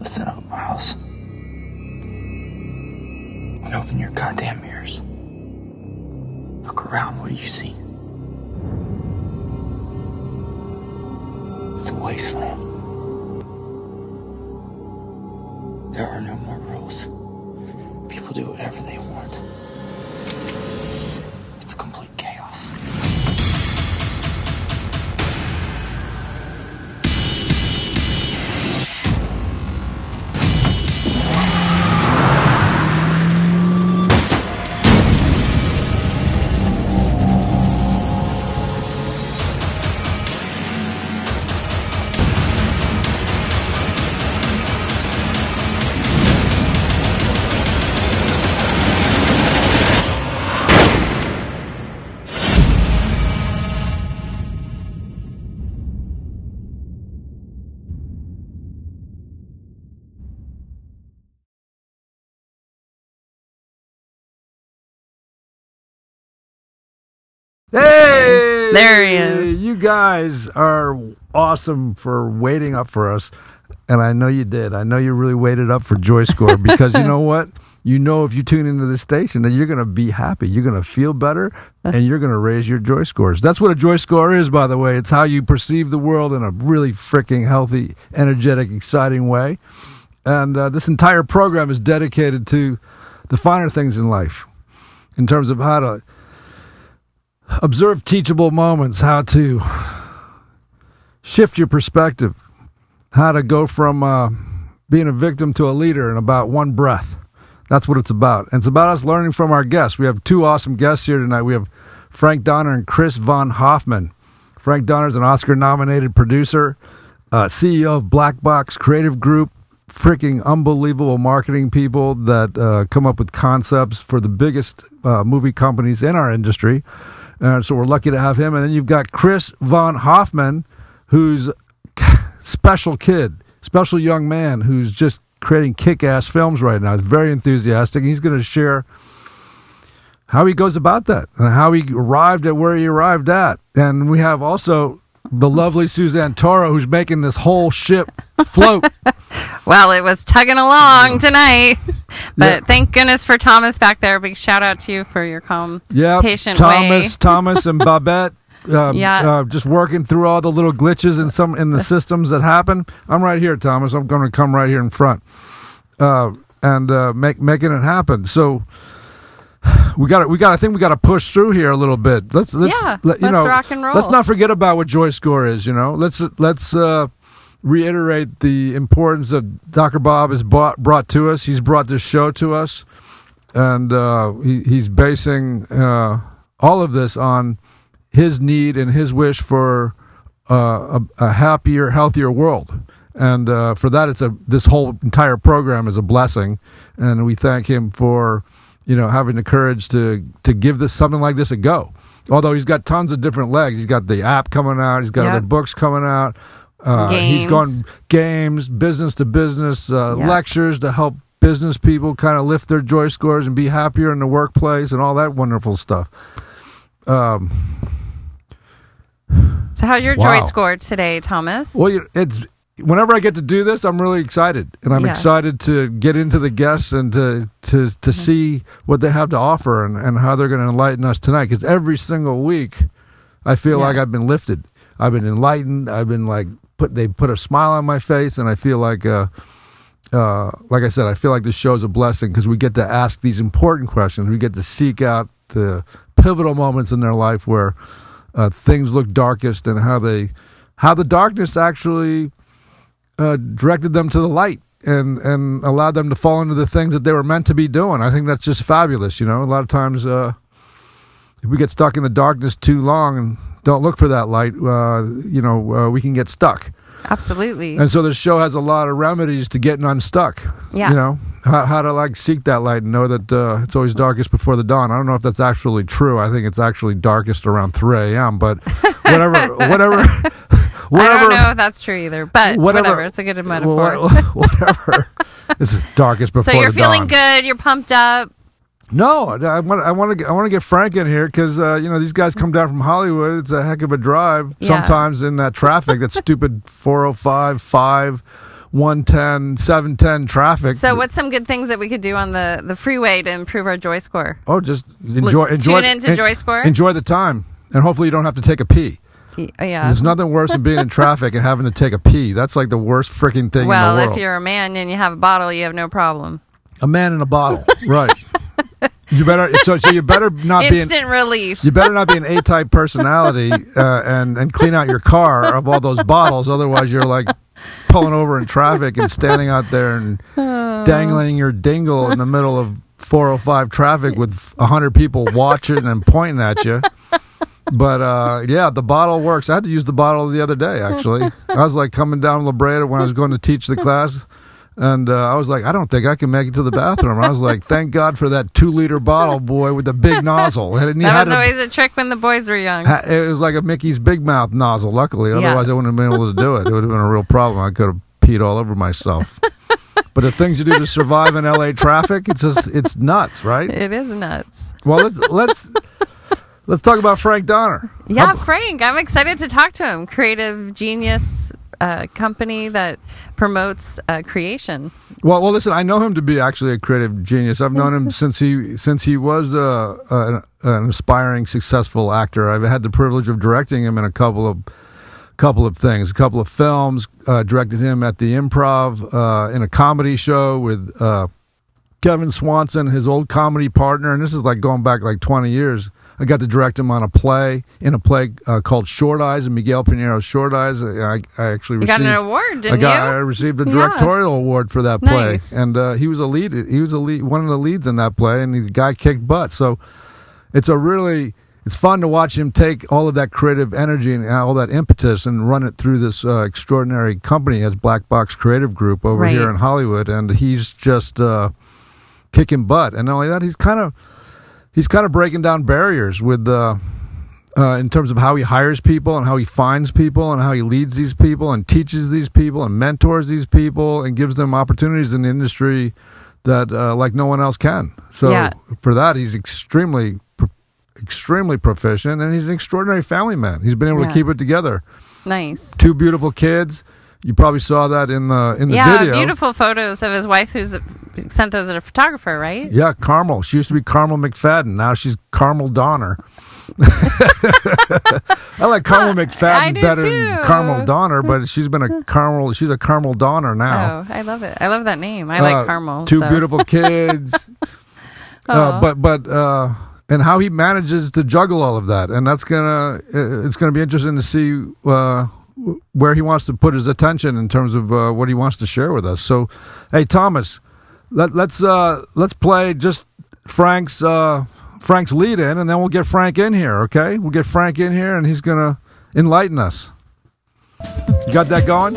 listen up, Miles. And open your goddamn ears. Look around, what do you see? It's a wasteland. There are no more rules. People do whatever they want. It's complete chaos. Hey! There he is. You guys are awesome for waiting up for us. And I know you did. I know you really waited up for Joy Score because you know what? You know if you tune into this station that you're going to be happy. You're going to feel better and you're going to raise your Joy Scores. That's what a Joy Score is, by the way. It's how you perceive the world in a really freaking healthy, energetic, exciting way. And this entire program is dedicated to the finer things in life in terms of how to observe teachable moments, how to shift your perspective, how to go from being a victim to a leader in about one breath. That's what it's about. And it's about us learning from our guests. We have two awesome guests here tonight. We have Frank Donner and chrisvonhoffmann. Frank Donner is an Oscar-nominated producer, CEO of Black Box Creative Group, freaking unbelievable marketing people that come up with concepts for the biggest movie companies in our industry. So we're lucky to have him. And then you've got chrisvonhoffmann, who's special kid, special young man who's just creating kick-ass films right now. He's very enthusiastic. He's going to share how he goes about that and how he arrived at where he arrived at. And we have also the lovely Suzanne Toro, who's making this whole ship float. Well, it was tugging along tonight, but thank goodness for Thomas back there. Big shout out to you for your calm, patient way. Thomas and Babette, just working through all the little glitches in the systems that happen. I'm right here, Thomas. I'm going to come right here in front and making it happen. So we got. I think we got to push through here a little bit. Let's rock and roll. Let's not forget about what Joy Score is. Let's reiterate the importance that Dr. Bob has brought to us. He's brought this show to us, and he's basing all of this on his need and his wish for a happier, healthier world. And for that, this whole entire program is a blessing, and we thank him for having the courage to give something like this a go. Although he's got tons of different legs. He's got the app coming out. He's got other books coming out. He's gone games, business to business, lectures to help business people kind of lift their Joy Scores and be happier in the workplace and all that wonderful stuff. So how's your Joy Score today, Thomas? Well, whenever I get to do this, I'm really excited. And I'm excited to get into the guests and to see what they have to offer and how they're going to enlighten us tonight. Because every single week, I feel like I've been lifted. I've been enlightened. I've been they put a smile on my face, and I feel like I said, I feel like this show's a blessing because we get to ask these important questions. We get to seek out the pivotal moments in their life where things look darkest and how the darkness actually directed them to the light and allowed them to fall into the things that they were meant to be doing. I think that's just fabulous. A lot of times if we get stuck in the darkness too long and don't look for that light, we can get stuck. Absolutely. And so this show has a lot of remedies to getting unstuck. Yeah. How to seek that light and know that it's always darkest before the dawn. I don't know if that's actually true. I think it's actually darkest around 3 a.m., but whatever. I don't know if that's true either, but whatever. It's a good metaphor. Whatever. It's darkest before the dawn. So you're feeling good. You're pumped up. No, I want to get Frank in here because these guys come down from Hollywood. It's a heck of a drive sometimes in that traffic. That stupid 405, 5, 110, 710 traffic. So what's some good things that we could do on the freeway to improve our Joy score? Oh, just enjoy Tune into Joy Score. Enjoy the time. And hopefully you don't have to take a pee. Yeah. There's nothing worse than being in traffic and having to take a pee. That's like the worst freaking thing in the world. Well, if you're a man and you have a bottle, you have no problem. A man in a bottle. Right. You better you better not be instant relief. You better not be an A-type personality and clean out your car of all those bottles. Otherwise, you're like pulling over in traffic and standing out there and dangling your dingle in the middle of 405 traffic with 100 people watching and pointing at you. But yeah, the bottle works. I had to use the bottle the other day. Actually, I was like coming down La Brea when I was going to teach the class. And I was like, I don't think I can make it to the bathroom. I was like, thank God for that 2-liter bottle, boy, with the big nozzle. That was always a trick when the boys were young. It was like a Mickey's Big Mouth nozzle, luckily. Otherwise, I wouldn't have been able to do it. It would have been a real problem. I could have peed all over myself. But the things you do to survive in L.A. traffic, it's nuts, right? It is nuts. Well, let's talk about Frank Donner. Yeah, Frank. I'm excited to talk to him. Creative genius. Company that promotes creation. Well, listen. I know him to be actually a creative genius. I've known him since he was an aspiring, successful actor. I've had the privilege of directing him in a couple of things, a couple of films. Directed him at the Improv in a comedy show with Kevin Swanson, his old comedy partner, and this is like going back like 20 years. I got to direct him on a play called Short Eyes, and Miguel Pinero's Short Eyes. I actually got an award, didn't you? I received a directorial award for that play, nice. And he was a lead. He was one of the leads in that play, and the guy kicked butt. So it's fun to watch him take all of that creative energy and all that impetus and run it through this extraordinary company as Black Box Creative Group over here in Hollywood, and he's just kicking butt. And not only that, he's kind of breaking down barriers with in terms of how he hires people and how he finds people and how he leads these people and teaches these people and mentors these people and gives them opportunities in the industry that like no one else can. So for that, he's extremely proficient, and he's an extraordinary family man. He's been able to keep it together. Nice. 2 beautiful kids. You probably saw that in the video. Yeah, beautiful photos of his wife, who's sent those to a photographer, right? Yeah, Carmel. She used to be Carmel McFadden. Now she's Carmel Donner. I like Carmel McFadden better than Carmel Donner, but she's a Carmel Donner now. Oh, I love it. I love that name. I like Carmel. 2 beautiful kids. And how he manages to juggle all of that, and it's gonna be interesting to see where he wants to put his attention in terms of what he wants to share with us. So, hey Thomas, let's play just Frank's lead in, and then we'll get Frank in here. Okay, we'll get Frank in here, and he's gonna enlighten us. You got that going?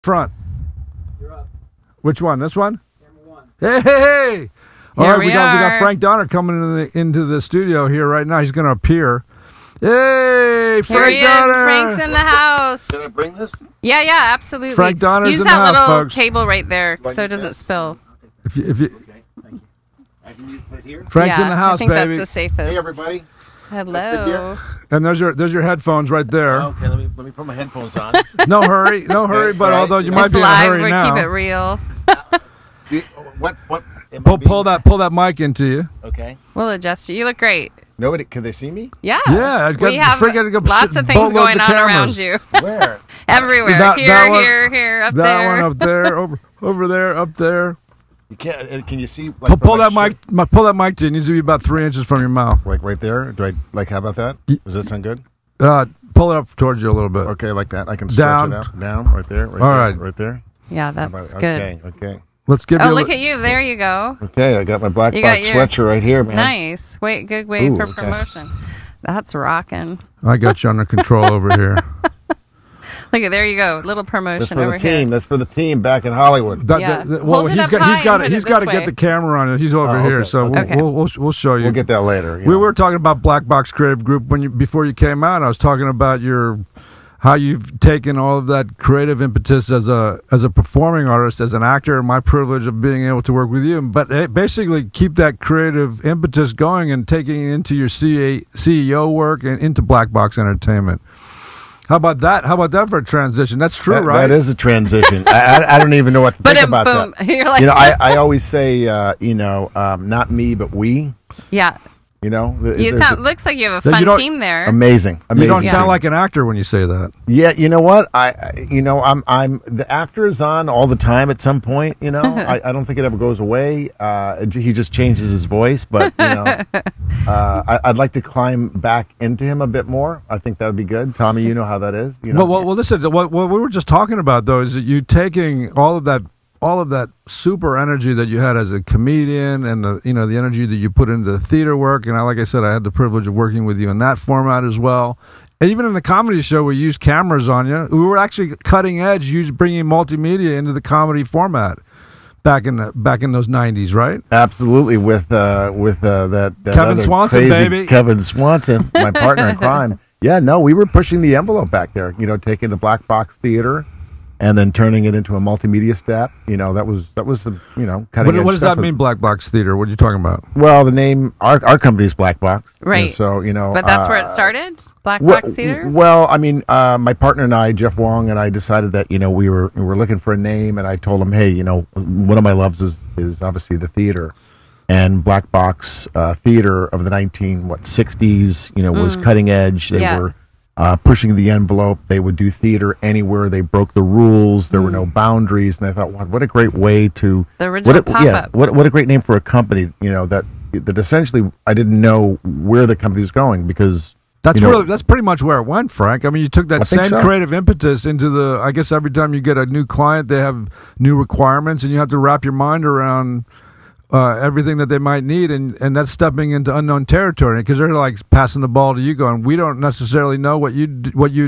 Front. You're up. Which one? This one? Camera 1. Hey! All right, we got Frank Donner coming into the studio here right now. He's going to appear. Hey, Frank Donner! Frank's in the house. Can I bring this? Yeah, absolutely. Frank Donner's Use in the house, that little folks. table right there so it doesn't spill. If you, Okay, thank you. I can put it here. Frank's in the house, I think baby. That's the safest. Hey, everybody. Hello. And there's your headphones right there. Okay, let me put my headphones on. No hurry. But although you might It's be in a live. hurry We now. keep it real. What? Pull that mic into you. Okay. We'll adjust you. You look great. Nobody, can they see me? Yeah. Yeah, I've got we have friggin' lots of things boatloads going of on cameras. around you. Where? Everywhere. That one- Here, up that there. one up there, over there, up there. You can't. Can you see? Like, Pull that mic. Pull that mic to you. It needs to be about 3 inches from your mouth. Like right there. Do I like? How about that? Does that sound good? Pull it up towards you a little bit. Okay, like that. I can stretch Down. it out. Down. Right there. Right All there, right. Right there. Yeah, that's good. Okay. Okay. Let's give Oh, you. look at you. There you go. Okay. I got my black You box got your- sweatshirt right here, man. Nice. Good way Ooh, for okay. promotion. That's rocking. I got you under control over here. Look at there you go. Little That's promotion for over the team. here. That's for the team back in Hollywood. Yeah. Hold it up high and put it got to this get way. the camera on it. He's over Oh, here, okay, so okay. we'll show you. We'll get that later. We were talking about Black Box Creative Group before you came out. I was talking about how you've taken all of that creative impetus as a performing artist, as an actor, and my privilege of being able to work with you. But basically, keep that creative impetus going and taking it into your CEO work and into Black Box Entertainment. How about that? How about that for a transition? That's true, right? That is a transition. I don't even know what to think about boom. that. You're like, I always say, not me, but we. Yeah. Looks like you have a fun team there. Amazing. You don't team. sound like an actor when you say that. Yeah, you know what? I'm the actor is on all the time at some point. I don't think it ever goes away. He just changes his voice, but I'd like to climb back into him a bit more. I think that would be good. Tommy, you know how that is. Well, listen. What we were just talking about though is that you taking all of that super energy that you had as a comedian and the energy that you put into the theater work. And like I said, I had the privilege of working with you in that format as well. And even in the comedy show, we used cameras on you. We were actually cutting edge, bringing multimedia into the comedy format back in those 90s, right? Absolutely. With that Kevin Swanson, crazy baby. Kevin Swanson, my partner in crime. Yeah, no, we were pushing the envelope back there. Taking the black box theater and then turning it into a multimedia step. That was the cutting edge. What does that mean, Black Box Theater? What are you talking about? Well, the name our company is Black Box, right? And so but that's where it started. Black Box Theater. Well, I mean, my partner and I, Jeff Wong, and I decided that we were looking for a name, and I told him, hey, one of my loves is obviously the theater, and Black Box Theater of the 1960s, was cutting edge. They were pushing the envelope. They would do theater anywhere. They broke the rules. There were no boundaries. And I thought, wow, what a great way to the original pop-up. What a great name for a company. That essentially I didn't know where the company was going because that's pretty much where it went, Frank. I mean, you took that same creative impetus into I guess every time you get a new client, they have new requirements, and you have to wrap your mind around everything that they might need, and that's stepping into unknown territory because they're like passing the ball to you, going, we don't necessarily know what you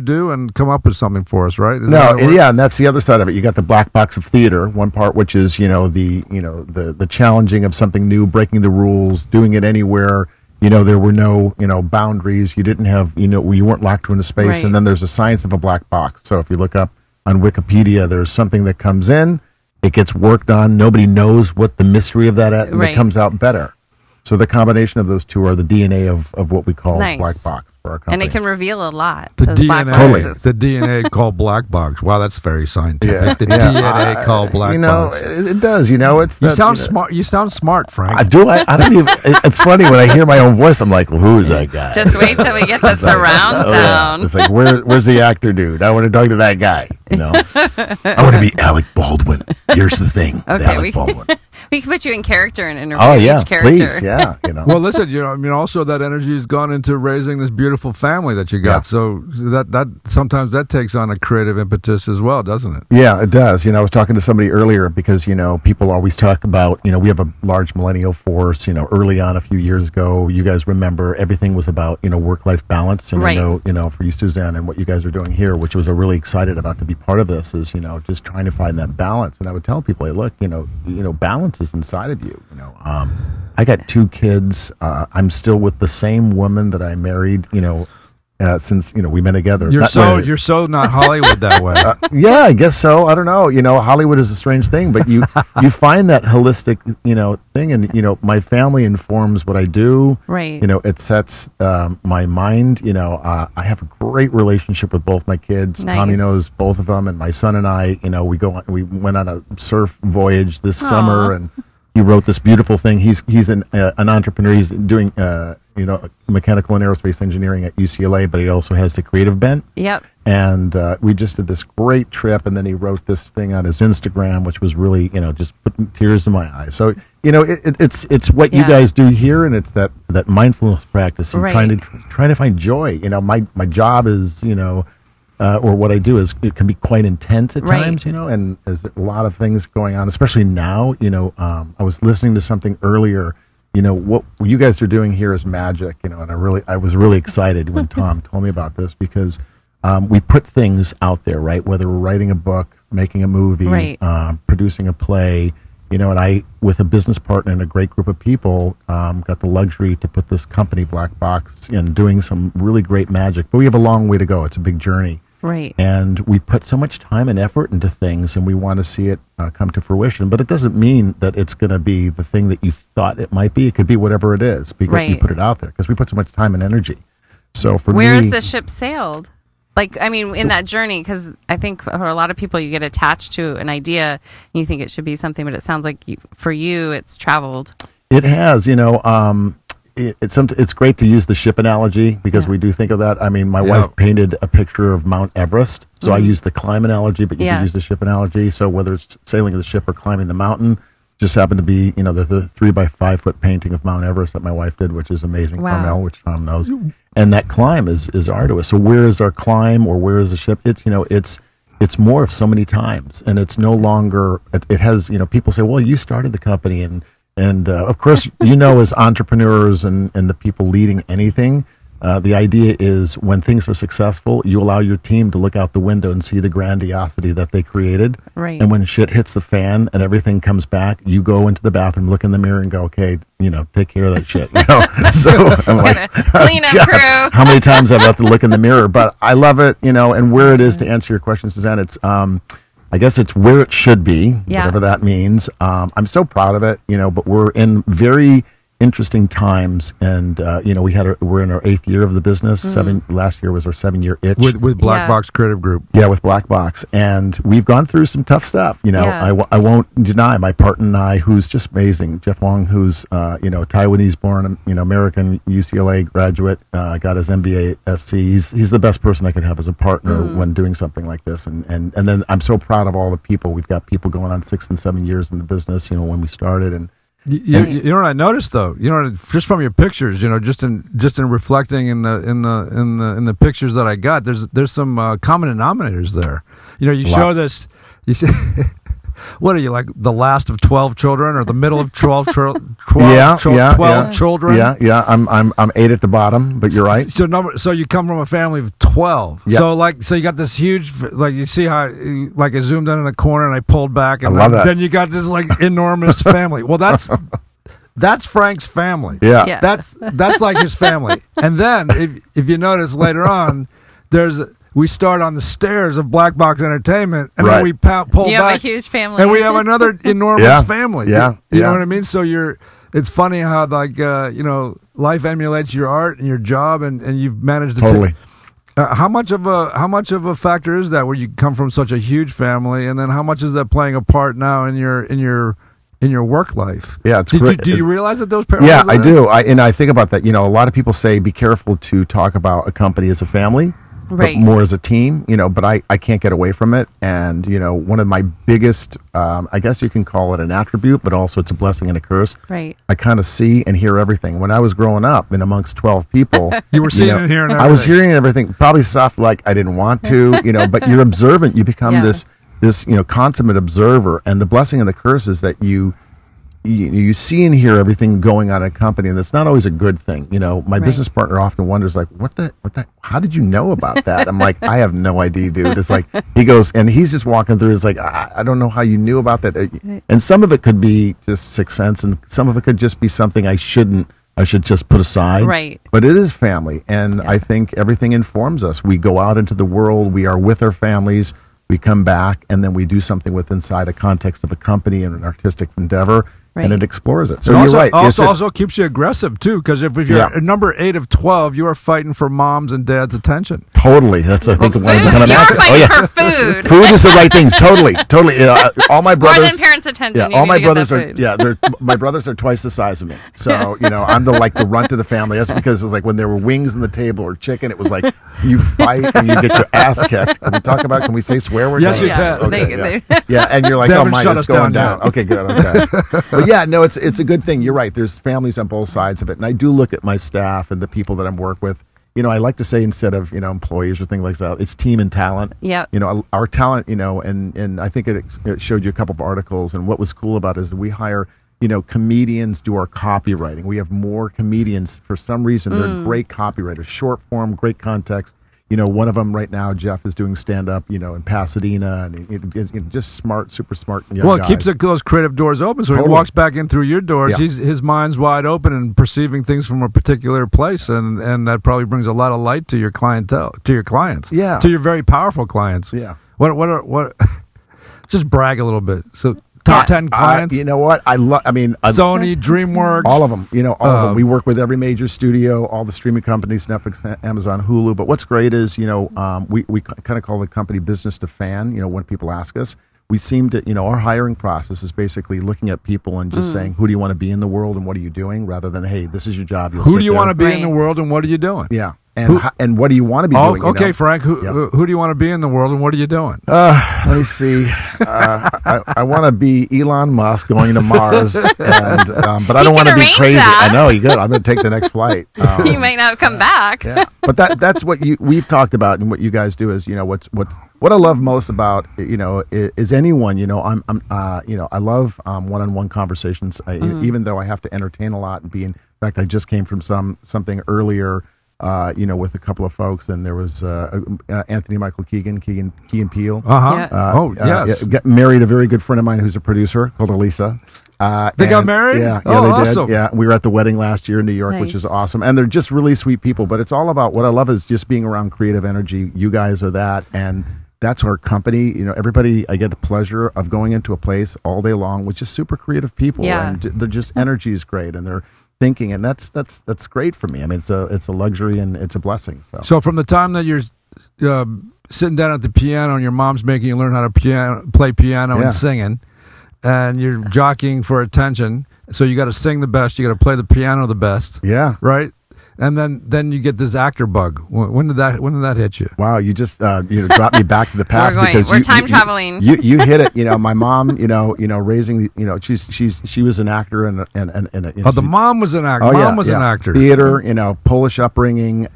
do, and come up with something for us, right? And that's the other side of it. You got the black box of theater, one part which is the challenging of something new, breaking the rules, doing it anywhere. There were no boundaries. You didn't have you weren't locked into space, right. And then there's the science of a black box. So if you look up on Wikipedia, there's something that comes in. It gets worked on. Nobody knows what the mystery of that is, and it comes out better. So the combination of those two are the DNA of what we call black box for our company. And it can reveal a lot. The those DNA, black boxes. the DNA called black box. Wow, that's very scientific. Yeah. The DNA called black box. It does. It's you sound smart. You sound smart, Frank. I do. I don't even. It's funny when I hear my own voice. I'm like, well, who is that guy? Just wait till we get the surround sound. It's like, where's the actor dude? I want to talk to that guy. I want to be Alec Baldwin. Here's the thing. Okay, Alec Baldwin. We can put you in character and interview each character. Please, yeah. Well, listen, also that energy has gone into raising this beautiful family that you got. Yeah. So that sometimes that takes on a creative impetus as well, doesn't it? Yeah, it does. I was talking to somebody earlier because people always talk about we have a large millennial force. Early on a few years ago, you guys remember everything was about work-life balance, and right. I know for you, Suzanne, and what you guys are doing here, which was really excited about to be part of this, is just trying to find that balance. And I would tell people, hey, look, balance is inside of you. I got 2 kids. I'm still with the same woman that I married, since we've been together. You're so not Hollywood that way. Yeah, I guess so. I don't know. Hollywood is a strange thing, but you find that holistic thing, and my family informs what I do. Right. It sets my mind. I have a great relationship with both my kids. Nice. Tommy knows both of them, and my son and I. We went on a surf voyage this summer, and he wrote this beautiful thing. He's an entrepreneur. He's doing mechanical and aerospace engineering at UCLA, but he also has the creative bent. Yep. And we just did this great trip, and then he wrote this thing on his Instagram, which was really just putting tears in my eyes. So it's what you guys do here, and it's that mindfulness practice and trying to find joy. My job is or what I do is it can be quite intense at times, and there's a lot of things going on, especially now. I was listening to something earlier. What you guys are doing here is magic, and I was really excited when Tom told me about this, because we put things out there, right? Whether we're writing a book, making a movie, producing a play, and I, with a business partner and a great group of people, got the luxury to put this company, Black Box, in doing some really great magic. But we have a long way to go. It's a big journey. Right. And we put so much time and effort into things, and we want to see it come to fruition. But it doesn't mean that it's going to be the thing that you thought it might be. It could be whatever it is, because you put it out there, because we put so much time and energy. So for where me, is the ship sailed? In that journey, because I think for a lot of people, you get attached to an idea and you think it should be something, but it sounds like for you, it's traveled. It has, it's great to use the ship analogy, because we do think of that. I mean, my wife painted a picture of Mount Everest, so I use the climb analogy, but you can use the ship analogy. So whether it's sailing the ship or climbing the mountain, just happened to be, the 3x5 foot painting of Mount Everest that my wife did, which is amazing. Wow. Carmel, which Tom knows. And that climb is arduous. So where is our climb, or where is the ship? It's, it's morphed so many times, and it's no longer, it has, people say, well, you started the company, and of course, as entrepreneurs and the people leading anything, the idea is when things are successful, you allow your team to look out the window and see the grandiosity that they created. Right. And when shit hits the fan and everything comes back, you go into the bathroom, look in the mirror, and go, okay, take care of that shit. So I'm like, clean up crew. How many times I've had to look in the mirror? But I love it, and where it is, to answer your question, Suzanne, it's I guess it's where it should be, whatever that means. I'm so proud of it, but we're in very interesting times, and we're in our 8th year of the business. Last year was our 7-year itch with Black Box Creative Group. Yeah, with Black Box, and we've gone through some tough stuff. I won't deny my partner and I, who's just amazing, Jeff Wong, who's Taiwanese born, American UCLA graduate, got his MBA SC. He's the best person I could have as a partner when doing something like this, and then I'm so proud of all the people. We've got people going on 6 and 7 years in the business. When we started, and you know what I noticed though? Just from your pictures, just in reflecting in the pictures that I got, there's some common denominators there. You show this. You see, what are you, like the last of 12 children, or the middle of 12 children? Yeah. I'm 8 at the bottom, but you're right. So you come from a family of 12. Yep. So you got this huge, you see how I zoomed in the corner and I pulled back, and I love that. Then you got this enormous family. Well, that's Frank's family. Yeah. That's like his family. And then if you notice later on, we start on the stairs of Black Box Entertainment, and then we pull back. You have a huge family. And we have another enormous family. Yeah. You know what I mean? So it's funny how life emulates your art and your job, and you've managed to totally. How much of a factor is that, where you come from such a huge family, and then how much is that playing a part now in your work life? Yeah, it's great. Do you realize that those parents? Yeah, I do. I think about that. A lot of people say be careful to talk about a company as a family. But more as a team, but I can't get away from it. And, one of my biggest, I guess you can call it an attribute, but also it's a blessing and a curse. Right. I kind of see and hear everything. When I was growing up and amongst 12 people. You were seeing and hearing everything. I was hearing everything, probably stuff like I didn't want to, but you're observant. You become this consummate observer. And the blessing and the curse is that you see and hear everything going on in a company, and it's not always a good thing. My business partner often wonders, like, what the, how did you know about that? I'm like, I have no idea, dude. It's like, he goes, and he's just walking through. It's like, I don't know how you knew about that. And some of it could be just sixth sense, and some of it could just be something I shouldn't I should just put aside. Right. But it is family, and I think everything informs us. We go out into the world, we are with our families, we come back, and then we do something with inside a context of a company and an artistic endeavor, and it explores it. So It you're also, right. Also keeps you aggressive too, because if you're number 8 of 12, you are fighting for mom's and dad's attention. Totally. That's I think Food. one of the You're America. fighting for food. Food is the right things. Totally. All my brothers. More than parents' attention. Yeah, all my you need to get brothers that are. food. Yeah, my brothers are twice the size of me. So I'm the runt of the family. That's because it's like when there were wings on the table or chicken, it was like you fight and you get your ass kicked. Can we talk about? Can we say swear words? Yes, you Yeah. can. Okay, yeah, and you're like, They oh haven't my, shut it's us going down down. yet. Okay, good. Okay, but yeah, no, it's a good thing. You're right. There's families on both sides of it, and I do look at my staff and the people that I'm work with. I like to say instead of employees or things like that, it's team and talent. Yeah. Our talent. And I think it showed you a couple of articles. And what was cool about it is that we hire comedians do our copywriting. We have more comedians for some reason. They're great copywriters, short form, great context. One of them right now, Jeff, is doing stand up, in Pasadena, and just smart, super smart young Well, it guy. keeps those creative doors open. So Totally. he walks back in through your doors. Yeah. His mind's wide open and perceiving things from a particular place, and that probably brings a lot of light to your clientele, to your clients, Yeah. to your very powerful clients. Yeah. What? Just brag a little bit. So top 10 clients. You know what? Sony, DreamWorks, all of them. All of them. We work with every major studio, all the streaming companies, Netflix, Amazon, Hulu. But what's great is, we kind of call the company business to fan. When people ask us, we seem to, our hiring process is basically looking at people and just saying, who do you want to be in the world and what are you doing? Rather than, hey, this is your job. Who do you want to be in the world and what are you doing? Yeah. And what do you want to be doing? Okay, Frank. Who do you want to be in the world, and what are you doing? Let me see. I want to be Elon Musk going to Mars, but I don't want to be crazy. That. I know you good. I'm going to take the next flight. He might not come back. Yeah. But that's what we've talked about, and what you guys do is what I love most about is anyone. I love one-on-one conversations. Even though I have to entertain a lot and be in fact, I just came from something earlier. With a couple of folks, and there was Anthony Michael Key and Peele. Yes. Got married a very good friend of mine who's a producer called Elisa. They got married? Yeah, Oh, they awesome. did. Yeah, we were at the wedding last year in New York, which is awesome. And they're just really sweet people. But it's all about what I love is just being around creative energy. You guys are that, and that's our company. Everybody, I get the pleasure of going into a place all day long with just super creative people, and they're just energy is great, and they're thinking, and that's great for me. I mean, it's a luxury and it's a blessing. So from the time that you're sitting down at the piano and your mom's making you learn how to play piano and singing, and you're jockeying for attention, so you got to sing the best, you got to play the piano the best, right? And then you get this actor bug. When did that hit you? Wow, you just dropped me back to the past because we're time traveling. You hit it. My mom, raising, she was an actor and the mom was an actor. Mom was an actor. Theater, Polish upbringing.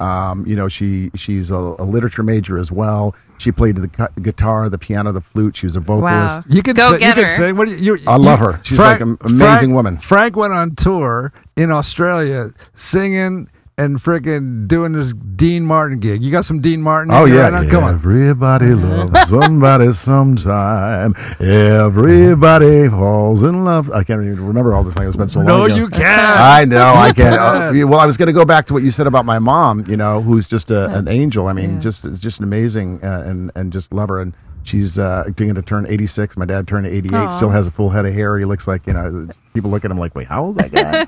She's a literature major as well. She played the guitar, the piano, the flute. She was a vocalist. Wow. You can sing. I love her. She's like an amazing woman. Frank went on tour in Australia singing and freaking doing this Dean Martin gig. You got some Dean Martin? Oh, yeah. Right, come on. Everybody loves somebody sometime. Everybody falls in love. I can't even remember all the things. It's been so long No, ago. you can't. I know, I can't. Well, I was going to go back to what you said about my mom, who's just an angel. I mean, just an amazing and just love her. And she's going to turn 86. My dad turned 88. Aww. Still has a full head of hair. He looks like, people look at him like, wait, how old is that guy?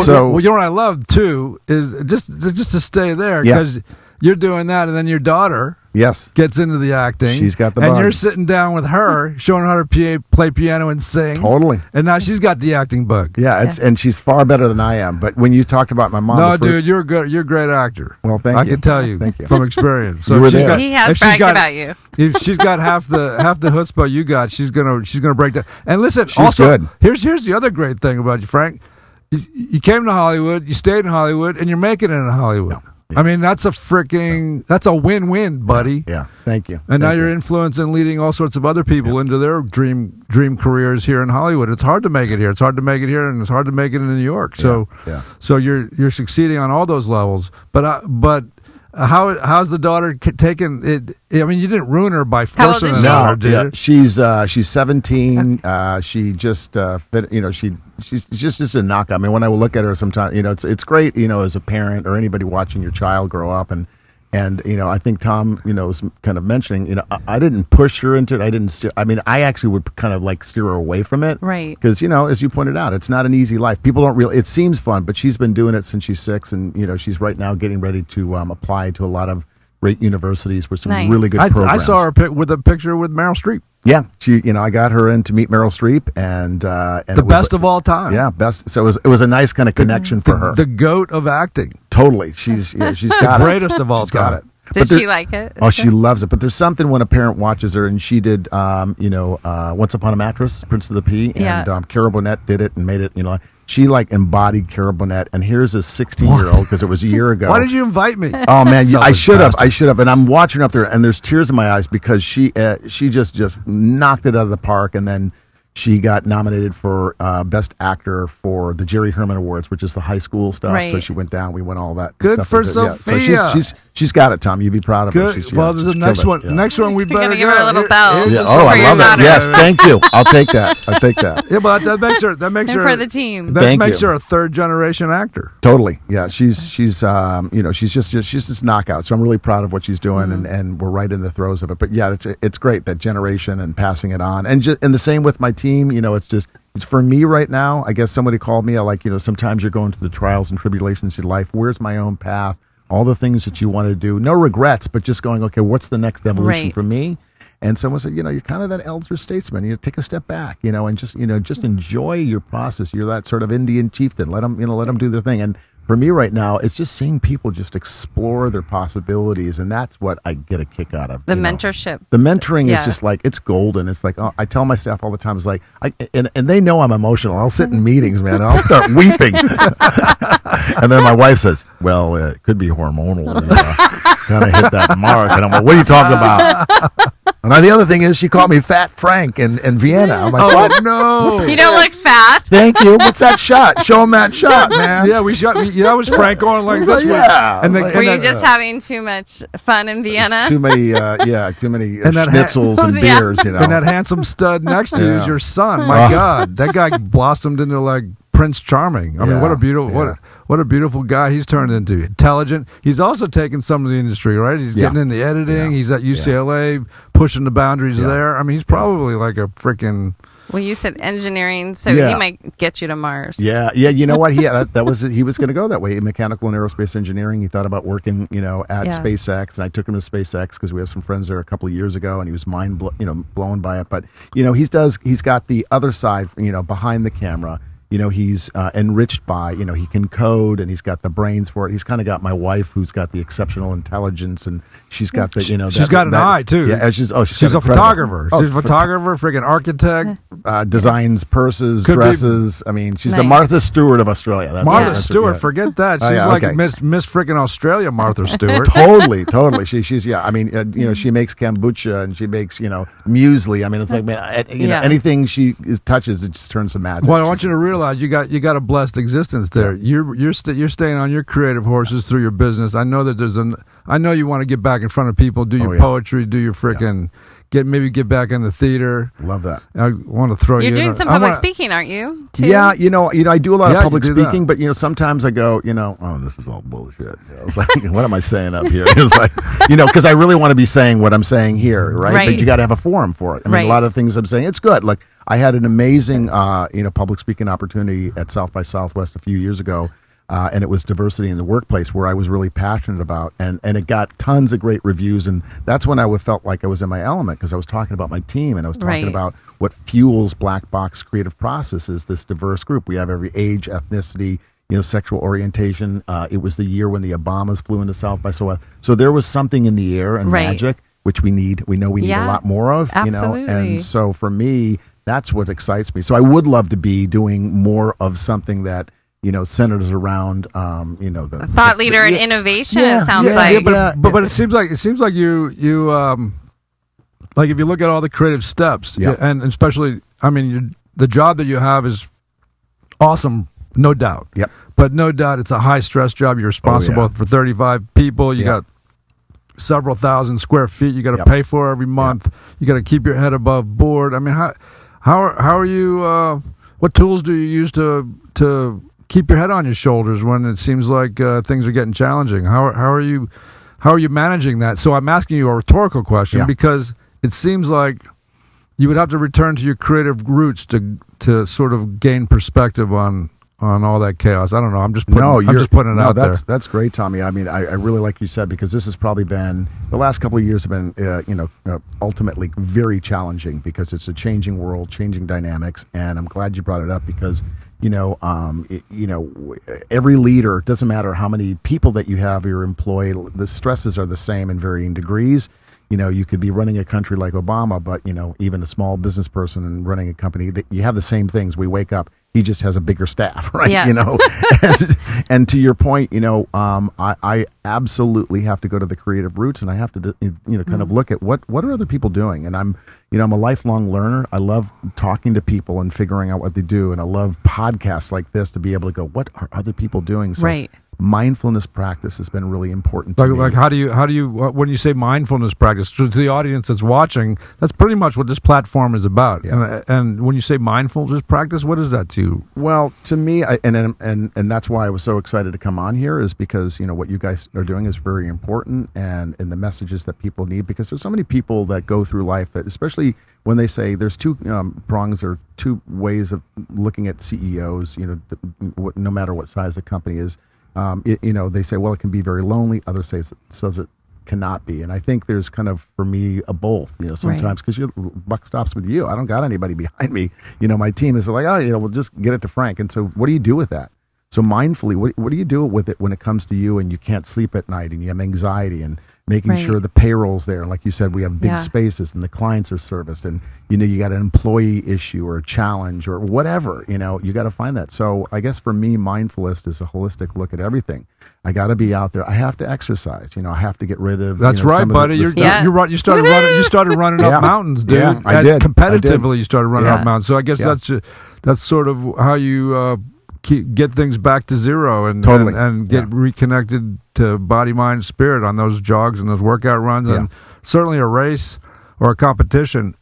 Well, what I love too is just to stay there because you're doing that, and then your daughter gets into the acting. She's got the and bug. you're sitting down with her, showing her how to play piano and sing. Totally. And now she's got the acting bug. Yeah, and she's far better than I am. But when you talked about my mom, no, dude, you're good. You're a great actor. Well, thank you. I can tell you, thank you from experience. So you were she's there. got, he has bragged about you. If she's got half the chutzpah you got, she's gonna break down. And listen, She's also, good. Here's the other great thing about you, Frank. You came to Hollywood, you stayed in Hollywood, and you're making it in Hollywood. I mean, that's a win-win, buddy. Yeah, thank you. And now you're influencing and leading all sorts of other people into their dream careers here in Hollywood. It's hard to make it here. It's hard to make it here, and it's hard to make it in New York. So, so you're succeeding on all those levels. But how's the daughter taking it? I mean, you didn't ruin her by How old forcing is it she? on her, did you? She's 17. She just she's just a knockout. I mean, when I look at her sometimes, it's great, as a parent or anybody watching your child grow up, and I think Tom, was kind of mentioning, I didn't push her into it. I didn't steer. I mean, I actually would kind of like steer her away from it, Right? Because as you pointed out, it's not an easy life. People don't really. It seems fun, but she's been doing it since she's 6, and she's right now getting ready to apply to a lot of great universities with some Nice. really good I programs. saw her with a picture with Meryl Streep. Yeah, she. I got her in to meet Meryl Streep, and The it was, best of all time. yeah, best. So it was a nice kind of connection for her. The goat of acting. Totally, she's got it. Greatest of all She's got time. it. Did But there- she like it? Oh, she loves it. But there's something when a parent watches her, and she did, Once Upon a Mattress, Prince of the Pea, Yeah. and Carol Burnett did it and made it. She like embodied Carol Burnett. And here's a 16-year-old because it was a year ago. Why did you invite me? Oh man, I Selfish should have. bastard. I should have. And I'm watching her up there, and there's tears in my eyes because she just knocked it out of the park, and then she got nominated for Best Actor for the Jerry Herman Awards, which is the high school stuff. Right. So she went down. We went all that. Good stuff for with it. Yeah. Sophia. So she's got it, Tom. You'd be proud of her. Good. She's Well, she's the killed next it. one. Yeah. Next one, we You're gonna better give her a go. little bell. Here's Yeah. the Oh, for I your love daughter. that. Yes, thank you. I'll take that. I'll take that. Yeah, but that makes her. That makes And her for the team. That Thank makes you. her a third generation actor. Totally. Yeah. She's she's just knockout. So I'm really proud of what she's doing, and we're right in the throes of it. But yeah, it's great, that generation and passing it on, and the same with my team. It's for me right now. I guess somebody called me. I like, sometimes you're going through the trials and tribulations of life. Where's my own path? All the things that you want to do. No regrets, but just going, okay, what's the next evolution Right. for me? And someone said, you're kind of that elder statesman. You take a step back, and just enjoy your process. You're that sort of Indian chieftain. Let them do their thing. And for me right now, it's just seeing people just explore their possibilities, and that's what I get a kick out of. The mentorship. The mentoring Yeah. is just like, it's golden. It's like, I tell my staff all the time, it's like, and they know I'm emotional. I'll sit in meetings, man, and I'll start weeping. And then my wife says, well, it could be hormonal. Kind of hit that mark. And I'm like, what are you talking about? And the other thing is, she called me Fat Frank in Vienna. I'm like, Oh what? no! You don't look fat. Thank you. What's that shot? Show him that shot, man. Yeah, that was Frank going like this. Yeah. and Were you just having too much fun in Vienna? Too many And that schnitzels and Yeah. beers, And that handsome stud next to you is Yeah. your son. My God, that guy blossomed into like Prince Charming. I mean, what a Yeah, beautiful what a beautiful guy he's turned into. Intelligent. He's also taken some of the industry, right? He's getting in the editing. Yeah. He's at UCLA pushing the boundaries Yeah. there. I mean, he's probably like a freaking. Well, you said engineering, so Yeah. he might get you to Mars. Yeah. You know what? He was going to go that way. Mechanical and aerospace engineering. He thought about working, at Yeah. SpaceX, and I took him to SpaceX because we have some friends there a couple of years ago, and he was blown by it. But he's got the other side, behind the camera. He's enriched by, he can code, and he's got the brains for it. He's kind of got my wife, who's got the exceptional intelligence, and she's got the, She's got an eye too. Yeah, she's a incredible. photographer. Oh, She's a photographer, freaking architect. designs purses, Could be- dresses. I mean, she's the Nice. Martha Stewart of Australia. Martha that's Stewart, yeah. forget that. She's Oh, yeah, like okay. Miss freaking Australia, Martha Stewart. Totally. She's I mean, she makes kombucha, and she makes muesli. I mean, it's like, man, Yeah. anything she touches, it just turns to magic. Well, I want you to realize you got a blessed existence there. You're staying on your creative horses through your business. I know that I know you want to get back in front of people, do your poetry, do your freaking get back in the theater. Love that. I want to throw you. You're doing in some I public wanna- speaking, aren't you? Too? Yeah, I do a lot Yeah, of public you do that. speaking, but sometimes I go, oh, this is all bullshit. It's like, what am I saying up here? It's like, because I really want to be saying what I'm saying here, right? Right. But you got to have a forum for it. I mean, Right. a lot of things I'm saying, it's good. Like, I had an amazing, public speaking opportunity at South by Southwest a few years ago. And it was diversity in the workplace, where I was really passionate about, and it got tons of great reviews, and that's when I felt like I was in my element, because I was talking about my team, and I was talking Right. about what fuels Black Box creative processes, this diverse group. We have every age, ethnicity, sexual orientation. It was the year when the Obamas flew into South by Southwest, so there was something in the air and Right. magic, which we need a lot more of. Absolutely. And so for me, that's what excites me. So I would love to be doing more of something that centers around, the Thought leader and innovation. Yeah, It sounds yeah, like. but it seems like you like, if you look at all the creative steps, Yeah. and especially, I mean, the job that you have is awesome, no doubt. Yep. But no doubt, it's a high stress job. You're responsible yeah. for 35 people. You Yeah. got several thousand square feet you got to Yep. pay for every month. You got to keep your head above board. I mean, how are you? What tools do you use to keep your head on your shoulders when it seems like things are getting challenging? How are you managing that? So I'm asking you a rhetorical question because it seems like you would have to return to your creative roots to sort of gain perspective on all that chaos. I don't know. I'm just putting it out there. That's great, Tommy. I mean, I really like you said, because this has probably been, the last couple of years have been, ultimately very challenging, because it's a changing world, changing dynamics. And I'm glad you brought it up, because, every leader, doesn't matter how many people that you have or employ, the stresses are the same in varying degrees. You could be running a country like Obama, but, even a small business person and running a company, that you have the same things. We wake up, he just has a bigger staff, right? Yeah. And to your point, I absolutely have to go to the creative roots, and I have to, kind of look at what are other people doing. And I'm a lifelong learner. I love talking to people and figuring out what they do. And I love podcasts like this to be able to go, what are other people doing? So right. Mindfulness practice has been really important to me. Like how do you when you say mindfulness practice to the audience that's watching, that's pretty much what this platform is about. Yeah. And when you say mindfulness practice, what is that to you? Well, to me, and that's why I was so excited to come on here, is because what you guys are doing is very important, and the messages that people need, because there's so many people that go through life that, especially when they say there's two prongs or two ways of looking at CEOs, no matter what size the company is. They say, well, it can be very lonely. Others say says it cannot be. And I think there's kind of, for me, a both, sometimes, because your buck stops with you. I don't got anybody behind me. My team is like, we'll just get it to Frank. And so what do you do with that? So mindfully, what do you do with it when it comes to you and you can't sleep at night and you have anxiety, and making sure the payroll's there? And like you said, we have big spaces and the clients are serviced, and you got an employee issue or a challenge or whatever, you got to find that. So I guess for me, mindfulness is a holistic look at everything. I got to be out there. I have to exercise. I have to get rid of. That's right, buddy. You started running up mountains, dude. Yeah, I did. Competitively, you started running up mountains. So I guess that's sort of how you get things back to zero and get reconnected to body, mind, spirit on those jogs and those workout runs. And certainly a race or a competition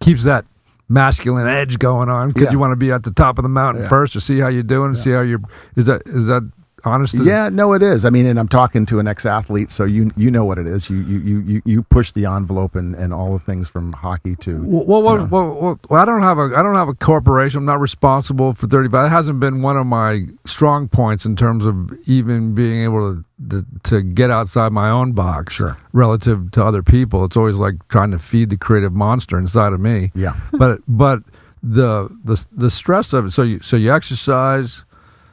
keeps that masculine edge going on, because you want to be at the top of the mountain first to see how you're doing and see how you're. Is that honest? Yeah, no, it is. I mean, and I'm talking to an ex-athlete, so you know what it is. You push the envelope and all the things from hockey to. Well, I don't have a corporation. I'm not responsible for 30. But it hasn't been one of my strong points in terms of even being able to get outside my own box relative to other people. It's always like trying to feed the creative monster inside of me. Yeah. But the stress of it. So you exercise.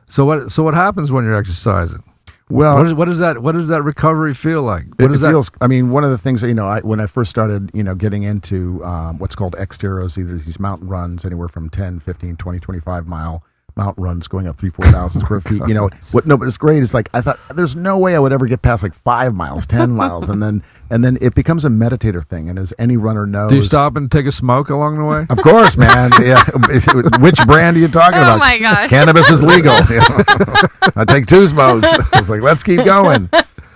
So what happens when you're exercising? Well, what does that recovery feel like? It feels. I mean, one of the things that, when I first started, getting into what's called Xteros, either these mountain runs, anywhere from 10, 15, 20, 25 mile mountain runs going up 3,000-4,000 square feet. But it's great. It's like, I thought there's no way I would ever get past like 5 miles, 10 miles, and then it becomes a meditator thing. And as any runner knows, do you stop and take a smoke along the way? Of course, man. Yeah. Which brand are you talking about? Oh my gosh, cannabis is legal. I take 2 smokes. It's like, let's keep going.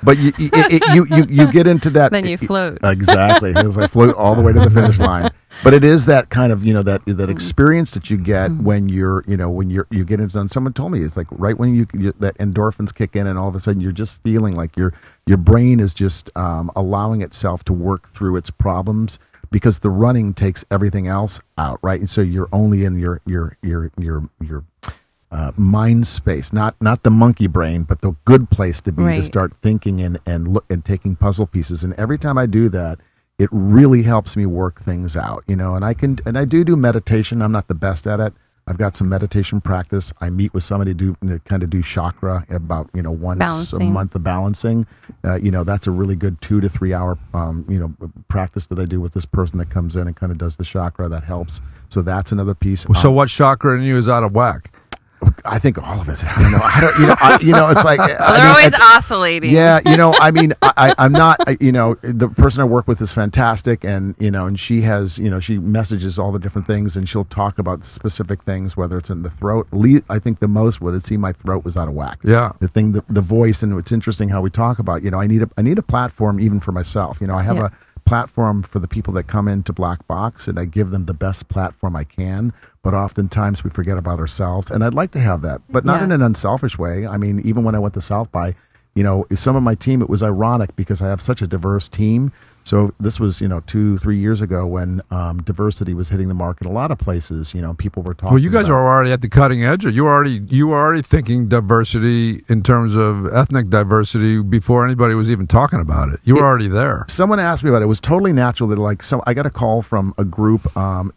But you get into that. Then you float. Exactly. It's like float all the way to the finish line. But it is that kind of, that experience that you get when you're get into. And someone told me it's like right when you that endorphins kick in, and all of a sudden you're just feeling like your brain is just allowing itself to work through its problems, because the running takes everything else out, right? And so you're only in your mind space, not the monkey brain, but the good place to be, to start thinking and look and taking puzzle pieces. And every time I do that, it really helps me work things out, and I do meditation. I'm not the best at it. I've got some meditation practice. I meet with somebody to do chakra about, once a month of balancing. That's a really good 2 to 3 hour, practice that I do with this person that comes in and kind of does the chakra. That helps. So that's another piece. So what chakra in you is out of whack? I think all of us. I don't know. It's like They're always oscillating. Yeah, I'm not. The person I work with is fantastic, and and she has, she messages all the different things, and she'll talk about specific things, whether it's in the throat. I think the most would see my throat was out of whack. Yeah, the voice, and it's interesting how we talk about. I need a platform even for myself. I have a platform for the people that come into Black Box, and I give them the best platform I can, but oftentimes we forget about ourselves, and I'd like to have that, but not in an unselfish way. I mean, even when I went to South by, some of my team, it was ironic because I have such a diverse team. So this was 2-3 years ago when diversity was hitting the market a lot of places. People were talking. Well, you guys are already at the cutting edge. You were already thinking diversity in terms of ethnic diversity before anybody was even talking about it. You were already there. Someone asked me about it. It was totally natural that I got a call from a group.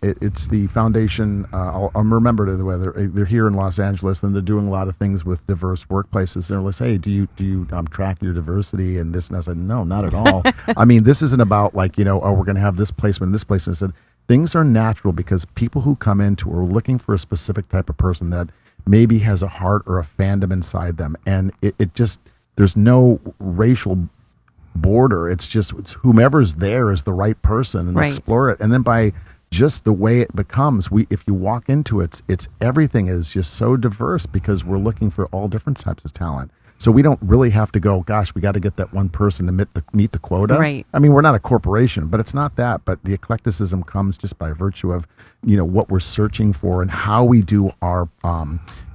It's the foundation. I'll remember whether they're here in Los Angeles, and they're doing a lot of things with diverse workplaces. They're like, hey, do you track your diversity and this? And I said, no, not at all. I mean, this isn't about we're going to have this placement, this placement. I said, things are natural because people who come into are looking for a specific type of person that maybe has a heart or a fandom inside them. And it just, there's no racial border. It's whomever's there is the right person, and explore it. And then by just the way it becomes, if you walk into it, it's everything is just so diverse because we're looking for all different types of talent. So we don't really have to go, gosh, we got to get that one person to meet the quota. Right. I mean, we're not a corporation, but it's not that. But the eclecticism comes just by virtue of, what we're searching for and how we do our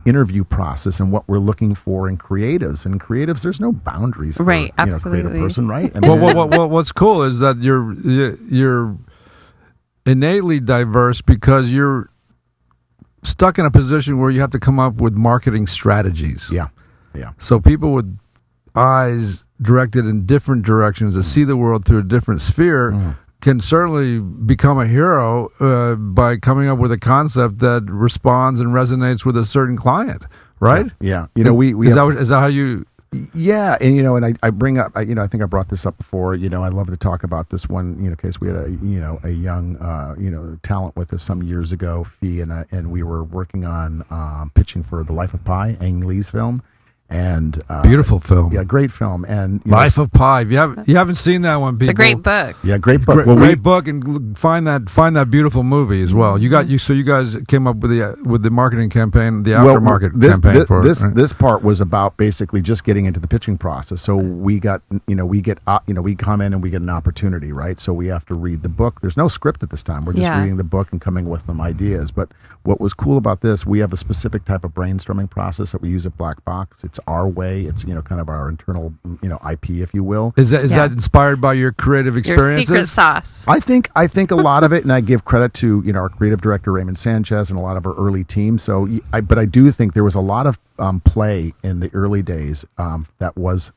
interview process and what we're looking for in creatives. And creatives, there's no boundaries for absolutely. creative person, right? I mean, what's cool is that you're innately diverse because you're stuck in a position where you have to come up with marketing strategies. Yeah. Yeah. So people with eyes directed in different directions that see the world through a different sphere can certainly become a hero by coming up with a concept that responds and resonates with a certain client, right? Yeah. Is that how you? Yeah, and I bring up, I think I brought this up before. I love to talk about this one, case we had a young talent with us some years ago, Fee, and we were working on pitching for The Life of Pi, Ang Lee's film. And beautiful film, great film. And Life of Pi. You haven't seen that one, people. It's a great book. Yeah, great book. Great book, and find that beautiful movie as well. You guys came up with the marketing campaign, the aftermarket campaign for it. This part was about basically just getting into the pitching process. So we got we come in and we get an opportunity, right? So we have to read the book. There's no script at this time. We're just reading the book and coming with some ideas. But what was cool about this, we have a specific type of brainstorming process that we use at Black Box. It's our way. It's kind of our internal IP, if you will. Is that inspired by your creative experiences? Your secret sauce. I think a lot of it, and I give credit to our creative director Raymond Sanchez and a lot of our early team. So, but I do think there was a lot of play in the early days that was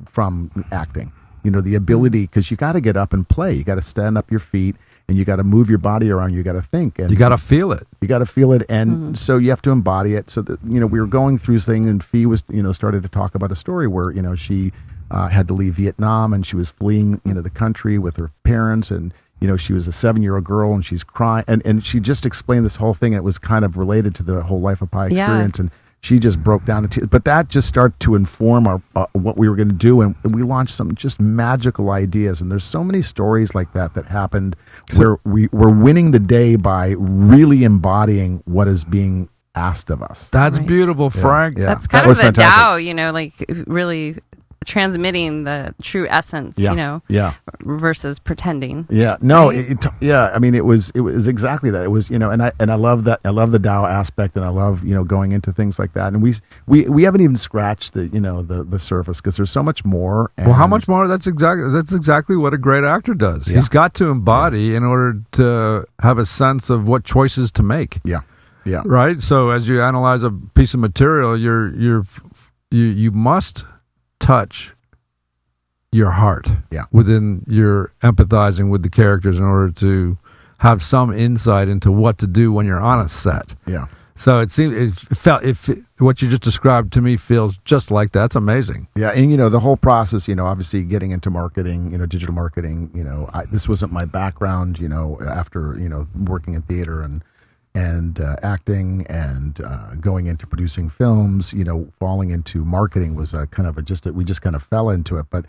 from acting. The ability, because you got to get up and play. You got to stand up your feet. And you got to move your body around. You got to think. And you got to feel it. You got to feel it, and so you have to embody it. So that we were going through this thing, and Fee was started to talk about a story where she had to leave Vietnam, and she was fleeing the country with her parents, and she was a 7-year-old girl, and she's crying, and she just explained this whole thing. And it was kind of related to the whole Life of Pi experience, and she just broke down into tears. But that just started to inform our what we were going to do, and we launched some just magical ideas. And there's so many stories like that happened where we're winning the day by really embodying what is being asked of us. That's beautiful, Frank. Yeah. That's kind of the Tao, like really transmitting the true essence, versus pretending. Yeah, no, right? I mean, it was exactly that. It was, and I love that. I love the Tao aspect, and I love going into things like that. And we haven't even scratched the the surface because there's so much more. Well, how much more? That's exactly what a great actor does. He's got to embody in order to have a sense of what choices to make. Yeah. Right. So as you analyze a piece of material, you must touch your heart within your empathizing with the characters in order to have some insight into what to do when you're on a set. Yeah. So what you just described to me feels just like that. That's amazing. Yeah, and the whole process, obviously getting into marketing, digital marketing, this wasn't my background, after working in theater acting and going into producing films, falling into marketing was a kind of we just kind of fell into it. But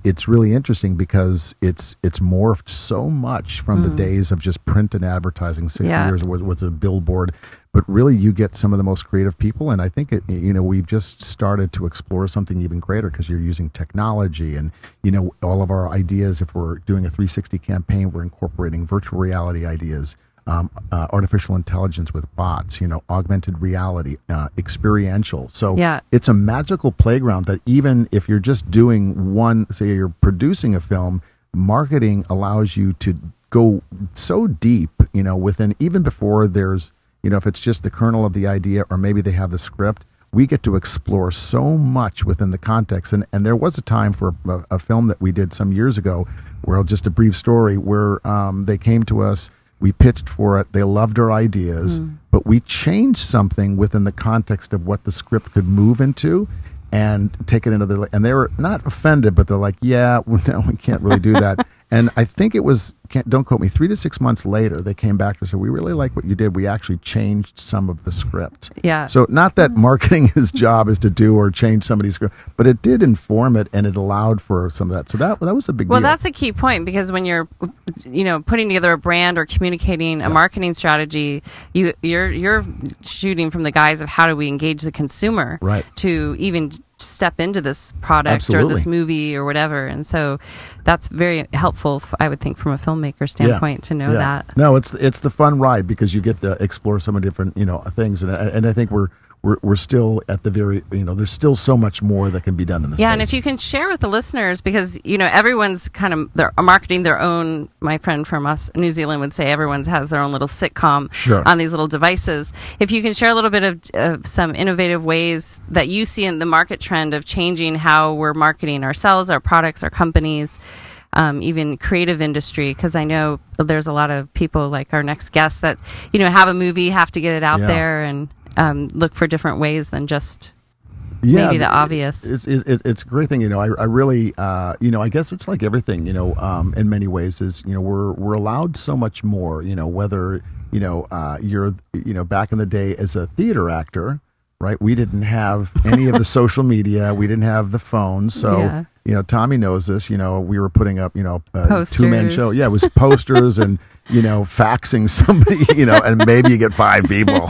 it's really interesting because it's morphed so much from the days of just print and advertising 60 years with a billboard. But really, you get some of the most creative people, and I think we've just started to explore something even greater because you're using technology, and all of our ideas. If we're doing a 360 campaign, we're incorporating virtual reality ideas, artificial intelligence with bots, augmented reality, experiential. So it's a magical playground that even if you're just doing one, say you're producing a film, marketing allows you to go so deep, within even before there's. If it's just the kernel of the idea or maybe they have the script, we get to explore so much within the context. And there was a time for a film that we did some years ago where, just a brief story, where they came to us, we pitched for it, they loved our ideas, but we changed something within the context of what the script could move into and take it into their... And they were not offended, but they're like, no, we can't really do that. And I think it was, don't quote me, 3 to 6 months later, they came back to us and said, we really like what you did. We actually changed some of the script. Yeah. So not that marketing's job is to do or change somebody's script, but it did inform it and it allowed for some of that. So that was a big deal. Well, that's a key point because when you're, putting together a brand or communicating a marketing strategy, you're shooting from the guise of how do we engage the consumer to even step into this product or this movie or whatever. And so that's very helpful, I would think, from a filmmaker standpoint to know that. No, it's the fun ride because you get to explore some of different, things. And I think we're still at the very, there's still so much more that can be done in this space. And if you can share with the listeners, because, everyone's kind of they're marketing their own, my friend from New Zealand would say everyone's has their own little sitcom on these little devices. If you can share a little bit of some innovative ways that you see in the market trend of changing how we're marketing ourselves, our products, our companies, even creative industry, because I know there's a lot of people like our next guest that, have a movie, have to get it out there and look for different ways than just maybe the obvious. It's a great thing. I really, I guess it's like everything, in many ways is, we're allowed so much more, whether, you're, back in the day as a theater actor, right? We didn't have any of the social media. We didn't have the phones. So, Tommy knows this, we were putting up, a two-man show. Yeah, it was posters and, faxing somebody, and maybe you get 5 people,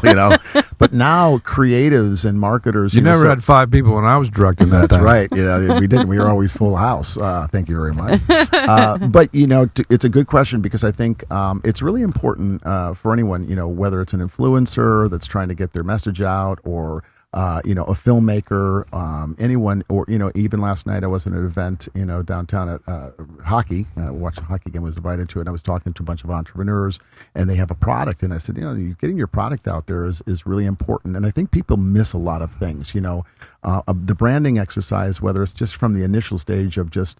But now creatives and marketers. You never had 5 people when I was directing that. That's right. We didn't. We were always full house. Thank you very much. But, it's a good question because I think it's really important for anyone, whether it's an influencer that's trying to get their message out or a filmmaker, anyone, or, even last night I was at an event, downtown at hockey. I watched a hockey game, was invited to it, and I was talking to a bunch of entrepreneurs, and they have a product, and I said, getting your product out there is really important, and I think people miss a lot of things, the branding exercise, whether it's just from the initial stage of just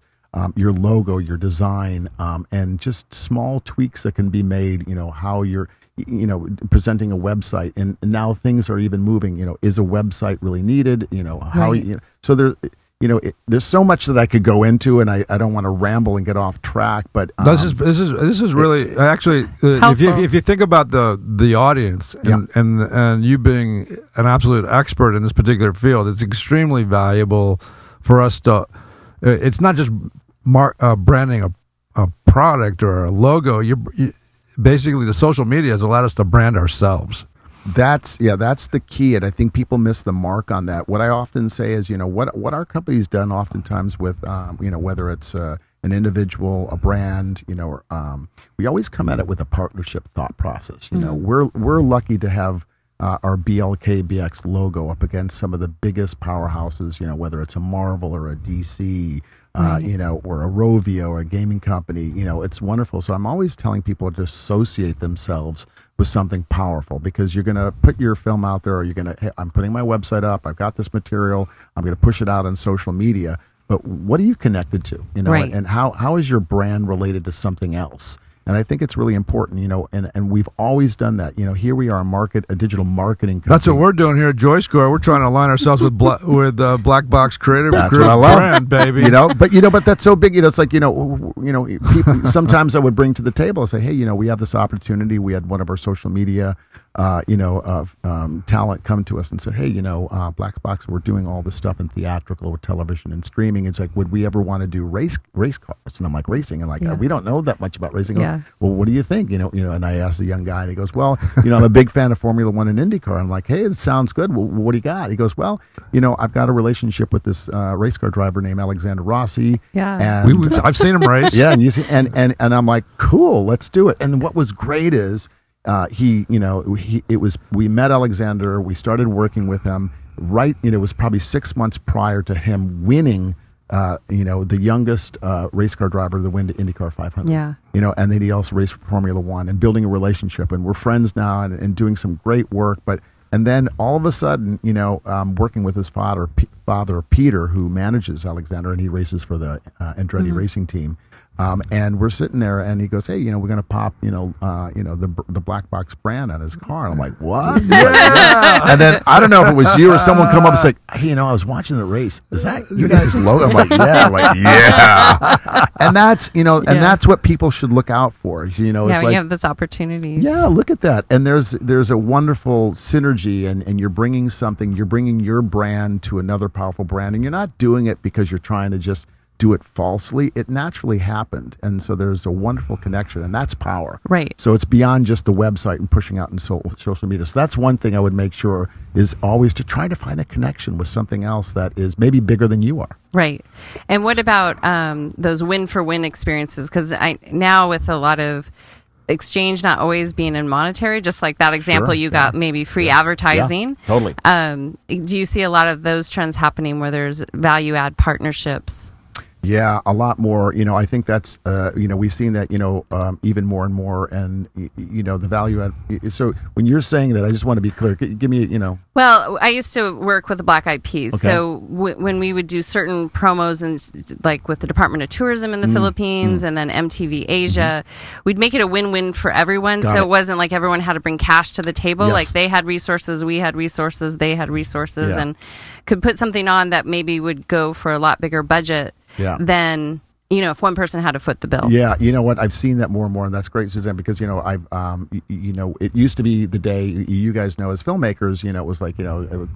your logo, your design, and just small tweaks that can be made, how you're presenting a website, and now things are even moving. Is a website really needed? How? So there's so much that I could go into, and I don't want to ramble and get off track. But this is really actually if you think about the audience and you being an absolute expert in this particular field, it's extremely valuable for us to. It's not just branding a product or a logo. Basically, the social media has allowed us to brand ourselves. That's the key, and I think people miss the mark on that. What I often say is, what our company's done oftentimes with, whether it's an individual, a brand, we always come at it with a partnership thought process. We're lucky to have our BLKBX logo up against some of the biggest powerhouses, whether it's a Marvel or a DC, or a Rovio or a gaming company, it's wonderful. So I'm always telling people to associate themselves with something powerful because you're going to put your film out there or I'm putting my website up. I've got this material. I'm going to push it out on social media. But what are you connected to, and how is your brand related to something else? And I think it's really important, and we've always done that. Here we are, a digital marketing company. That's what we're doing here at JoyScore. We're trying to align ourselves with Black Box Creative That's what I love. Brand, baby. But that's so big. It's like people, sometimes I would bring to the table and say, hey, we have this opportunity. We had one of our social media talent come to us and said, hey, Black Box, we're doing all this stuff in theatrical or television and streaming. It's like, would we ever want to do race cars? And I'm like, racing? And like, we don't know that much about racing. Yeah. Well, what do you think? And I asked the young guy, and he goes, well, I'm a big fan of Formula One and IndyCar. I'm like, hey, it sounds good. Well, what do you got? He goes, well, I've got a relationship with this race car driver named Alexander Rossi. Yeah. And I've seen him race. yeah, and I'm like, cool, let's do it. And what was great is we met Alexander, we started working with him it was probably 6 months prior to him winning the youngest race car driver to win the IndyCar 500. Yeah. And then he also raced for Formula One and building a relationship, and we're friends now and doing some great work. And then all of a sudden, working with his father, Peter, who manages Alexander, and he races for the Andretti racing team. And we're sitting there, and he goes, hey, we're going to pop, the Black Box brand on his car. And I'm like, what? Yeah. And then I don't know if it was you or someone come up and say, hey, I was watching the race. Is that you guys' logo? I'm like, yeah. I'm like, yeah. And that's, and that's what people should look out for. It's when like, you have those opportunities. yeah, look at that. And there's a wonderful synergy, and you're bringing your brand to another powerful brand, and you're not doing it because you're trying to just do it falsely. It naturally happened. And so there's a wonderful connection, and that's power. Right. So it's beyond just the website and pushing out in social media. So that's one thing I would make sure is always to try to find a connection with something else that is maybe bigger than you are. Right. And what about those win-for-win experiences? Because now with a lot of exchange not always being in monetary, just like that example you got, maybe free advertising. Yeah, totally. Do you see a lot of those trends happening where there's value-add partnerships? Yeah, a lot more. I think that's, we've seen that, even more and more. And, the value add. So when you're saying that, I just want to be clear. Give me, Well, I used to work with the Black Eyed Peas. Okay. So when we would do certain promos, and like with the Department of Tourism in the Philippines and then MTV Asia, we'd make it a win-win for everyone. Got so it. it wasn't like everyone had to bring cash to the table. Yes. Like they had resources, we had resources, they had resources, Yeah. and could put something on that maybe would go for a lot bigger budget. Yeah. Then, if one person had to foot the bill. Yeah, you know what? I've seen that more and more, and that's great, Suzanne, because, I've, it used to be the day, you guys know, as filmmakers, it was like,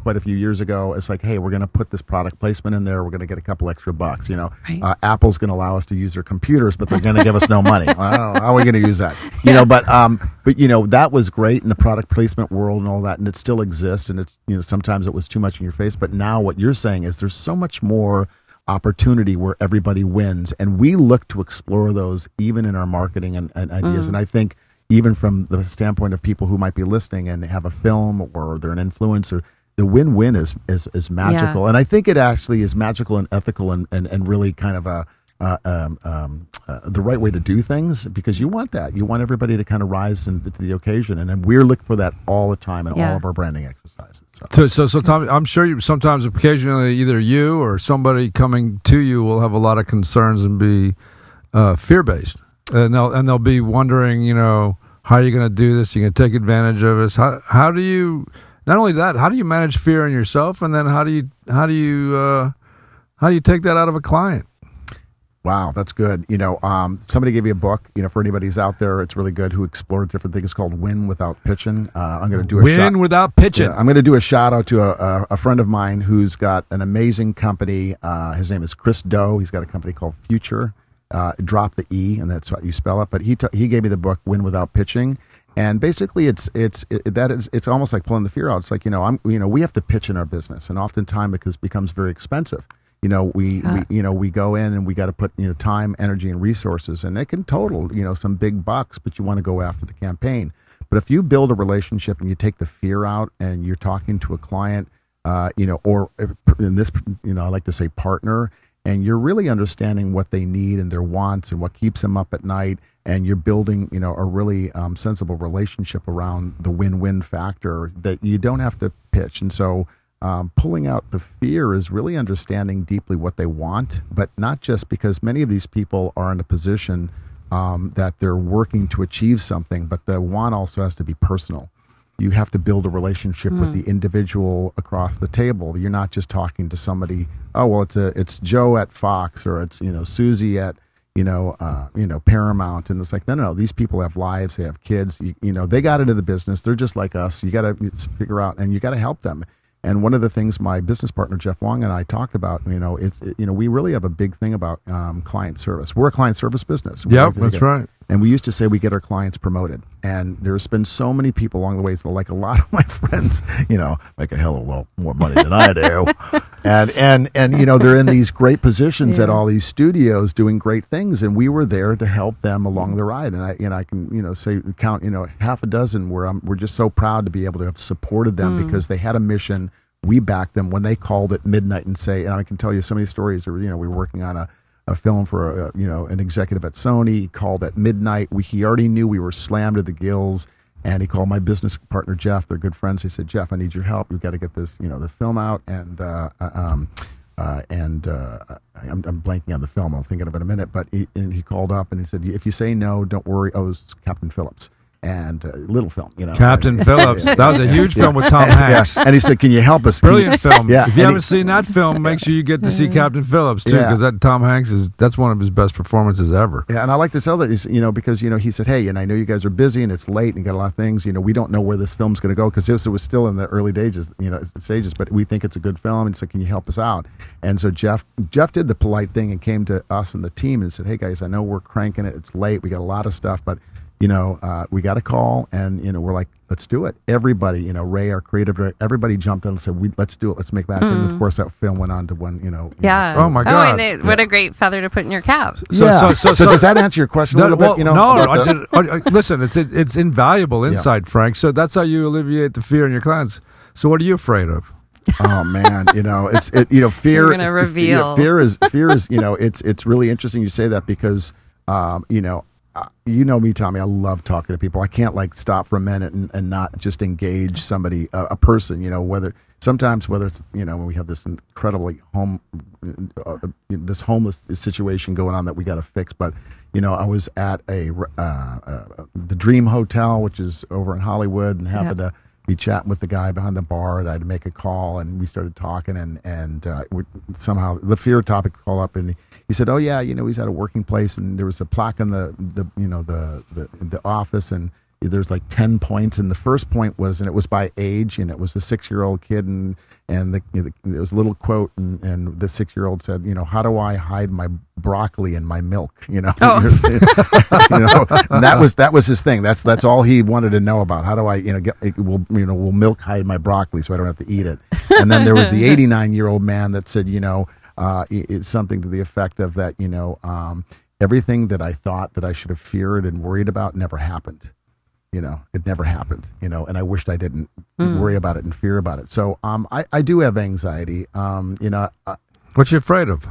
quite a few years ago, it's like, hey, we're going to put this product placement in there, we're going to get a couple extra bucks, Right. Apple's going to allow us to use their computers, but they're going to give us no money. I don't know, how are we going to use that? But that was great in the product placement world and all that, and it still exists, and it's, sometimes it was too much in your face, but now what you're saying is there's so much more opportunity where everybody wins, and we look to explore those even in our marketing and ideas. And I think even from the standpoint of people who might be listening and have a film or they're an influencer, the win-win is magical. Yeah. And I think it actually is magical and ethical and really kind of the right way to do things, because you want that. You want everybody to kind of rise to the occasion, and then we're looking for that all the time in all of our branding exercises. So Tom, I'm sure sometimes occasionally either you or somebody coming to you will have a lot of concerns and be fear-based, and they'll be wondering, how are you going to do this? You going to take advantage of us? How do you? Not only that, how do you manage fear in yourself, and then how do you take that out of a client? Wow, that's good. Somebody gave you a book, for anybody who's out there, it's really good, who explored different things called Win Without Pitching. I'm going to do Win Without Pitching. Yeah, I'm going to do a shout out to a friend of mine who's got an amazing company. His name is Chris Doe. He's got a company called Future. Drop the E, and that's what you spell it. But he gave me the book Win Without Pitching. And basically, it's almost like pulling the fear out. It's like, we have to pitch in our business, and oftentimes it becomes very expensive. We go in and we got to put, time, energy, and resources, and it can total, some big bucks, but you want to go after the campaign. But if you build a relationship and you take the fear out and you're talking to a client, or in this, I like to say partner, and you're really understanding what they need and their wants and what keeps them up at night, and you're building, a really sensible relationship around the win-win factor, that you don't have to pitch. And so pulling out the fear is really understanding deeply what they want, but not just because many of these people are in a position that they're working to achieve something, but the want also has to be personal. You have to build a relationship with the individual across the table. You're not just talking to somebody, oh, well, it's Joe at Fox, or it's, Susie at, Paramount, and it's like, no, these people have lives, they have kids, they got into the business, they're just like us. You got to figure out, and you got to help them. And one of the things my business partner Jeff Wong and I talked about, we really have a big thing about client service. We're a client service business. Yep, that's right. And we used to say we get our clients promoted. And there's been so many people along the way, so like a lot of my friends, make a hell of a lot more money than I do. and they're in these great positions at all these studios doing great things. And we were there to help them along the ride. And I can, count, half a dozen where we're just so proud to be able to have supported them because they had a mission. We backed them when they called at midnight and say, and I can tell you so many stories. We were working on a film for an executive at Sony. He called at midnight. He already knew we were slammed to the gills, and he called my business partner Jeff. They're good friends. He said, "Jeff, I need your help. We've got to get this, the film out." And I'm blanking on the film. I'll think of it in a minute. But he called up and he said, "If you say no, don't worry." Oh, it was Captain Phillips. And little film, Captain Phillips. That was a huge film with Tom Hanks. And he said, "Can you help us?" Brilliant film. Yeah. If you haven't seen that film, make sure you get to see Captain Phillips too, because that Tom Hanks that's one of his best performances ever. Yeah, and I like to tell that, because he said, "Hey, and I know you guys are busy and it's late and you got a lot of things. We don't know where this film's going to go because it was still in the early stages, but we think it's a good film." And he said, "Can you help us out?" And so Jeff did the polite thing and came to us and the team and said, "Hey guys, I know we're cranking it. It's late. We got a lot of stuff, but." We got a call, and we're like, let's do it. Everybody, Ray, our creative director, everybody jumped in and said, let's do it. Let's make that. And of course, that film went on to win. Yeah. Oh my God. What a great feather to put in your cap. So does that answer your question a little bit? No. Listen, it's invaluable insight, Frank. So that's how you alleviate the fear in your clients. So what are you afraid of? Oh man, fear. You're gonna reveal. Fear is. It's really interesting you say that because me, Tommy. I love talking to people. I can't stop for a minute and not just engage somebody, a person. Whether it's when we have this incredibly this homeless situation going on that we got to fix. But I was at the Dream Hotel, which is over in Hollywood, and happened to be chatting with the guy behind the bar, and I had to make a call, and we started talking, and somehow the fear topic called up, and he said, "Oh yeah, he's at a working place, and there was a plaque in the office, and there's 10 points, and the first point was, and it was by age, and it was a 6-year-old kid, and there was a little quote, and the 6-year-old said, how do I hide my broccoli in my milk? And that was his thing. That's all he wanted to know about. How do I will milk hide my broccoli so I don't have to eat it? And then there was the 89-year-old man that said, it's something to the effect of that, everything that I thought that I should have feared and worried about never happened. It never happened, and I wished I didn't worry about it and fear about it. So I do have anxiety. What you afraid of?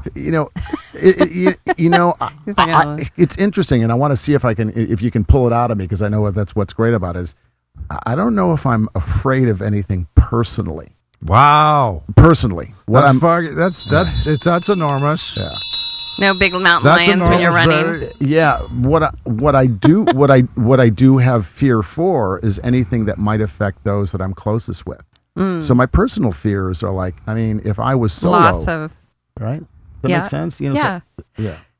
It's interesting, and I want to see if you can pull it out of me, because I know that's what's great about it is I don't know if I'm afraid of anything personally. Wow. Personally. That's enormous. Yeah. No big mountain lions when you're running. What I do have fear for is anything that might affect those that I'm closest with. So my personal fears are if I was solo, loss of, right? That makes sense.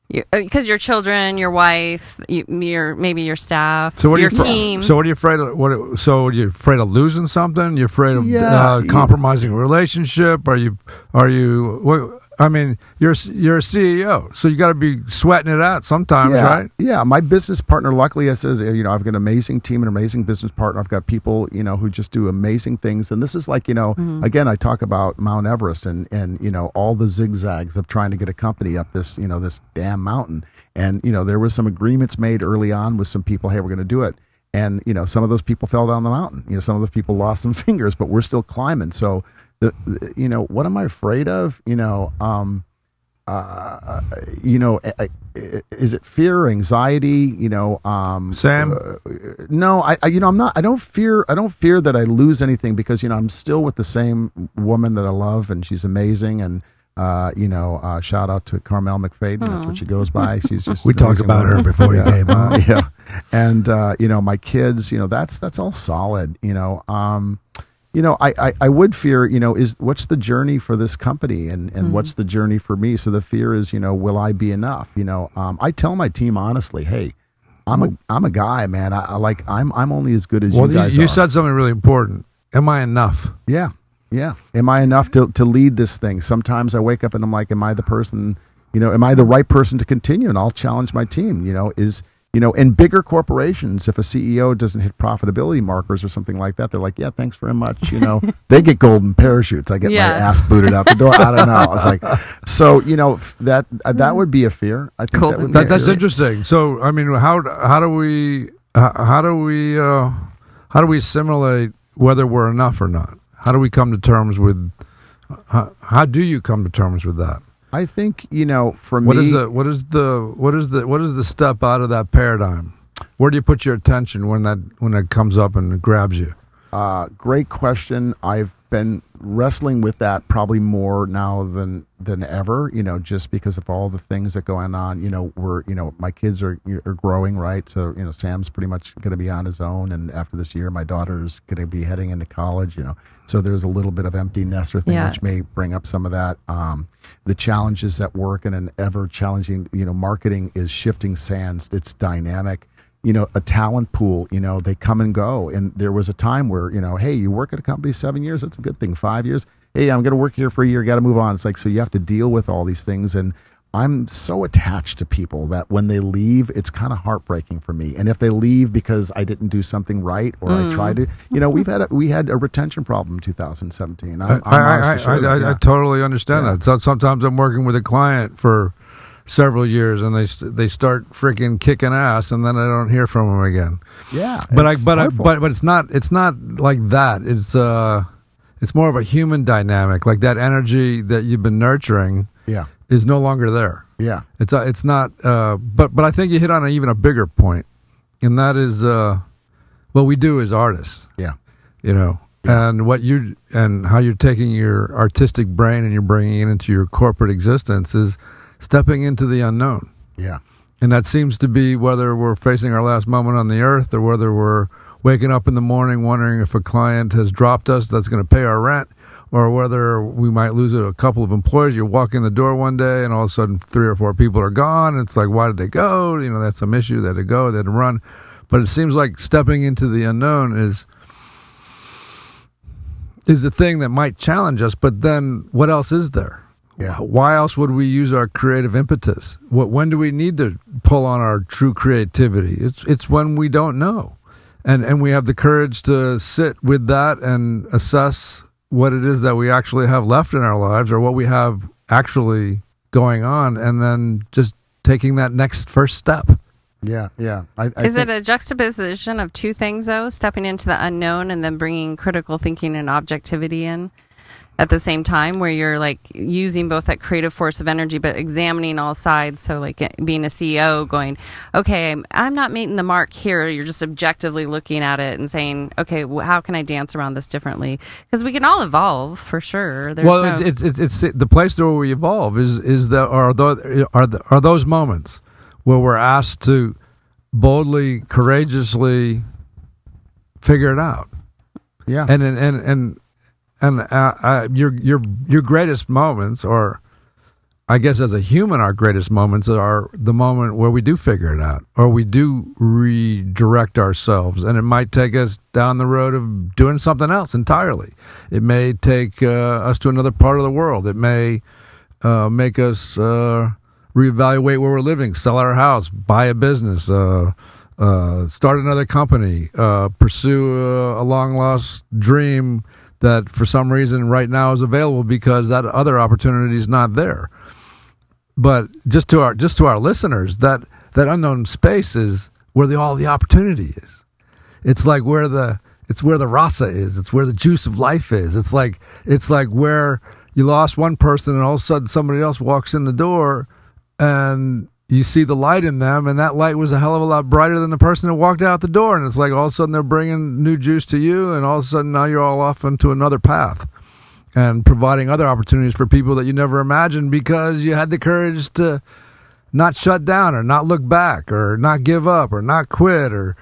Because your children, your wife, maybe your staff, your team. So what are you afraid of? So are you afraid of losing something? You're afraid of compromising a relationship? Are you? You're a CEO, so you got to be sweating it out sometimes, right? Yeah, my business partner, luckily, I said, I've got an amazing team, an amazing business partner. I've got people, who just do amazing things. And this is again, I talk about Mount Everest and all the zigzags of trying to get a company up this, this damn mountain. And, there was some agreements made early on with some people, hey, we're going to do it. And, some of those people fell down the mountain. Some of those people lost some fingers, but we're still climbing. So, what am I afraid of? Is it fear, anxiety? Sam? No, I'm not. I don't fear that I lose anything because I'm still with the same woman that I love, and she's amazing. And shout out to Carmel McFadden. That's what she goes by. She's just we talked about her before you came on. Yeah, and my kids. That's all solid. I would fear, is what's the journey for this company and what's the journey for me? So the fear is, will I be enough? I tell my team honestly, hey, I'm a guy, man. I'm only as good as you guys are. You said something really important. Am I enough? Yeah. Yeah. Am I enough to lead this thing? Sometimes I wake up and I'm like, am I the person, am I the right person to continue? And I'll challenge my team, in bigger corporations, if a CEO doesn't hit profitability markers or something like that, they're like, yeah, thanks very much. They get golden parachutes. I get my ass booted out the door. I don't know. I was like, so, that would be a fear. I think that's interesting. So, I mean, how do we simulate whether we're enough or not? How do we come to terms with, how do you come to terms with that? I think, for me, what is the step out of that paradigm? Where do you put your attention when that comes up and it grabs you? Great question. I've been wrestling with that probably more now than ever, just because of all the things that going on. My kids are growing, right? So, Sam's pretty much going to be on his own. And after this year, my daughter's going to be heading into college, so there's a little bit of empty nester thing, which may bring up some of that. The challenges at work and an ever challenging, marketing is shifting sands. It's dynamic. A talent pool, they come and go. And there was a time where, hey, you work at a company 7 years, that's a good thing. 5 years, hey, I'm going to work here for a year, got to move on. It's like, so you have to deal with all these things. And I'm so attached to people that when they leave, it's kind of heartbreaking for me. And if they leave because I didn't do something right or I tried to, we had a retention problem in 2017. I totally understand that. So sometimes I'm working with a client for several years and they start freaking kicking ass and then I don't hear from them again. Yeah, but it's not like that. It's more of a human dynamic, like that energy that you've been nurturing. Yeah, is no longer there. Yeah, it's not. But I think you hit on even a bigger point, and that is what we do as artists. Yeah, and and how you're taking your artistic brain and you're bringing it into your corporate existence is stepping into the unknown. Yeah. And that seems to be whether we're facing our last moment on the earth or whether we're waking up in the morning wondering if a client has dropped us that's going to pay our rent, or whether we might lose a couple of employees. You walk in the door one day and all of a sudden 3 or 4 people are gone. It's like, why did they go? That's some issue. They had to go, they had to run. But it seems like stepping into the unknown is the thing that might challenge us. But then what else is there? Yeah. Why else would we use our creative impetus? When do we need to pull on our true creativity? It's when we don't know. And we have the courage to sit with that and assess what it is that we actually have left in our lives or what we have actually going on, and then just taking that next first step. Yeah, yeah. Is it a juxtaposition of two things, though? Stepping into the unknown and then bringing critical thinking and objectivity in at the same time, where you're like using both that creative force of energy but examining all sides. So like being a CEO going, okay, I'm not meeting the mark here. You're just objectively looking at it and saying, okay, how can I dance around this differently? Because we can all evolve for sure. It's the place where we evolve are those moments where we're asked to boldly, courageously figure it out. Yeah. And your greatest moments, or I guess as a human, our greatest moments are the moment where we do figure it out, or we do redirect ourselves, and it might take us down the road of doing something else entirely. It may take us to another part of the world. It may make us reevaluate where we're living, sell our house, buy a business, start another company, pursue a long-lost dream that for some reason right now is available because that other opportunity is not there. But just to our listeners, that unknown space is where all the opportunity is. It's like where the rasa is. It's where the juice of life is. It's like where you lost one person and all of a sudden somebody else walks in the door and you see the light in them, and that light was a hell of a lot brighter than the person that walked out the door. And it's like all of a sudden they're bringing new juice to you, and all of a sudden now you're all off into another path and providing other opportunities for people that you never imagined because you had the courage to not shut down or not look back or not give up or not quit or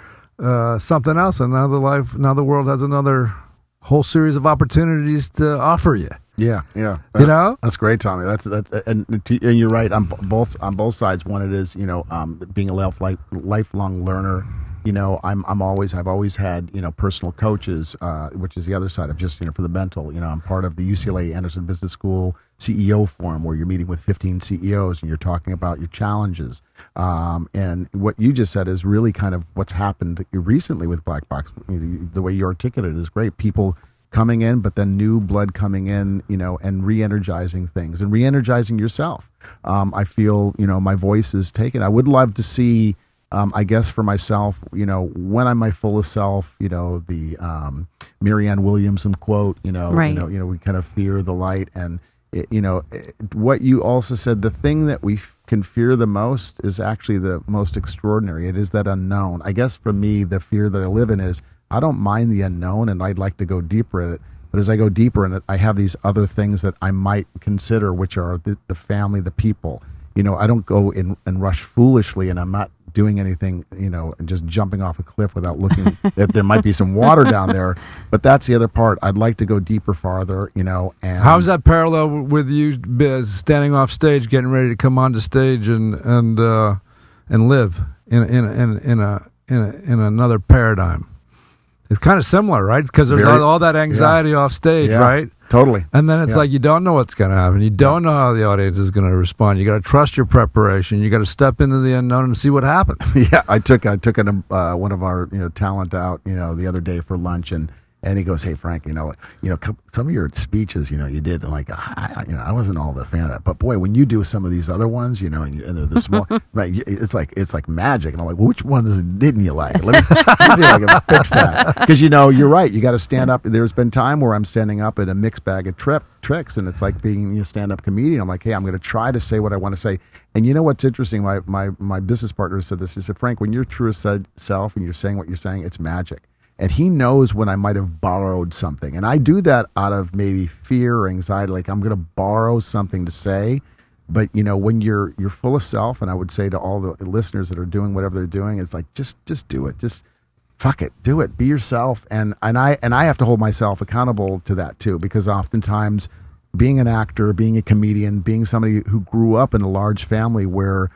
something else. And now the world has another whole series of opportunities to offer you. Yeah. You know, that's great, Tommy. That's and you're right on both sides. One, it is being a lifelong learner. I've always had personal coaches, which is the other side of just for the mental. I'm part of the UCLA Anderson Business School CEO Forum, where you're meeting with 15 CEOs and you're talking about your challenges. And what you just said is really kind of what's happened recently with Black Box. The way you articulate it is great. People coming in, but then new blood coming in, and re-energizing things and re-energizing yourself. I feel, my voice is taken. I would love to see, I guess for myself, when I'm my fullest self, the Marianne Williamson quote, right. We kind of fear the light. And, what you also said, the thing that we can fear the most is actually the most extraordinary. It is that unknown. I guess for me, the fear that I live in is I don't mind the unknown, and I'd like to go deeper in it. But as I go deeper in it, I have these other things that I might consider, which are the family, the people. I don't go and rush foolishly, and I'm not doing anything, and just jumping off a cliff without looking that there might be some water down there. But that's the other part. I'd like to go deeper, farther, and how's that parallel with you standing off stage, getting ready to come onto stage and live in another paradigm? It's kind of similar, right? Because there's all that anxiety off stage, right? Totally. And then it's like you don't know what's going to happen. You don't know how the audience is going to respond. You got to trust your preparation. You got to step into the unknown and see what happens. Yeah, I took one of our talent out the other day for lunch, and he goes, "Hey Frank, some of your speeches, you did, and I wasn't all the fan of it, but boy, when you do some of these other ones, and they're the small, right, it's like magic." And I'm like, "Well, which ones didn't you like? Let me see if I can fix that." Because you're right, you got to stand up. There's been time where I'm standing up in a mixed bag of tricks, and it's like being a stand-up comedian. I'm like, "Hey, I'm going to try to say what I want to say." And you know what's interesting? My business partner said this. He said, "Frank, when you're truest self and you're saying what you're saying, it's magic." And he knows when I might have borrowed something. And I do that out of maybe fear or anxiety, like I'm going to borrow something to say. But, when you're full of self, and I would say to all the listeners that are doing whatever they're doing, it's like, just do it. Just fuck it. Do it. Be yourself. And I have to hold myself accountable to that too, because oftentimes being an actor, being a comedian, being somebody who grew up in a large family where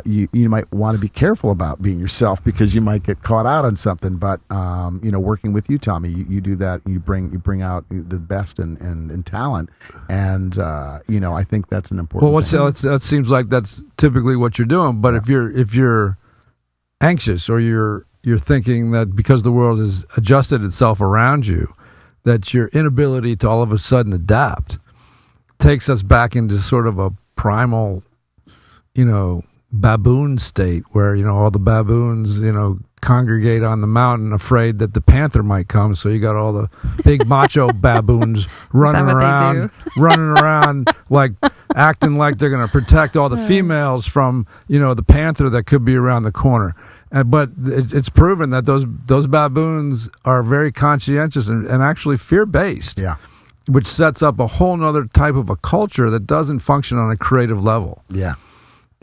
you might want to be careful about being yourself because you might get caught out on something. But working with you, Tommy, you do that. And you bring out the best in talent, and I think that's an important. Well, that seems like that's typically what you're doing. But if you're anxious, or you're thinking that because the world has adjusted itself around you, that your inability to all of a sudden adapt takes us back into sort of a primal, baboon state where all the baboons congregate on the mountain afraid that the panther might come, so you got all the big macho baboons running around like acting like they're going to protect all the females from the panther that could be around the corner. But it's proven that those baboons are very conscientious and actually fear-based, which sets up a whole nother type of a culture that doesn't function on a creative level.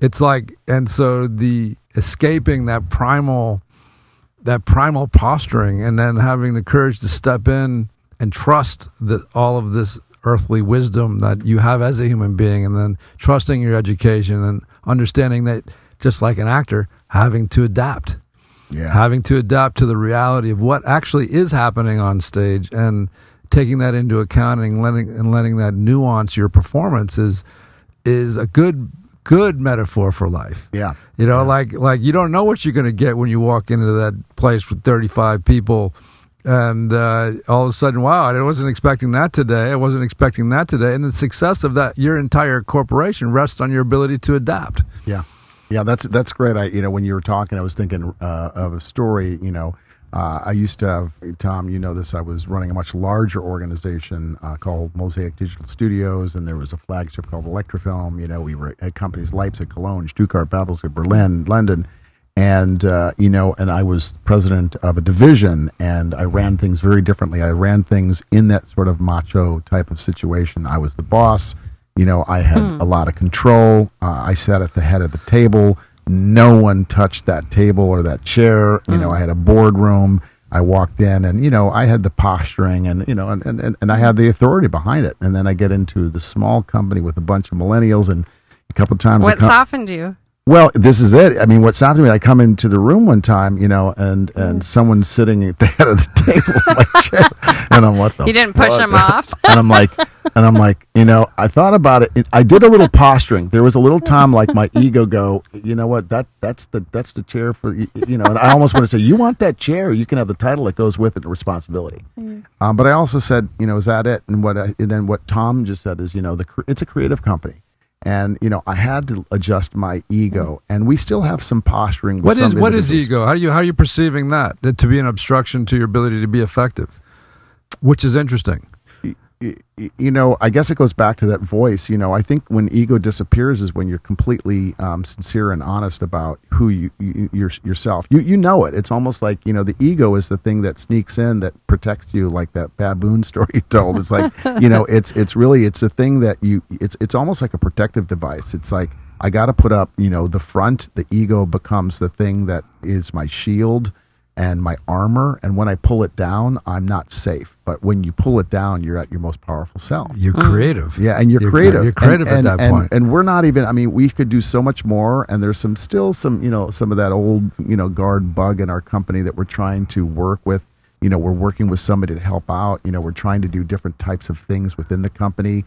It's like, and so the escaping that primal posturing, and then having the courage to step in and trust that all of this earthly wisdom that you have as a human being, and then trusting your education and understanding that, just like an actor, having to adapt to the reality of what actually is happening on stage, and taking that into account and letting that nuance your performance is a good metaphor for life. Like you don't know what you're going to get when you walk into that place with 35 people, and all of a sudden, wow, I wasn't expecting that today. And the success of that, your entire corporation rests on your ability to adapt. Yeah, that's great. When you were talking, I was thinking of a story. I used to have, Tom, this, I was running a much larger organization called Mosaic Digital Studios, and there was a flagship called Electrofilm. We were at companies Leipzig, Cologne, Stuttgart, Babelsberg, Berlin, London, and and I was president of a division, and I ran things very differently. I ran things in that sort of macho type of situation. I was the boss. I had a lot of control. I sat at the head of the table. No one touched that table or that chair. I had a boardroom. I walked in, and I had the posturing, and and I had the authority behind it. And then I get into the small company with a bunch of millennials, and a couple of times. What softened you? Well, this is it. I mean, what softened me, I come into the room one time, and someone's sitting at the head of the table in my chair, and I'm what the You didn't push him off? And I'm like, I thought about it. I did a little posturing. There was a little time like my ego go, you know what, that's the chair for, and I almost want to say, you want that chair, you can have the title that goes with it, the responsibility. But I also said, is that it? And then what Tom just said is, it's a creative company. And I had to adjust my ego, and we still have some posturing. With what is ego? How are you perceiving that to be an obstruction to your ability to be effective? Which is interesting. I guess it goes back to that voice. I think when ego disappears is when you're completely sincere and honest about who you're yourself. You know it. It's almost like, the ego is the thing that sneaks in that protects you, like that baboon story you told. It's like, it's a thing that it's almost like a protective device. It's like, I got to put up, the front. The ego becomes the thing that is my shield and my armor, and when I pull it down, I'm not safe. But when you pull it down, you're at your most powerful self. You're creative. Yeah, and you're creative. You're creative at that point. And we're not even, we could do so much more, and there's some of that old, guard bug in our company that we're trying to work with. We're working with somebody to help out. We're trying to do different types of things within the company.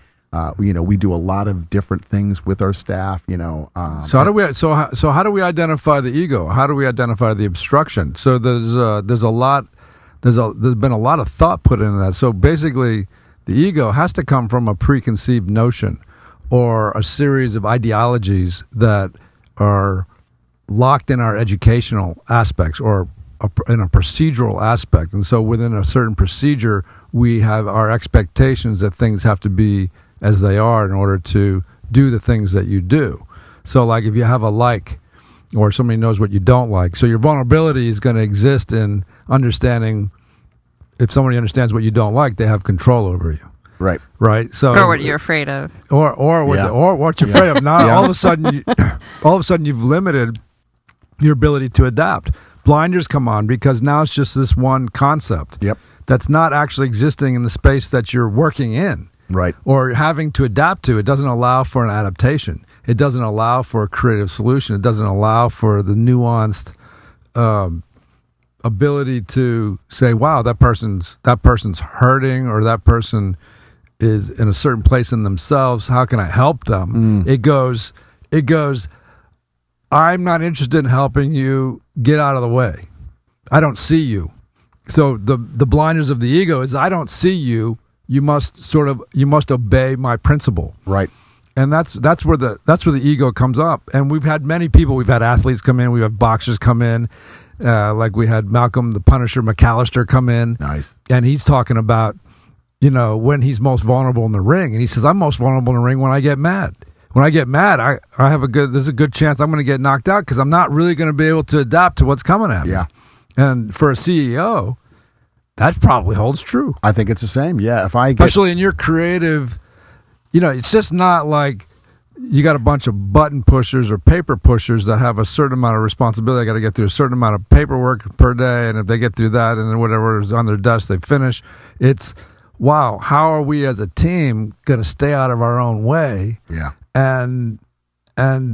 We do a lot of different things with our staff. So how do we identify the ego? How do we identify the obstruction? So there's been a lot of thought put into that. So basically, the ego has to come from a preconceived notion or a series of ideologies that are locked in our educational aspects or in a procedural aspect. And so within a certain procedure, we have our expectations that things have to be as they are in order to do the things that you do. So like if you have a like, or somebody knows what you don't like, so your vulnerability is going to exist in understanding. If somebody understands what you don't like, they have control over you. Right. So or what you're afraid of, or what you're afraid of. Now all of a sudden you've limited your ability to adapt. Blinders come on because now it's just this one concept. That's not actually existing in the space that you're working in. Right. Or having to adapt to. It doesn't allow for an adaptation. It doesn't allow for a creative solution. It doesn't allow for the nuanced ability to say, wow, that person's hurting, or that person is in a certain place in themselves. How can I help them? It goes, I'm not interested in helping you. Get out of the way. I don't see you. So the blinders of the ego is, I don't see you. You must obey my principle. Right. And that's where the ego comes up. And we've had many people. We've had athletes come in. We have boxers come in. Like we had Malcolm the Punisher McAllister come in. Nice. And he's talking about, when he's most vulnerable in the ring. And he says, I'm most vulnerable in the ring when I get mad. When I get mad, there's a good chance I'm going to get knocked out because I'm not really going to be able to adapt to what's coming at me. Yeah. And for a CEO, that probably holds true. I think it's the same. Yeah. Especially in your creative, it's just not like you got a bunch of button pushers or paper pushers that have a certain amount of responsibility. They got to get through a certain amount of paperwork per day. And if they get through that and then whatever is on their desk, they finish. It's, wow, how are we as a team going to stay out of our own way? Yeah. And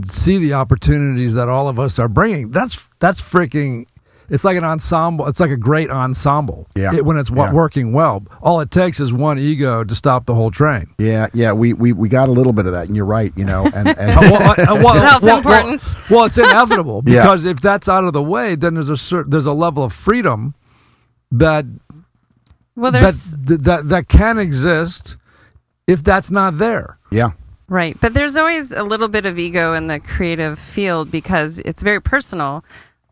see the opportunities that all of us are bringing. That's freaking. It's like an ensemble. It's like a great ensemble. Yeah. When it's working well. All it takes is one ego to stop the whole train. Yeah. We got a little bit of that, and you're right. And self-importance. Well, it's inevitable because if that's out of the way, then there's a level of freedom that that can exist if that's not there. Yeah. Right. But there's always a little bit of ego in the creative field because it's very personal.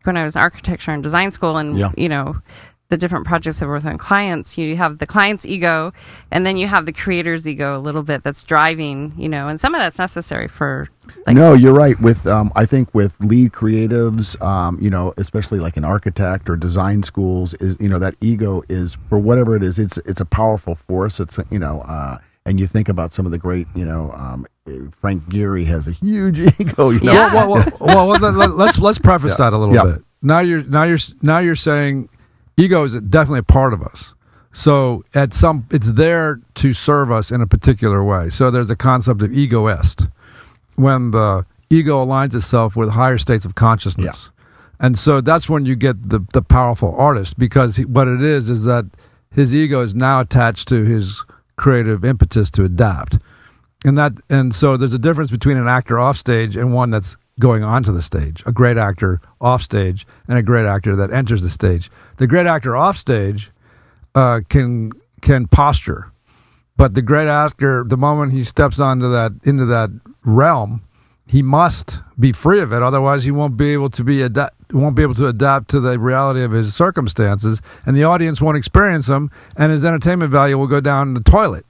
When I was in architecture and design school and, the different projects I've worked on clients, you have the client's ego and then you have the creator's ego a little bit that's driving, and some of that's necessary for. No, you're right. With I think with lead creatives, especially like an architect or design schools, is that ego is, for whatever it is, it's a powerful force. It's and you think about some of the great, Frank Gehry has a huge ego. Well, let's preface that a little bit. Now you're saying ego is definitely a part of us. So it's there to serve us in a particular way. So there's a concept of egoist, when the ego aligns itself with higher states of consciousness. And so that's when you get the powerful artist, because what it is that his ego is now attached to his creative impetus to adapt. And so there's a difference between an actor off stage and one that's going onto the stage. A great actor off stage and a great actor that enters the stage. The great actor off stage can posture, but the great actor, the moment he steps into that realm, he must be free of it. Otherwise, he won't be able to adapt to the reality of his circumstances, and the audience won't experience them, and his entertainment value will go down the toilet.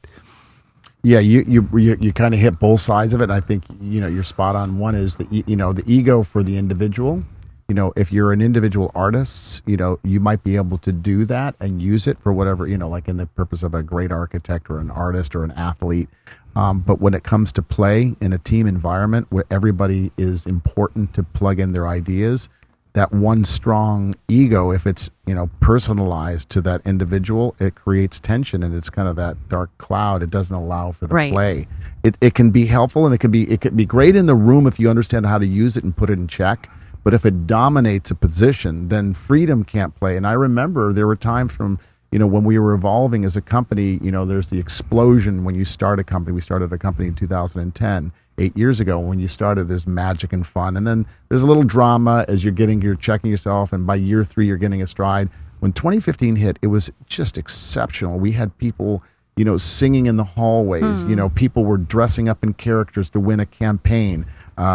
Yeah, you kind of hit both sides of it. I think you're spot on. One is the ego for the individual. If you're an individual artist, you might be able to do that and use it for whatever, like in the purpose of a great architect or an artist or an athlete. But when it comes to play in a team environment where everybody is important to plug in their ideas, that one strong ego, if it's personalized to that individual, it creates tension, and it's kind of that dark cloud. It doesn't allow for the play. It can be helpful, and it can be great in the room if you understand how to use it and put it in check. But if it dominates a position, then freedom can't play. And I remember there were times from when we were evolving as a company, there's the explosion when you start a company. We started a company in 2010. 8 years ago. When you started, there's magic and fun, and then there's a little drama as you're checking yourself, and by year 3 you're getting a stride. When 2015 hit, it was just exceptional. We had people singing in the hallways. People were dressing up in characters to win a campaign.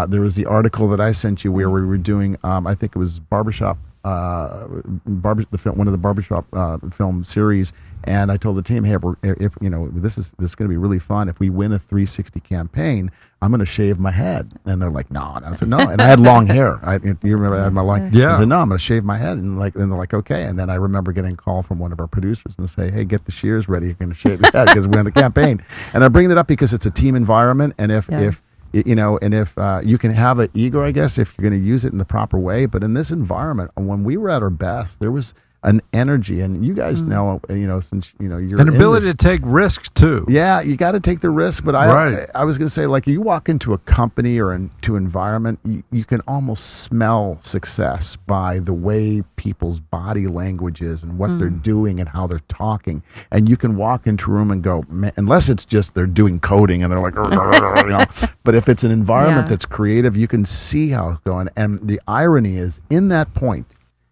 There was the article that I sent you where we were doing I think it was Barbershop, one of the Barbershop film series, and I told the team, hey, if this is going to be really fun. If we win a 360 campaign, I'm going to shave my head. And they're like, no. And I said, no. And I had long hair. You remember I had my long. Yeah. I said, no, I'm going to shave my head. And they're like, okay. And then I remember getting a call from one of our producers and say, hey, get the shears ready. You're going to shave your head because we're in the campaign. And I bring that up because it's a team environment, and if you can have an ego, I guess, if you're going to use it in the proper way. But in this environment, when we were at our best, there was an energy, and you guys know, since you're an ability to take risks too. Yeah, you got to take the risk. But I was going to say, like, you walk into a company or into environment, you can almost smell success by the way people's body language is and what they're doing and how they're talking. And you can walk into a room and go, man, unless it's just they're doing coding and they're like, but if it's an environment that's creative, you can see how it's going. And the irony is, in that point,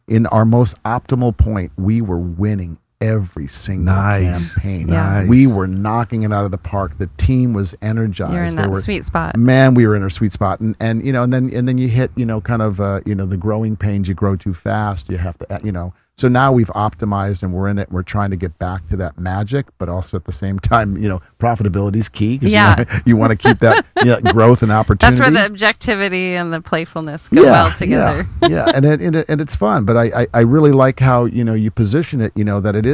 in our most optimal point, we were winning every single campaign. Nice. We were knocking it out of the park. The team was energized. You're in that sweet spot. Man, we were in our sweet spot. And then you hit, kind of the growing pains. You grow too fast. You have to, So now we've optimized and we're in it. We're trying to get back to that magic, but also at the same time, profitability is key. You want to keep that growth and opportunity. That's where the objectivity and the playfulness go well together. Yeah. And it's fun. But I really like how you position it. That it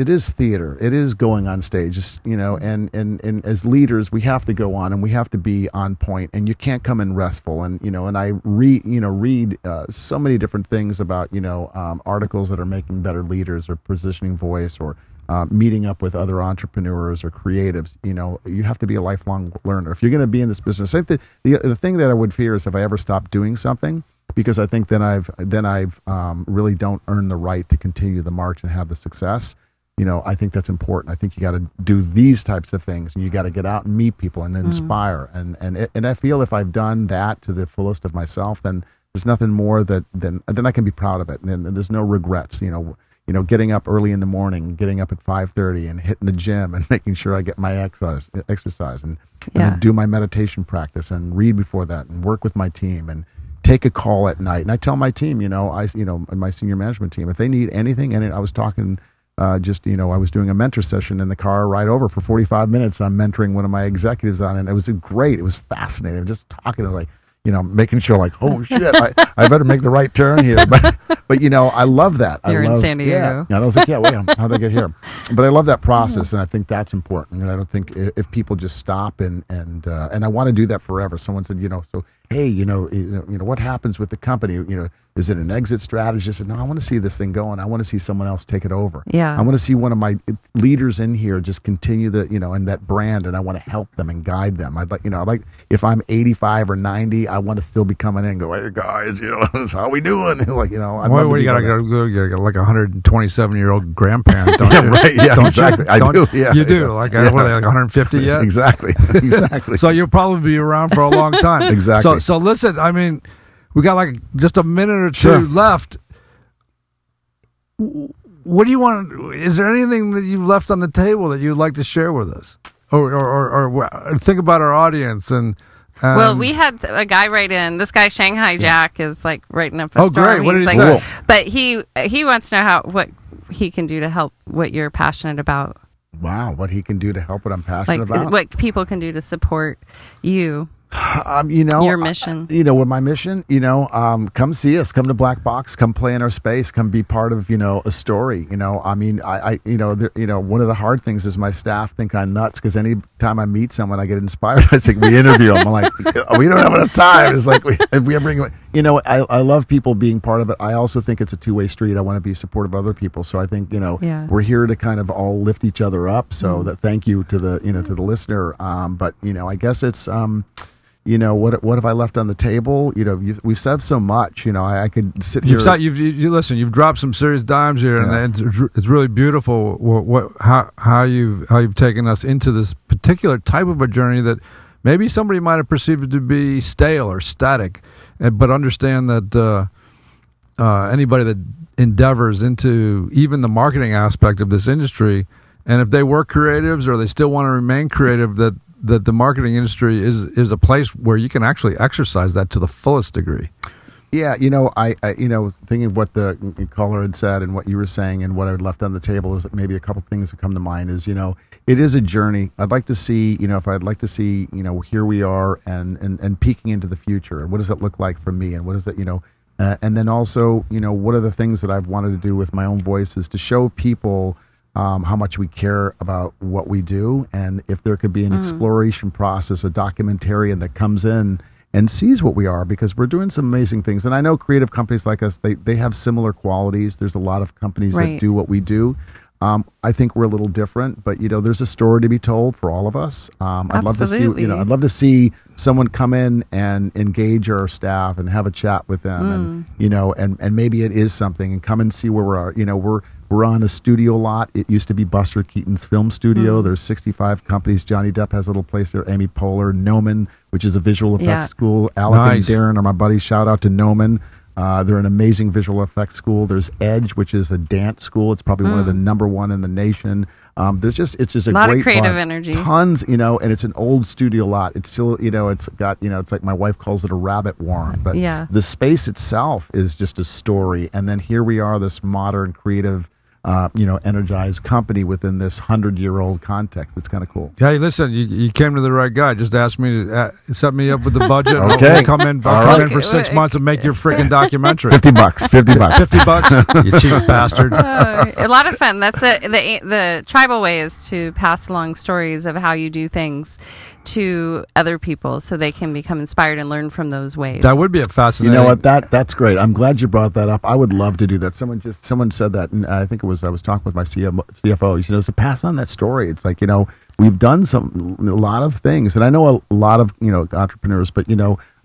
is theater. It is going on stage. And as leaders, we have to go on and we have to be on point. And you can't come in restful. And I read so many different things about articles that are making better leaders or positioning voice or meeting up with other entrepreneurs or creatives. You have to be a lifelong learner if you're going to be in this business. I think the thing that I would fear is if I ever stop doing something, because I think then I've really don't earn the right to continue the march and have the success. I think that's important. I think you got to do these types of things, and you got to get out and meet people and inspire. And I feel if I've done that to the fullest of myself, then there's nothing more than I can be proud of it. And then there's no regrets. Getting up early in the morning, getting up at 5:30 and hitting the gym and making sure I get my exercise and then do my meditation practice and read before that and work with my team and take a call at night. And I tell my team, my senior management team, if they need anything, and I was talking I was doing a mentor session in the car ride over for 45 minutes. I'm mentoring one of my executives on, and it was great. It was fascinating. Just talking to making sure oh shit, I better make the right turn here. But I love that. You're in San Diego. Yeah. And I was like, wait, how did I get here? But I love that process, and I think that's important. And I don't think if people just stop and I want to do that forever. Someone said, so hey, what happens with the company? Is it an exit strategy? I said, no, I want to see this thing going. I want to see someone else take it over. Yeah. I want to see one of my leaders in here just continue and that brand, and I want to help them and guide them. I'd like, if I'm 85 or 90, I want to still be coming in and go, hey guys, how we doing? What do you got to go like a 127-year-old grandparent, don't you? Right, yeah, don't exactly. You? I do, yeah. You do, like 150 yet? Exactly. So you'll probably be around for a long time. Exactly. So listen, I mean, we got like just a minute or two left. What do you want? Is there anything that you've left on the table that you'd like to share with us, or think about our audience? And well, we had a guy write in. This guy Shanghai Jack is like writing up a story. Great! What did he say? Cool. But he wants to know what he can do to help what you're passionate about. Wow, what he can do to help what I'm passionate about? What people can do to support you. Your mission. With my mission, come see us, come to Black Box, come play in our space, come be part of, a story. I mean, one of the hard things is my staff think I'm nuts because anytime I meet someone, I get inspired. I think we interview them. I'm like, we don't have enough time. It's like if we bring, I love people being part of it. I also think it's a two-way street. I want to be supportive of other people. So I think, we're here to kind of all lift each other up. So that thank you to the, to the listener. But I guess it's, what have I left on the table? We've said so much. I could sit here. You've dropped some serious dimes here, and it's really beautiful. How you've taken us into this particular type of a journey that maybe somebody might have perceived to be stale or static, but understand that anybody that endeavors into even the marketing aspect of this industry, and if they were creatives or they still want to remain creative, that the marketing industry is a place where you can actually exercise that to the fullest degree. Yeah, I thinking of what the caller had said and what you were saying and what I had left on the table is maybe a couple things that come to mind is, it is a journey. I'd like to see, here we are and peeking into the future. And what does it look like for me? And what is it, and then also, what are the things that I've wanted to do with my own voice is to show people how much we care about what we do, and if there could be an exploration process, a documentarian that comes in and sees what we are, because we're doing some amazing things. And I know creative companies like us, they have similar qualities. There's a lot of companies that do what we do. I think we're a little different, but there's a story to be told for all of us. I'd love to see, I'd love to see someone come in and engage our staff and have a chat with them, and maybe it is something, and come and see where we are. We're on a studio lot. It used to be Buster Keaton's film studio. There's 65 companies. Johnny Depp has a little place there. Amy Poehler, Noman, which is a visual effects school. Alec and Darren are my buddies. Shout out to Noman. They're an amazing visual effects school. There's Edge, which is a dance school. It's probably one of the #1 in the nation. It's just a lot great of creative fun. energy. Tons, and it's an old studio lot. It's still, it's got, it's like my wife calls it a rabbit warren. But the space itself is just a story. And then here we are, this modern, creative, energized company within this 100-year-old context. It's kind of cool. Hey, listen, you came to the right guy. Just ask me to set me up with the budget. Okay. I'll come in for 6 months and make your freaking documentary. $50. $50. You cheap bastard. A lot of fun. That's the tribal way is to pass along stories of how you do things to other people so they can become inspired and learn from those ways. That would be a fascinating. You know what? That's great. I'm glad you brought that up. I would love to do that. Someone said that, and I think I was talking with my CFO. He said, to pass on that story. It's like, we've done a lot of things, and I know a lot of entrepreneurs, but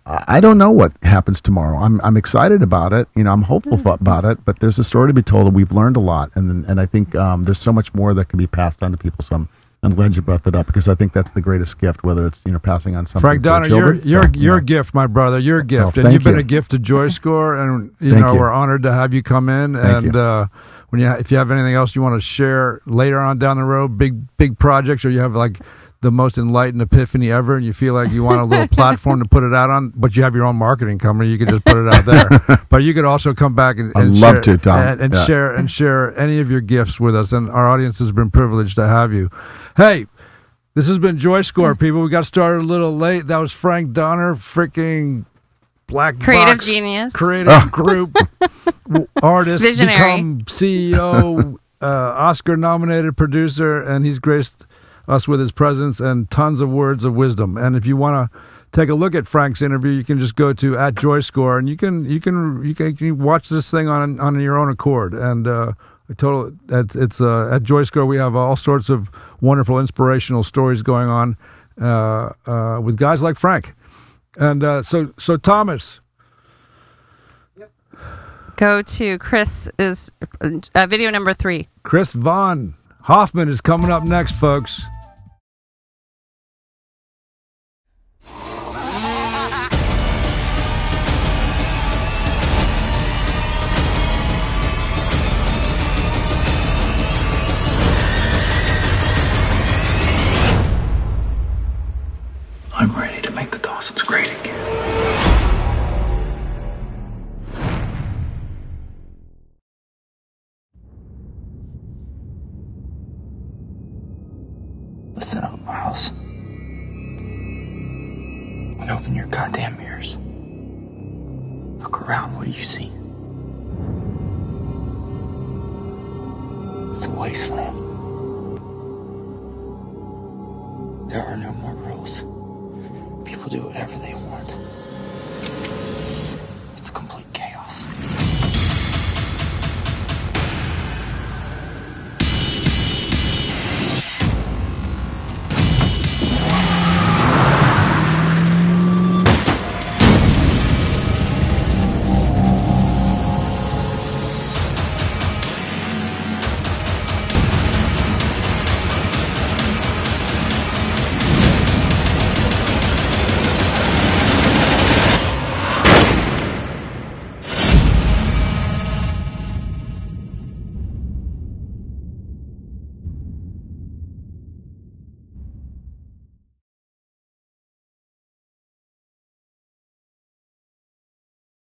I don't know what happens tomorrow. I'm excited about it. I'm hopeful about it, but there's a story to be told, and we've learned a lot, and I think there's so much more that can be passed on to people. So I'm glad you brought that up, because I think that's the greatest gift, whether it's passing on something. Frank Donner, you're a gift, my brother. You're a gift, and you've been a gift to JoyScore, and we're honored to have you come in. If you have anything else you want to share later on down the road, big projects, or you have like the most enlightened epiphany ever, and you feel like you want a little platform to put it out on, but you have your own marketing company, you could just put it out there. But you could also come back and love to, Tom. share any of your gifts with us, and our audience has been privileged to have you. Hey, this has been JoyScore, people. We got started a little late. That was Frank Donner, freaking Black Creative Box genius. Creative group. artist, Visionary. become CEO, Oscar-nominated producer, and he's graced us with his presence and tons of words of wisdom. And if you want to take a look at Frank's interview, you can just go to @JoyScore, and you can watch this thing on your own accord. And it's at JoyScore. We have all sorts of wonderful, inspirational stories going on with guys like Frank. And so Thomas. Go to Chris's video number 3. Chris Von Hoffmann is coming up next, folks. I'm ready to make the Dawsons great again. Listen up, Miles. And open your goddamn ears. Look around, what do you see? It's a wasteland. There are no more rules. People do whatever they want. It's complete chaos.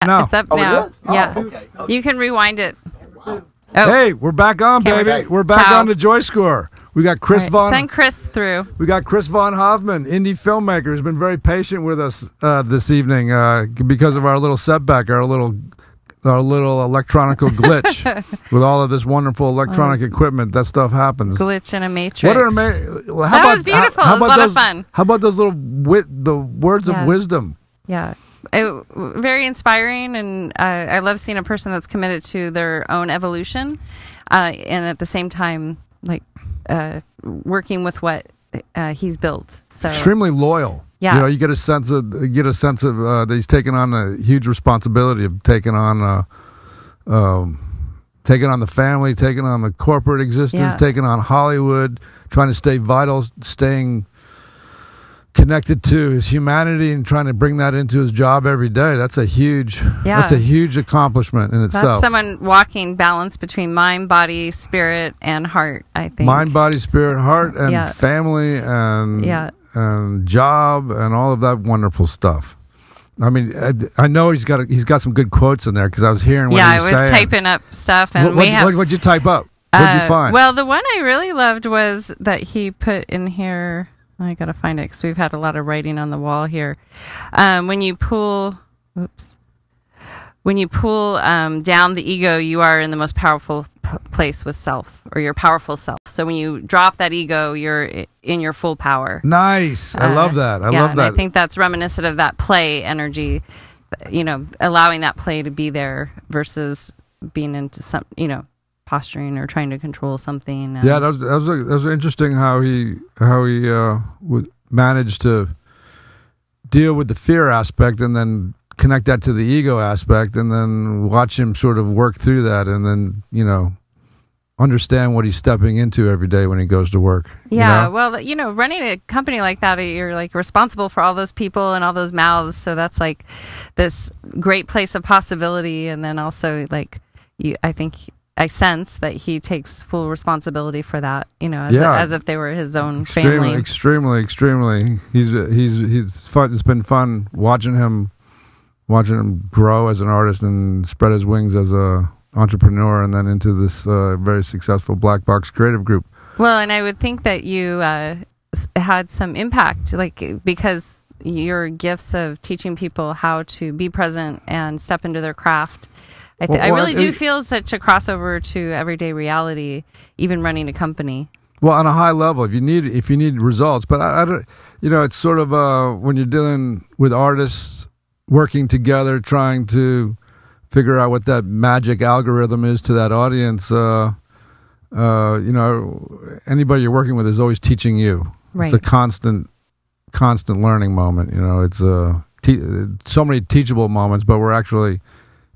No. It's up Oh, it now. is? Oh, Yeah. okay. You can rewind it. Wow. Oh, Hey, we're back on, Okay, baby. We're back Ciao. on to JoyScore. We got Chris all right. Von. Send Chris through. We got Chris Von Hoffmann, indie filmmaker, who's been very patient with us this evening because of our little setback, our little electronical glitch with all of this wonderful electronic equipment. That stuff happens. Glitch in a matrix. What are That was beautiful. It was a lot of fun. How about those the words of Yeah. wisdom? Yeah. Very inspiring, and I love seeing a person that's committed to their own evolution, and at the same time, like working with what he's built. So Extremely loyal. Yeah. You know, you get a sense of that he's taken on a huge responsibility of taking on the family, taking on the corporate existence, Yeah. taking on Hollywood, trying to stay vital, staying connected to his humanity, and trying to bring that into his job every day. That's a huge accomplishment in itself. That's someone walking balance between mind, body, spirit, and heart, I think. Mind, body, spirit, heart, and Yeah. family, and Yeah. and job, and all of that wonderful stuff. I mean, I know he's got some good quotes in there, because I was hearing what he was saying. I was typing up stuff, and What'd you type up? What'd you find? Well, the one I really loved was that he put in here. I got to find it because we've had a lot of writing on the wall here. When you pull down the ego, you are in the most powerful place with self, or your powerful self. So when you drop that ego, you're in your full power. Nice. I love that. I love that. I think that's reminiscent of that play energy, allowing that play to be there versus being into some, posturing or trying to control something. Yeah, that was interesting how he would manage to deal with the fear aspect, and then connect that to the ego aspect, and then watch him sort of work through that, and then understand what he's stepping into every day when he goes to work. Yeah, well, running a company like that, you're like responsible for all those people and all those mouths, so that's like this great place of possibility. And then also, like, I think I sense that he takes full responsibility for that, as if they were his own family. Extremely. He's fun. It's been fun watching him grow as an artist and spread his wings as a entrepreneur, and then into this very successful Black Box Creative Group. Well, and I would think that you had some impact, because your gifts of teaching people how to be present and step into their craft I really do feel such a crossover to everyday reality, even running a company. Well, on a high level, if you need results, but I don't, it's sort of when you're dealing with artists working together, trying to figure out what that magic algorithm is to that audience. Anybody you're working with is always teaching you. Right. It's a constant learning moment. It's so many teachable moments, but we're actually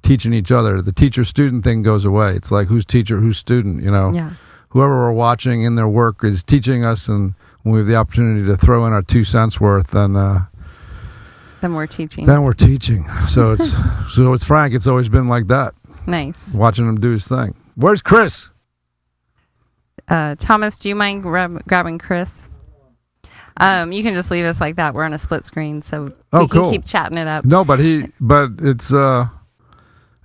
teaching each other. The teacher-student thing goes away. It's like who's teacher, who's student. Yeah. Whoever we're watching in their work is teaching us, and when we have the opportunity to throw in our 2 cents worth, then we're teaching. So it's Frank. It's always been like that. Nice. Watching him do his thing. Where's Chris? Thomas, do you mind grabbing Chris? You can just leave us like that. We're on a split screen, so we can keep chatting it up. No, but it's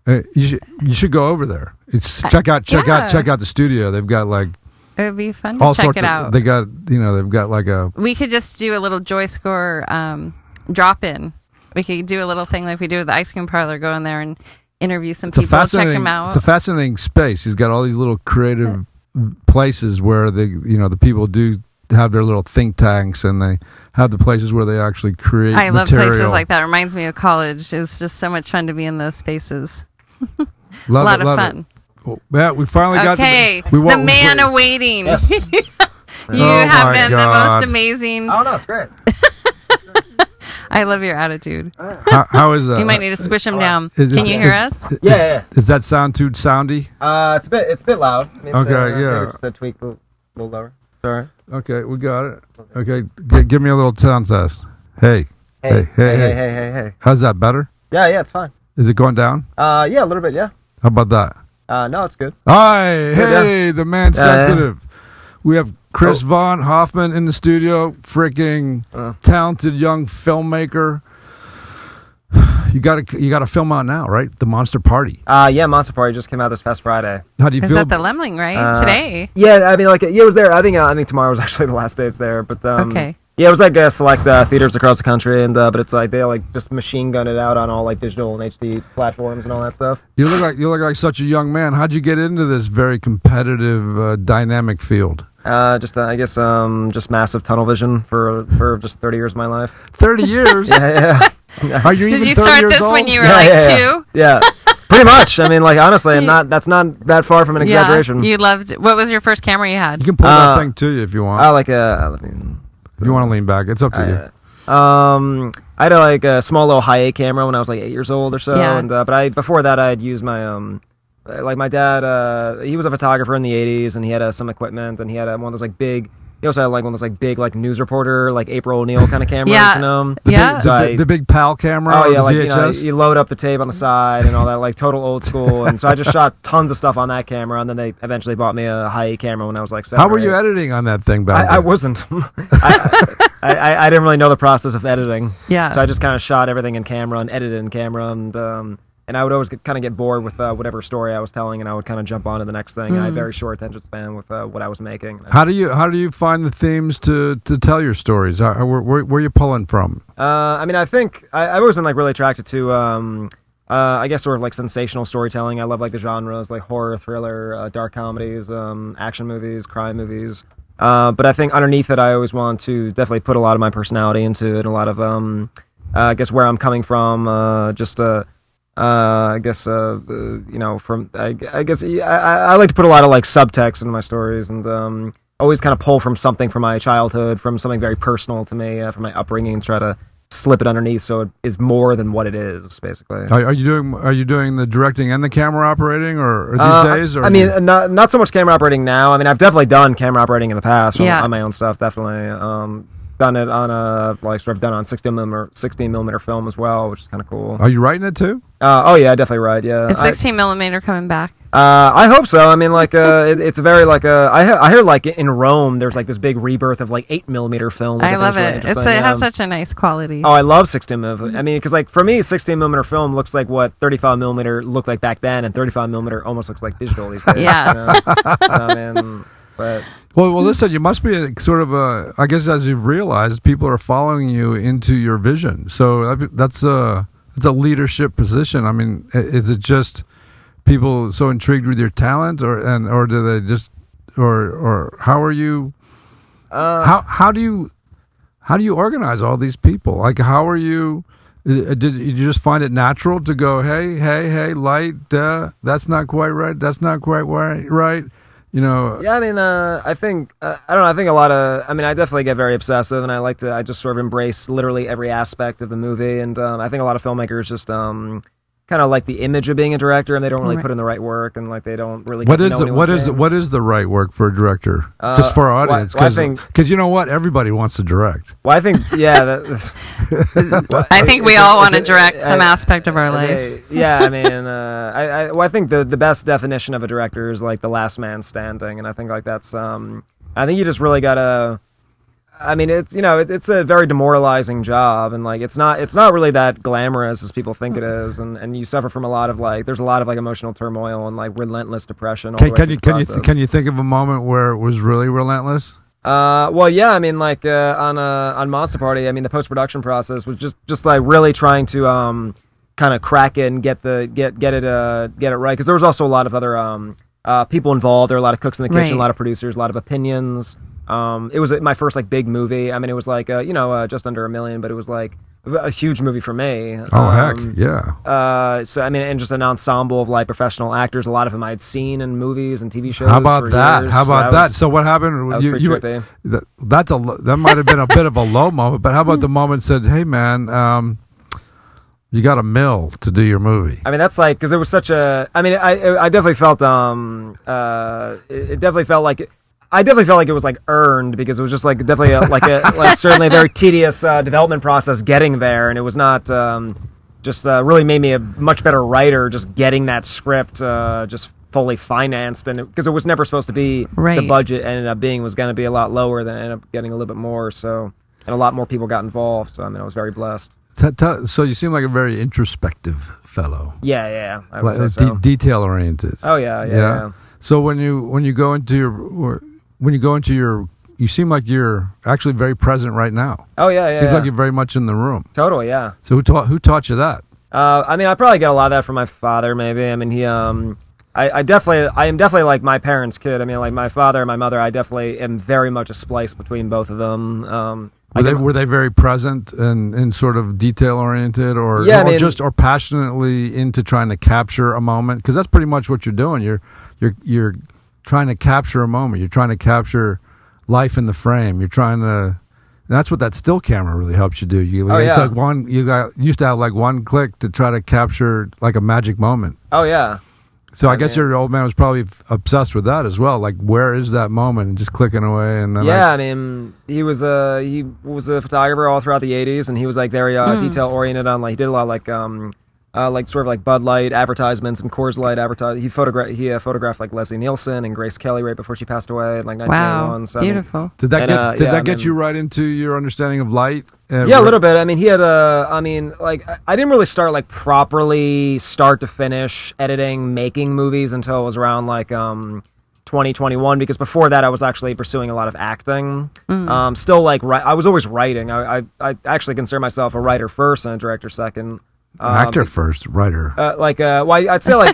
you should go over there. It's check out the studio. They've got like it would be fun all to check sorts it out. They got they've got like a. We could just do a little JoyScore drop in. We could do a little thing like we do with the ice cream parlor. Go in there and interview some people. Check them out. It's a fascinating space. He's got all these little creative places where the people do have their little think tanks, and they have the places where they actually create I love material. places like that. It reminds me of college. It's just so much fun to be in those spaces. A love lot it, of fun. Well, yeah, we finally got the man awaiting. Yes. You have been the most amazing. Oh no, it's great. I love your attitude. How is that? You might need to squish him down. Can you hear us? Yeah. Does that sound too soundy? It's a bit loud. I mean, yeah. Just a tweak a little lower. It's all right. Okay, we got it. Okay, give me a little sound test. Hey. How's that, better? Yeah, it's fine. Is it going down? Yeah, a little bit, yeah. How about that? No, it's good. The man sensitive. We have chrisvonhoffmann in the studio, freaking talented young filmmaker. You got a film out now, right? The Monster Party. Yeah, Monster Party just came out this past Friday. How do you feel? Is that the Lemling, right? Today. Yeah, I mean, it was there. I think tomorrow was actually the last day it's there. But okay. Yeah, it was like select theaters across the country, and but it's like they just machine gun it out on all like digital and HD platforms and all that stuff. You look like such a young man. How'd you get into this very competitive, dynamic field? I guess just massive tunnel vision for just 30 years of my life. 30 years? Yeah. Are you Did even you 30 start years this old? when you were 2? Yeah. Pretty much. I mean, honestly, that's not that far from an exaggeration. You loved. What was your first camera you had? You can pull that thing to you if you want. If you want to lean back, it's up to you. I had a small little high A camera when I was 8 years old or so, and but before that I'd used my my dad. He was a photographer in the '80s, and he had some equipment, and he had one of those big. He also had one of those big news reporter April O'Neil kind of cameras. The big PAL camera. Oh yeah, VHS? You load up the tape on the side and all that, total old school. And so I just shot tons of stuff on that camera, and then they eventually bought me a high A camera when I was 7. How were you editing on that thing back then? I wasn't. I didn't really know the process of editing. Yeah. So I just kind of shot everything in camera and edited in camera, and I would always kind of get bored with whatever story I was telling, and I would kind of jump on to the next thing. And I had very short attention span with what I was making. How do you find the themes to tell your stories? Where are you pulling from? I mean, I think I've always been really attracted to I guess sort of sensational storytelling. I love the genres horror, thriller, dark comedies, action movies, crime movies. But I think underneath it, I always want to definitely put a lot of my personality into it, a lot of I guess where I'm coming from, I guess from I guess I like to put a lot of subtext into my stories, and always kind of pull from something from my childhood, from something very personal to me, from my upbringing, and try to slip it underneath so it is more than what it is, basically. Are you doing the directing and the camera operating or these days? Or I mean, not so much camera operating now. I mean, I've definitely done camera operating in the past on my own stuff, definitely. Done it on I've done on 16 millimeter film as well, which is kind of cool. Are you writing it too? Oh yeah, definitely right. Yeah, is 16 millimeter coming back? I hope so. I mean, it's a very I hear in Rome there's this big rebirth of 8 millimeter film. I love it. It has such a nice quality. Oh, I love 16 millimeter. I mean, because for me, 16 millimeter film looks like what 35 millimeter looked like back then, and 35 millimeter almost looks like digital these days. Yeah. So I mean, but. Well, listen, you must be I guess as you've realized, people are following you into your vision. So that's a leadership position. I mean, is it just people so intrigued with your talent, or do they just, or how are you? How do you organize all these people? Like, how are you? Did you just find it natural to go, hey, light, that's not quite right, that's not quite right, you know? Yeah, I mean, I think, I don't know, I think a lot of, I mean, I definitely get very obsessive, and I just sort of embrace literally every aspect of the movie, and I think a lot of filmmakers just, kind of like the image of being a director, and they don't really put in the right work, and like they don't really. What is the right work for a director? Just for our audience, because you know what, everybody wants to direct. Well, I think I think we all want to direct some aspect of our life. Yeah, I mean, I think the best definition of a director is like the last man standing, and I think like that's I think you just really gotta. I mean, it's it's a very demoralizing job, and like it's not really that glamorous as people think it is, and you suffer from a lot of there's a lot of emotional turmoil and like relentless depression. Can you think of a moment where it was really relentless? Well, yeah, I mean, like on Monster Party, I mean, the post production process was just like really trying to kind of crack it and get it right, because there was also a lot of other people involved. There were a lot of cooks in the kitchen, a lot of producers, a lot of opinions. It was my first big movie. I mean, it was like just under $1 million, but it was like a huge movie for me. Oh heck, yeah. So I mean, and just an ensemble of professional actors. A lot of them I had seen in movies and TV shows. How about that? Years. How about that? So what happened? That was pretty trippy. That might have been a bit of a low moment. But how about the moment said, "Hey man, you got $1 million to do your movie"? I mean, that's because it was such a. I mean, I definitely felt it definitely felt like. I definitely felt like it was earned, because it was just definitely certainly a very tedious development process getting there, and it was not just really made me a much better writer just getting that script just fully financed, and because it was never supposed to be the budget ended up being was going to be a lot lower than it ended up getting a little bit more, so, and a lot more people got involved, so I mean I was very blessed. So you seem like a very introspective fellow. Yeah, I would say so. Detail oriented. Oh yeah. So when you go into your you seem like you're actually very present right now. Oh yeah. Seems like you're very much in the room. Totally, yeah. So who taught you that? I mean, I probably get a lot of that from my father. Maybe. I mean, he. I am definitely like my parents' kid. I mean, like my father and my mother. I definitely am very much a splice between both of them. Were they very present and sort of detail oriented, or passionately into trying to capture a moment? Because that's pretty much what you're doing. You're trying to capture a moment. You're trying to capture life in the frame. You're trying to. That's what that still camera really helps you do. You used to have one click to try to capture a magic moment. Oh yeah. So I guess your old man was probably obsessed with that as well. Like, where is that moment, and just clicking away. And then I mean, he was a photographer all throughout the '80s, and he was very detail oriented on he did a lot of Bud Light advertisements and Coors Light advertising. He photographed Leslie Nielsen and Grace Kelly right before she passed away in 1991. Wow, so, beautiful. Did that get you right into your understanding of light? Yeah, a little bit. I mean, he had I didn't really start properly start to finish editing, making movies until it was around 2021, because before that I was actually pursuing a lot of acting. Still I was always writing. I actually consider myself a writer first and a director second. Actor first, writer. I'd say a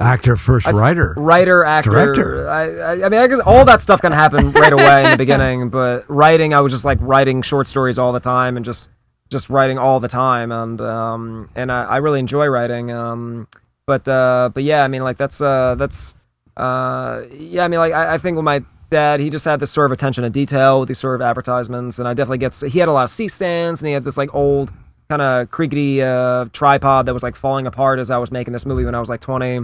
actor first, writer, actor, director. I mean, I guess all that stuff can happen right away in the beginning. But writing, I was just writing short stories all the time and just writing all the time, and I really enjoy writing. But yeah, I mean, I mean, I think with my dad, he just had this sort of attention to detail with these sort of advertisements, and I definitely he had a lot of C-stands, and he had this old kind of creaky tripod that was falling apart as I was making this movie when I was 20,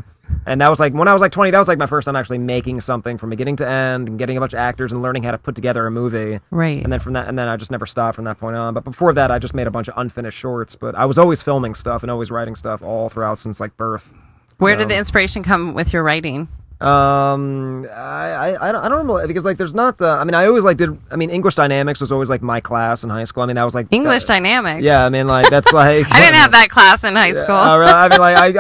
and that was when I was 20, that was my first time actually making something from beginning to end and getting a bunch of actors and learning how to put together a movie. Right. And then I just never stopped from that point on. But before that, I just made a bunch of unfinished shorts. But I was always filming stuff and always writing stuff all throughout since birth. Where did the inspiration come with your writing? I don't know, because there's not I mean, I always English dynamics was always my class in high school. I mean, that was English dynamics. Yeah, I mean, that's I didn't have that class in high school. I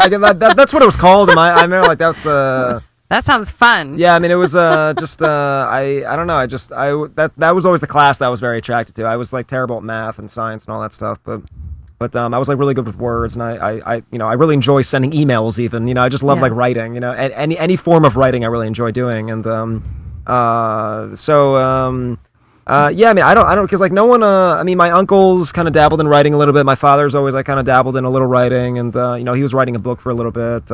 mean, that's what it was called. I remember that's that sounds fun. Yeah, I mean, it was just I don't know. That was always the class that I was very attracted to. I was terrible at math and science and all that stuff, but But I was like really good with words, and I really enjoy sending emails. Even I just love like writing. Any form of writing I really enjoy doing. And I mean, I don't because like no one. I mean, my uncle's kind of dabbled in writing a little bit. My father's always like kind of dabbled in a little writing, and he was writing a book for a little bit.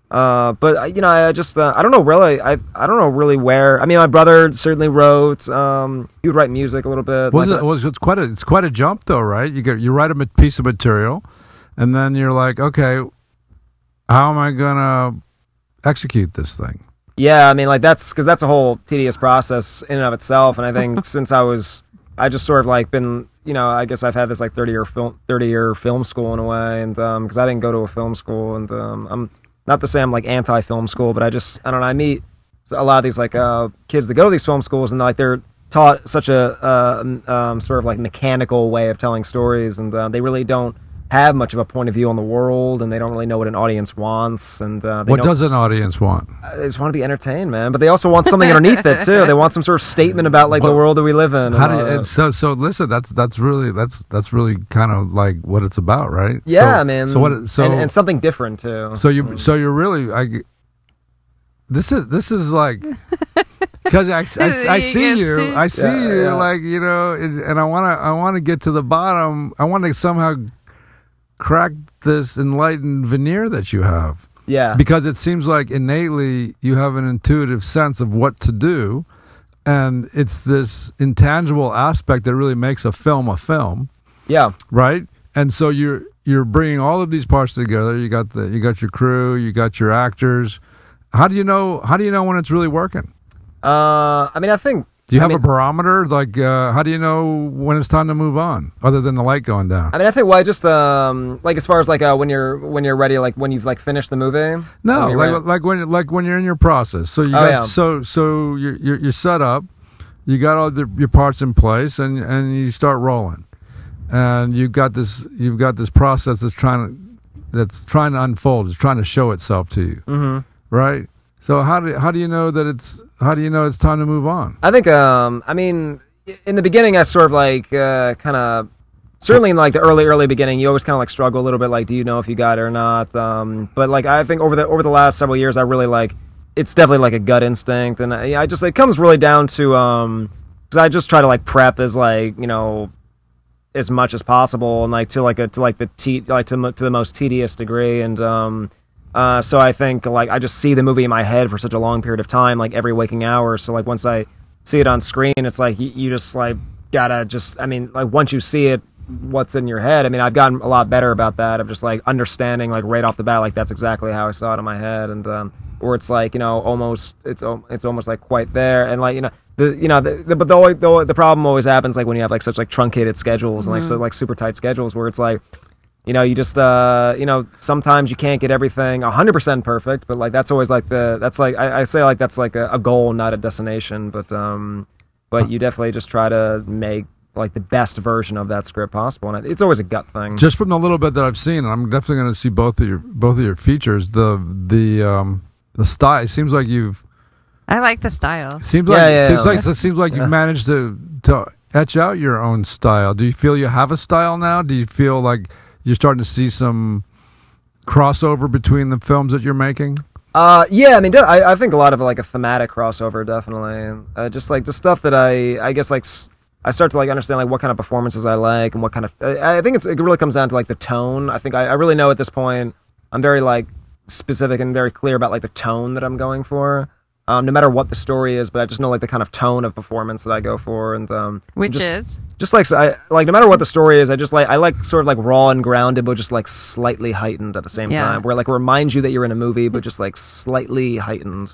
But I just I don't know really. I don't know really where. I mean, my brother certainly wrote. He would write music a little bit. It's quite a jump though, right? You write a piece of material, and then you're like, okay, how am I gonna execute this thing? Yeah, I mean, like that's a whole tedious process in and of itself. And I think since I just sort of like been, I guess I've had this like 30-year film school in a way, and because I didn't go to a film school, and I'm not to say I'm like anti-film school, but I don't know. I meet a lot of these like kids that go to these film schools, and like they're taught such a sort of like mechanical way of telling stories, and they really don't have much of a point of view on the world, and they don't really know what an audience wants. And what does an audience want? They just want to be entertained, man. But they also want something underneath it too. They want some sort of statement about like the world that we live in. So listen, that's really kind of like what it's about, right? Yeah, man. And something different too. So you're really this is like. Because I see you, like and I want to get to the bottom. I want to somehow crack this enlightened veneer that you have. Yeah. Because it seems like innately you have an intuitive sense of what to do, and it's this intangible aspect that really makes a film a film. Yeah. Right? And so you're bringing all of these parts together. You got your crew, you got your actors. How do you know when it's really working? I mean, I think. Do you have a barometer? Like, how do you know when it's time to move on, other than the light going down? I mean, I think. Well, I just like as far as like when you're ready, like when you've like finished the movie. No, like when you're in your process. So so you're set up. You got all your parts in place, and you start rolling, and you've got this process that's trying to unfold. It's trying to show itself to you, right? So how do you know that it's time to move on? I think I mean in the beginning I sort of like kind of certainly in like the early beginning you always kind of like struggle a little bit, like do you know if you got it or not, but like I think over the last several years I really like it's definitely like a gut instinct, and I just it comes really down to cuz I just try to like prep as like as much as possible, and like to the most tedious degree, and so I think like I just see the movie in my head for such a long period of time, like every waking hour. So like once I see it on screen, it's like you just like gotta just. I mean, like once you see it, what's in your head. I mean, I've gotten a lot better about that. Of just like understanding like right off the bat, like that's exactly how I saw it in my head, and or it's like almost it's almost like quite there, and like the problem always happens like when you have like such like truncated schedules and like so like super tight schedules where it's like. You just, sometimes you can't get everything 100% perfect, but like that's always like I say like that's like a goal, not a destination. But you definitely just try to make like the best version of that script possible, and it's always a gut thing. Just from the little bit that I've seen, and I'm definitely going to see both of your features. The style. It seems like you've. I like the style. Seems like you've managed to etch out your own style. Do you feel you have a style now? Do you feel like you're starting to see some crossover between the films that you're making? Yeah, I mean, I think a lot of like a thematic crossover, definitely. Just stuff that I guess like I start to like understand like what kind of performances I like and what kind of. I think it really comes down to like the tone. I think I really know at this point I'm very like specific and very clear about like the tone that I'm going for. No matter what the story is, but I just know like the kind of tone of performance that I go for, and which is just like I like no matter what the story is, I like sort of like raw and grounded, but just like slightly heightened at the same time, where like it reminds you that you're in a movie, but just like slightly heightened,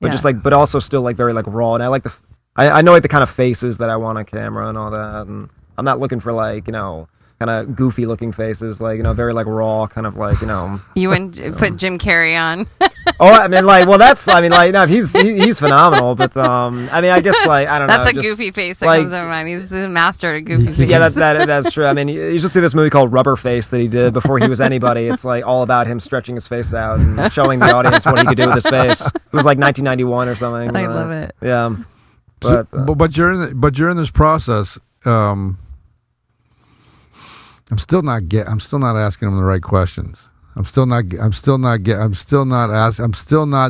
but just like but also still like very like raw. And I like I know like the kind of faces that I want on camera and all that, and I'm not looking for like kind of goofy looking faces, like very like raw, kind of like You wouldn't put Jim Carrey on. Oh, I mean, like, well, that's, I mean, like, no, he's phenomenal, but, I mean, I guess, like, I don't know. That's a goofy face that comes to mind. He's a master at goofy face. Yeah, that's true. I mean, you should see this movie called Rubber Face that he did before he was anybody. It's, like, all about him stretching his face out and showing the audience what he could do with his face. It was, like, 1991 or something. I love it. Yeah. But you're in this process, I'm still not asking them the right questions. I'm still not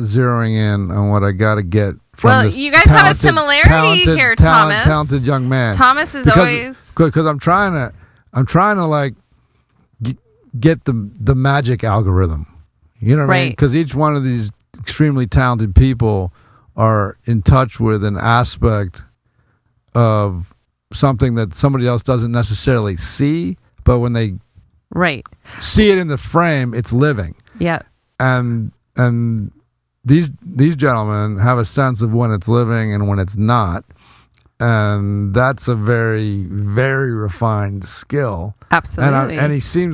zeroing in on what I got to get from this you guys have a similarity here, Thomas. Talented young man. Thomas is always because I'm trying to like get the magic algorithm. You know what I mean? Because each one of these extremely talented people are in touch with an aspect of something that somebody else doesn't necessarily see, but when they see it in the frame, it's living. Yeah. And these gentlemen have a sense of when it's living and when it's not. And that's a very, very refined skill. Absolutely. And you seem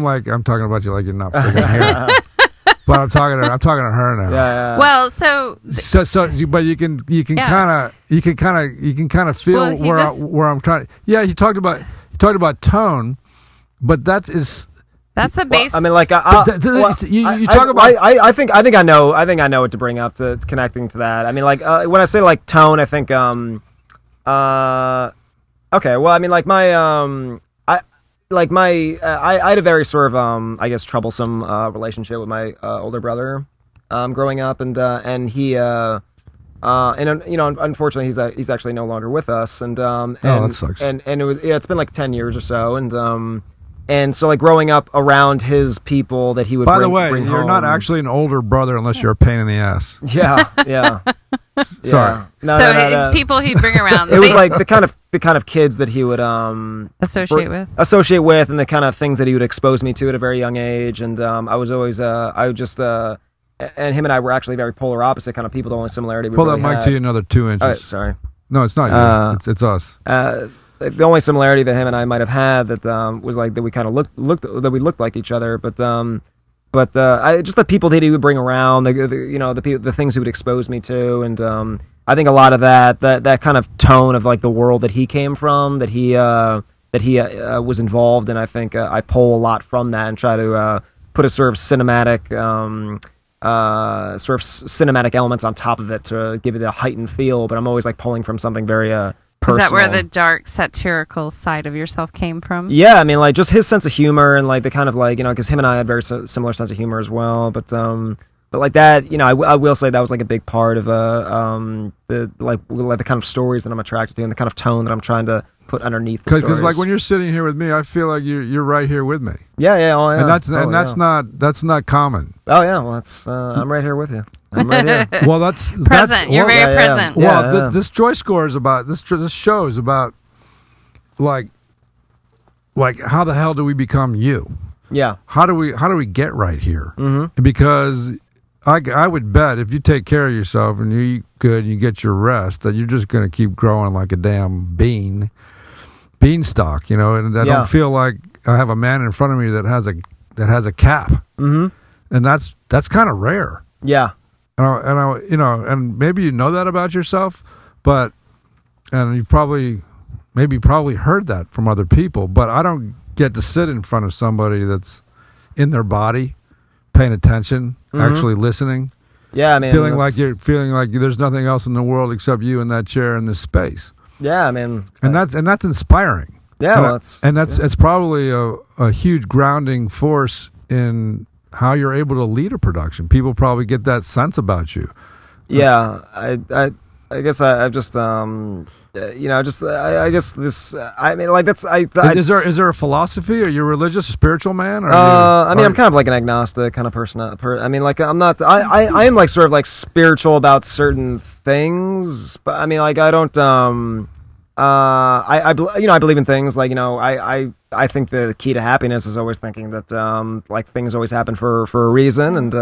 like I'm talking about you like you're not freaking here. But I'm talking to her now. Yeah. Well, but you can kind of feel where I'm trying. Yeah, you talked about tone, but that's a base. I mean, like you talk about. I think I know what to bring up to connecting to that. I mean, like when I say like tone, I think okay. Well, I mean, like I had a very sort of I guess troublesome relationship with my older brother growing up, and he unfortunately he's actually no longer with us, and that sucks. And it's been like 10 years or so, and so like growing up around his people that he would. By the way, bring you're home. Not actually an older brother unless you're a pain in the ass. Yeah. Sorry. No, it's people he'd bring around. It was like the kind of kids that he would associate with, and the kind of things that he would expose me to at a very young age. And I was always and him and I were actually very polar opposite kind of people. The only similarity we pull really that mic had, to you another 2 inches. Oh, sorry. No, it's not you. It's us. The only similarity that him and I might have had that was like that we kind of looked like each other, but just the people that he would bring around, the things he would expose me to, and I think a lot of that kind of tone of like the world that he came from, that he was involved in. I think I pull a lot from that and try to put a sort of cinematic elements on top of it to give it a heightened feel. But I'm always like pulling from something very personal. Is that where the dark satirical side of yourself came from? Yeah, I mean, like just his sense of humor and like the kind of like because him and I had very similar sense of humor as well. But like that, I will say that was like a big part of the kind of stories that I'm attracted to and the kind of tone that I'm trying to put underneath the stories. Because like when you're sitting here with me, I feel like you're right here with me. Yeah. Oh, yeah. And that's not common. Oh yeah, well that's I'm right here with you. I'm right here. Well, that's present. You're very present. Well, this Joy Score is about this show is about like how the hell do we become you? Yeah. How do we get right here? Mm-hmm. Because I would bet if you take care of yourself and you eat good and you get your rest, that you're just going to keep growing like a damn beanstalk, And I don't feel like I have a man in front of me that has a cap, and that's kind of rare. Yeah, and maybe you know that about yourself, and you probably heard that from other people, but I don't get to sit in front of somebody that's in their body, paying attention, actually listening. Yeah, I mean, feeling like there's nothing else in the world except you in that chair in this space. Yeah, I mean, and that's inspiring. Yeah, it's probably a huge grounding force in how you're able to lead a production. People probably get that sense about you. Yeah, I guess I've just I guess this. I mean, like that's. Is there a philosophy? Are you a religious, spiritual man? I mean, I'm kind of like an agnostic kind of person. I mean, like I'm not. I am like sort of like spiritual about certain things, but I mean, like I don't. I believe in things like I think the key to happiness is always thinking that like things always happen for a reason, and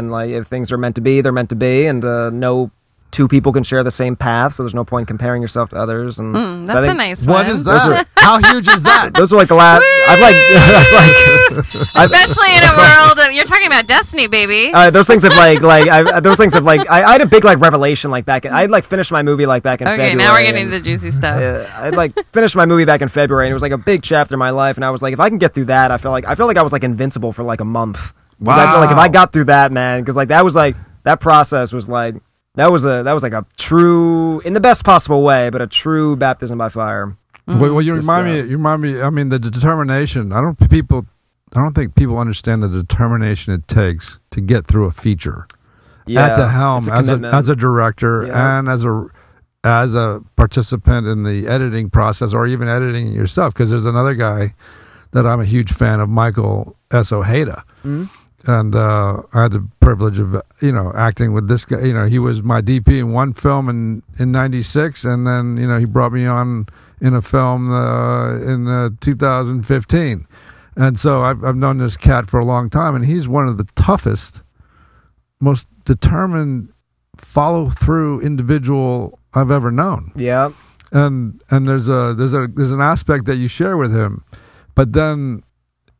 like if things are meant to be, they're meant to be, and no two people can share the same path, so there's no point in comparing yourself to others. And that's a nice one. What is that? How huge is that? Those are like the last. Especially in a world of, you're talking about destiny, baby. Those things have I had a big like revelation like back. I had like finished my movie like back in February. Okay, now we're getting to the juicy stuff. I had like finished my movie back in February, and it was like a big chapter in my life. And I was like, if I can get through that, I feel like I was like invincible for like a month. Wow. I feel like if I got through that, man, because like that was like that process was like. That was like a true, in the best possible way, but a true baptism by fire. Well, you remind me. I mean, the determination. I don't think people understand the determination it takes to get through a feature at the helm as a director and as a participant in the editing process, or even editing it yourself. Because there's another guy that I'm a huge fan of, Michael S. Ojeda. And I had the privilege of, acting with this guy. He was my DP in one film in 96, and then, he brought me on in a film in 2015. And so I've known this cat for a long time, and he's one of the toughest, most determined, follow-through individual I've ever known. Yeah. And there's an aspect that you share with him, but then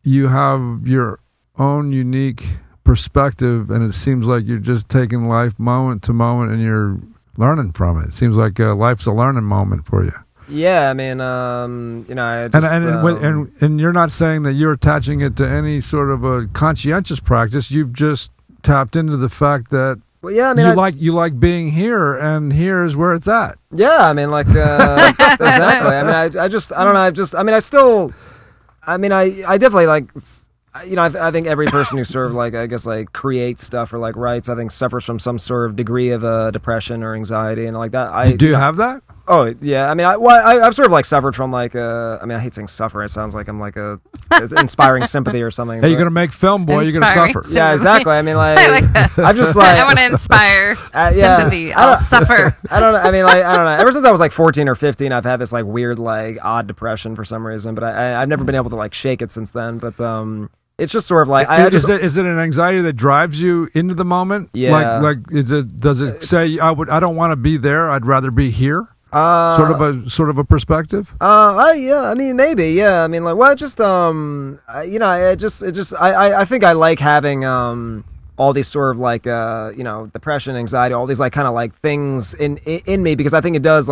you have your own unique perspective, and it seems like you're just taking life moment to moment and you're learning from it. It seems like life's a learning moment for you. Yeah, I mean, I just, and you're not saying that you're attaching it to any sort of a conscientious practice. You've just tapped into the fact that you like being here, and here's where it's at. Yeah, I mean, exactly. I mean, I definitely I think every person who sort of creates stuff or writes, I think suffers from some sort of degree of depression or anxiety and like that. Do you have that? Oh yeah, I mean, I've sort of suffered from I hate saying suffer. It sounds like I'm inspiring sympathy or something. Hey, you're gonna make film, boy. You're gonna suffer. Sympathy. Yeah, exactly. I mean, I'm just I want to inspire sympathy. I'll suffer. I don't know. Ever since I was 14 or 15, I've had this weird odd depression for some reason, but I've never been able to shake it since then. But it's just sort of is it an anxiety that drives you into the moment? Yeah. Does it say I don't want to be there, I'd rather be here? Sort of a perspective. Yeah. I mean, maybe. Yeah. I mean, I think I like having all these sort of depression, anxiety, all these things in me, because I think it does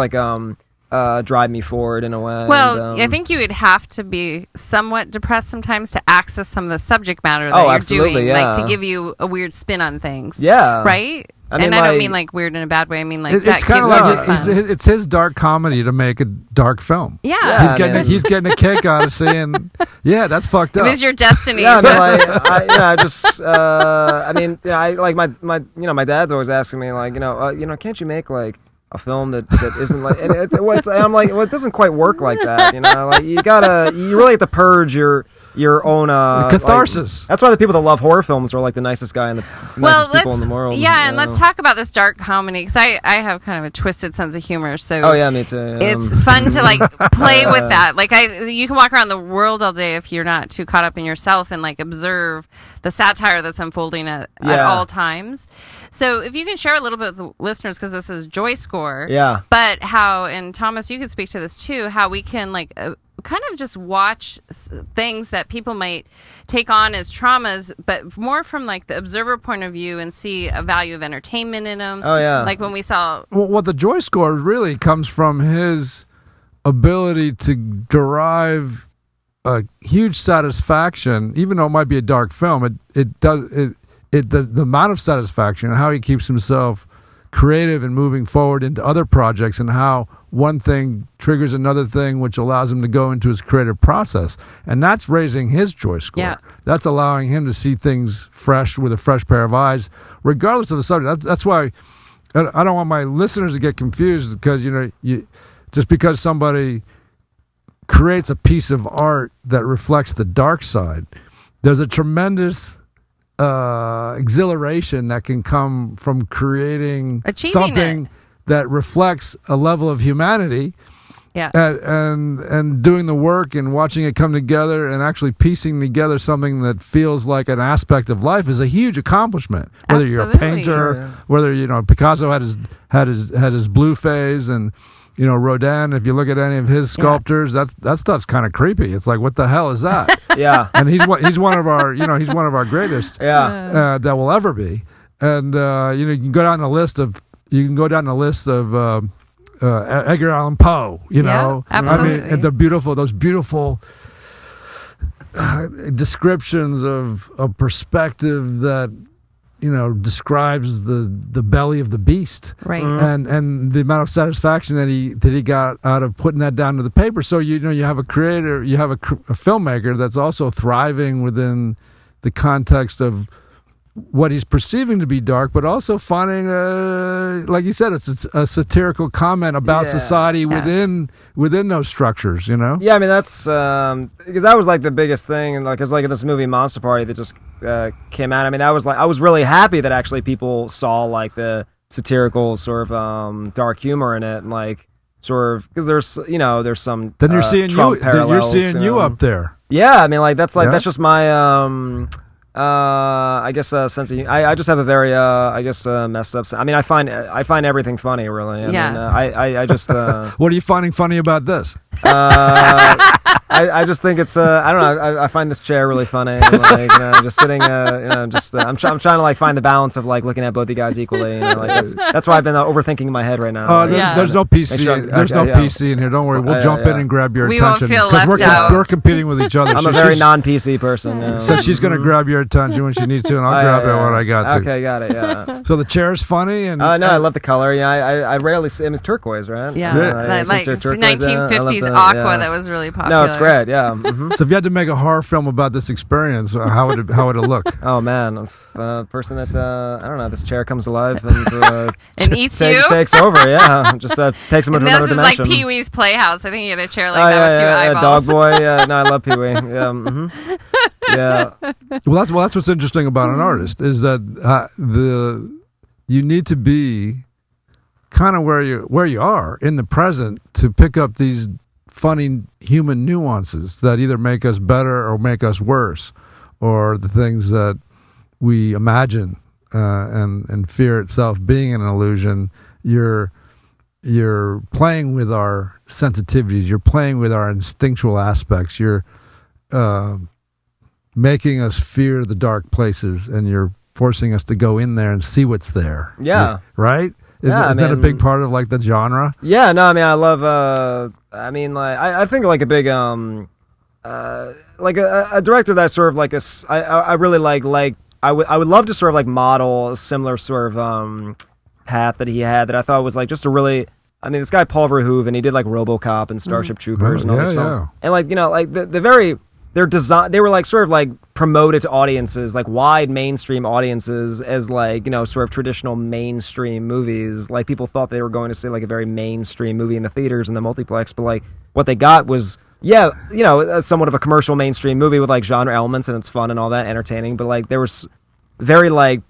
drive me forward in a way. Well, I think you would have to be somewhat depressed sometimes to access some of the subject matter that you're doing, to give you a weird spin on things. Yeah. Right? I don't mean weird in a bad way. I mean it's kind of it's his dark comedy to make a dark film. Yeah, he's getting a kick out of saying, "Yeah, that's fucked up." It was your destiny. Yeah, my dad's always asking me can't you make a film that isn't I'm it doesn't quite work like that. You really have to purge your own catharsis. That's why the people that love horror films are the nicest guy and the nicest people in the world. Yeah, and let's talk about this dark comedy, because I have kind of a twisted sense of humor. So me too. Yeah. It's fun to play with that. You can walk around the world all day if you're not too caught up in yourself and observe the satire that's unfolding at all times. So if you can share a little bit with the listeners, because this is JoyScore. Yeah. But how, and Thomas, you could speak to this too, how we can kind of just watch things that people might take on as traumas, but more from the observer point of view, and see a value of entertainment in them. Oh yeah. When we saw. Well, the JoyScore really comes from his ability to derive a huge satisfaction, even though it might be a dark film. The amount of satisfaction and how he keeps himself creative and moving forward into other projects, and how one thing triggers another thing, which allows him to go into his creative process. And that's raising his JoyScore. Yeah. That's allowing him to see things fresh, with a fresh pair of eyes, regardless of the subject. That's why I don't want my listeners to get confused, because just because somebody creates a piece of art that reflects the dark side, there's a tremendous exhilaration that can come from creating something that reflects a level of humanity. Yeah. And doing the work and watching it come together and actually piecing together something that feels like an aspect of life is a huge accomplishment. Whether Absolutely. you're a painter, whether Picasso had his blue phase, and Rodin, if you look at any of his sculptures, that stuff's kind of creepy. It's what the hell is that? Yeah. And he's one of our greatest that will ever be. And you can go down the list of Edgar Allan Poe. Absolutely. I mean, those beautiful descriptions of perspective that describes the belly of the beast, right? And the amount of satisfaction that he got out of putting that down to the paper. So you have a creator, you have a filmmaker that's also thriving within the context of what he's perceiving to be dark, but also finding, like you said, it's a satirical comment about society within those structures. Yeah, I mean that's because that was like the biggest thing, and because like in this movie Monster Party that just came out. I mean, I was really happy that actually people saw like the satirical sort of dark humor in it, and like sort of because there's some then you're seeing Trump parallels, you're seeing you up there. Yeah, I mean that's just my. I guess sense of I just have a very messed up. I mean, I find everything funny, really. I mean, I just. What are you finding funny about this? I just think it's I don't know. I find this chair really funny. Like, just sitting. I'm trying to like find the balance of like looking at both you guys equally. Like that's why I've been overthinking in my head right now. There's no PC. There's no PC in here. Don't worry. We'll jump in and grab your attention. We won't feel left out. We're competing with each other. I'm a very non-PC person. So she's going to grab your attention when she needs to, and I'll grab it when I got to. Okay, got it. Yeah. So the chair's funny, and no, I love the color. Yeah, I rarely see. It's turquoise, right? Yeah, like 1950s aqua that was really popular. No, it's great. Yeah. So if you had to make a horror film about this experience, how would it look? Oh man, a person that I don't know. This chair comes alive and and eats you. Takes over. Yeah, just takes him into another dimension. This is like Pee Wee's Playhouse. I think you had a chair like that with two eyeballs. Dog boy. Yeah, no, I love Pee Wee. Yeah. Yeah. Well, that's what's interesting about an artist is that you need to be kind of where you are in the present to pick up these funny human nuances that either make us better or make us worse, or the things that we imagine and fear itself being an illusion. You're playing with our sensitivities. You're playing with our instinctual aspects. You're making us fear the dark places, and you're forcing us to go in there and see what's there. Yeah. Right? Is that a big part of like the genre? Yeah, no, I mean I love I think like a big like a director that sort of like I really like I would love to sort of like model a similar sort of path that he had that I thought was like just a really, I mean, this guy Paul Verhoeven, he did like RoboCop and Starship Troopers and all these films. And like, like they were like sort of like promoted to audiences, like wide mainstream audiences, as like, sort of traditional mainstream movies. Like people thought they were going to see like a very mainstream movie in the theaters and the multiplex, but like what they got was somewhat of a commercial mainstream movie with like genre elements, and it's fun and all that, entertaining, but like there was very like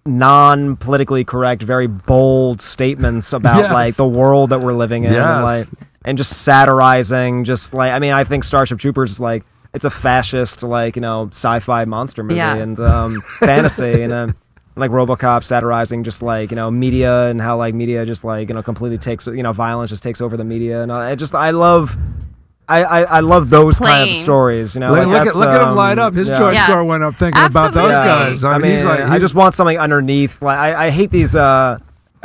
non-politically correct, very bold statements about like the world that we're living in, and just satirizing, just like, I mean, I think Starship Troopers is like, it's a fascist, like, sci-fi monster movie and fantasy, and like RoboCop satirizing just like, media, and how like media just like, completely takes, violence just takes over the media, and I love those kind of stories. Look at him light up. His joy score went up thinking about those guys. I mean, he's like, I just want something underneath. Like I hate these.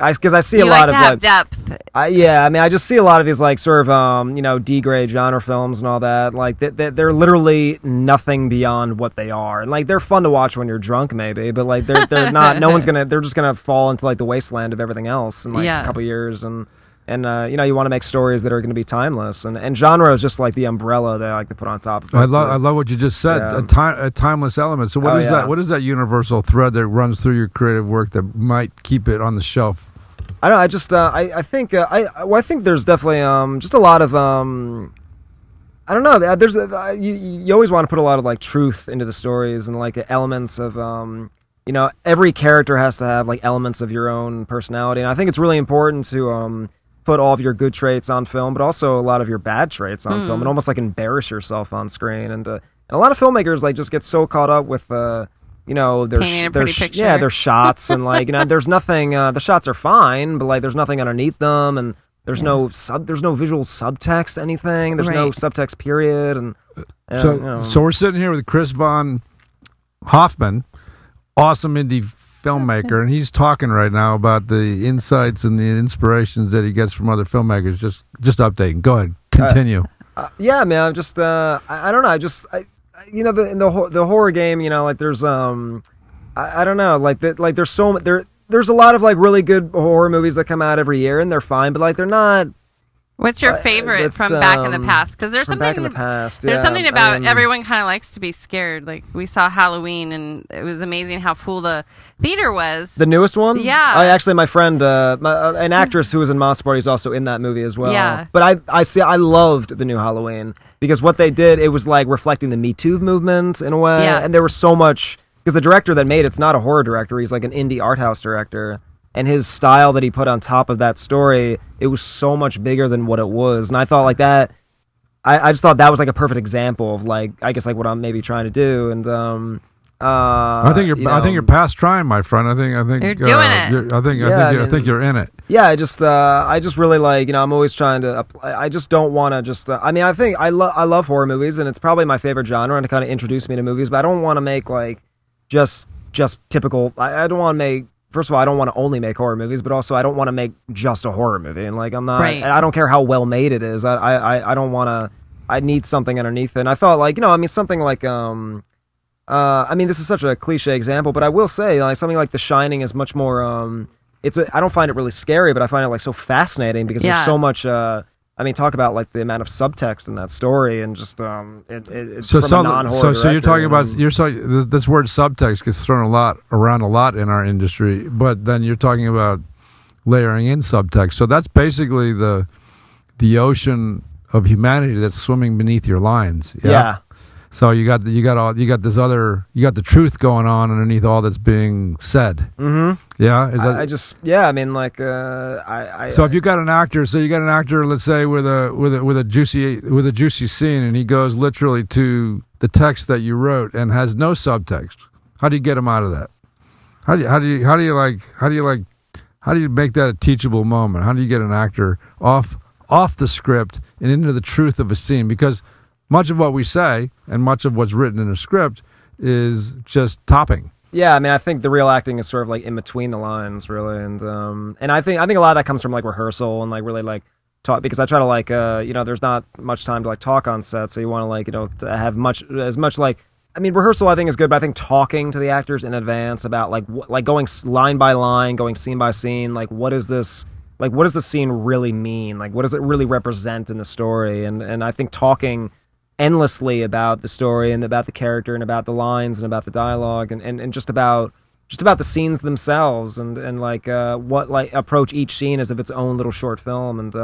Because I see a lot of like depth. I mean, I just see a lot of these like sort of D-grade genre films and all that. Like they're literally nothing beyond what they are, and like they're fun to watch when you're drunk, maybe, but like they're not. They're just gonna fall into like the wasteland of everything else in like a couple years, and you want to make stories that are going to be timeless, and genre is just like the umbrella that I like to put on top of it. I love what you just said. A timeless element. So what is that? What is that universal thread that runs through your creative work that might keep it on the shelf? I don't know. I just I think I think there's definitely just a lot of I don't know. There's you always want to put a lot of like truth into the stories, and like elements of every character has to have like elements of your own personality, and I think it's really important to put all of your good traits on film, but also a lot of your bad traits on film, and almost like embarrass yourself on screen. And a lot of filmmakers like just get so caught up with their shots, and like there's nothing. The shots are fine, but like there's nothing underneath them, and there's no visual subtext to anything. There's no subtext period, and so we're sitting here with Chris von Hoffmann, awesome indie filmmaker, and he's talking right now about the insights and the inspirations that he gets from other filmmakers. Just updating. Go ahead, continue. Yeah, man. I'm just I don't know. In the horror game, like there's I I don't know, like there's a lot of like really good horror movies that come out every year, and they're fine, but like they're not. What's your favorite from back in the past? Because there's something back in the past. There's something about everyone kind of likes to be scared. Like we saw Halloween, and it was amazing how full the theater was. The newest one, yeah. Actually, my friend, an actress who was in Monster Party, is also in that movie as well. Yeah. But I loved the new Halloween because what they did, it was like reflecting the Me Too movement in a way, and there was so much because the director that made it's not a horror director; he's like an indie art house director. And his style that he put on top of that story, it was so much bigger than what it was. And I thought like that, I just thought that was like a perfect example of like, I guess like what I'm maybe trying to do. And I think you're past trying, my friend. I think you're doing it. I think you're in it. Yeah, I just really like, I'm always trying to. I just don't want to just. I think I love horror movies, and it's probably my favorite genre, and to kind of introduce me to movies. But I don't want to make like just typical. I don't want to make. First of all, I don't want to only make horror movies, but also I don't want to make just a horror movie. And like I'm not, and I don't care how well made it is. I don't want to. I need something underneath it. And I thought like something like this is such a cliche example, but I will say like something like The Shining is much more. I don't find it really scary, but I find it like so fascinating because there's so much. Talk about like the amount of subtext in that story, and just it's from a non-horror. So you're talking about this word subtext gets thrown around a lot in our industry, but then you're talking about layering in subtext. So that's basically the ocean of humanity that's swimming beneath your lines. Yeah. So you got the truth going on underneath all that's being said. Mm-hmm. Yeah. So if you got an actor, let's say with a juicy scene, and he goes literally to the text that you wrote and has no subtext, how do you get him out of that? How do you make that a teachable moment? How do you get an actor off the script and into the truth of a scene? Because much of what we say and much of what's written in a script is just topping. Yeah, I think the real acting is sort of like in between the lines, really, and I think a lot of that comes from like rehearsal and like really like talk, because I try to like there's not much time to like talk on set, so you want to like to have as much like rehearsal I think is good, but I think talking to the actors in advance about like going line by line, going scene by scene, like what is this. Like, what does the scene really mean? Like, what does it really represent in the story? And I think talking endlessly about the story and about the character and about the lines and about the dialogue and just about the scenes themselves and like what like approach each scene as if its own little short film and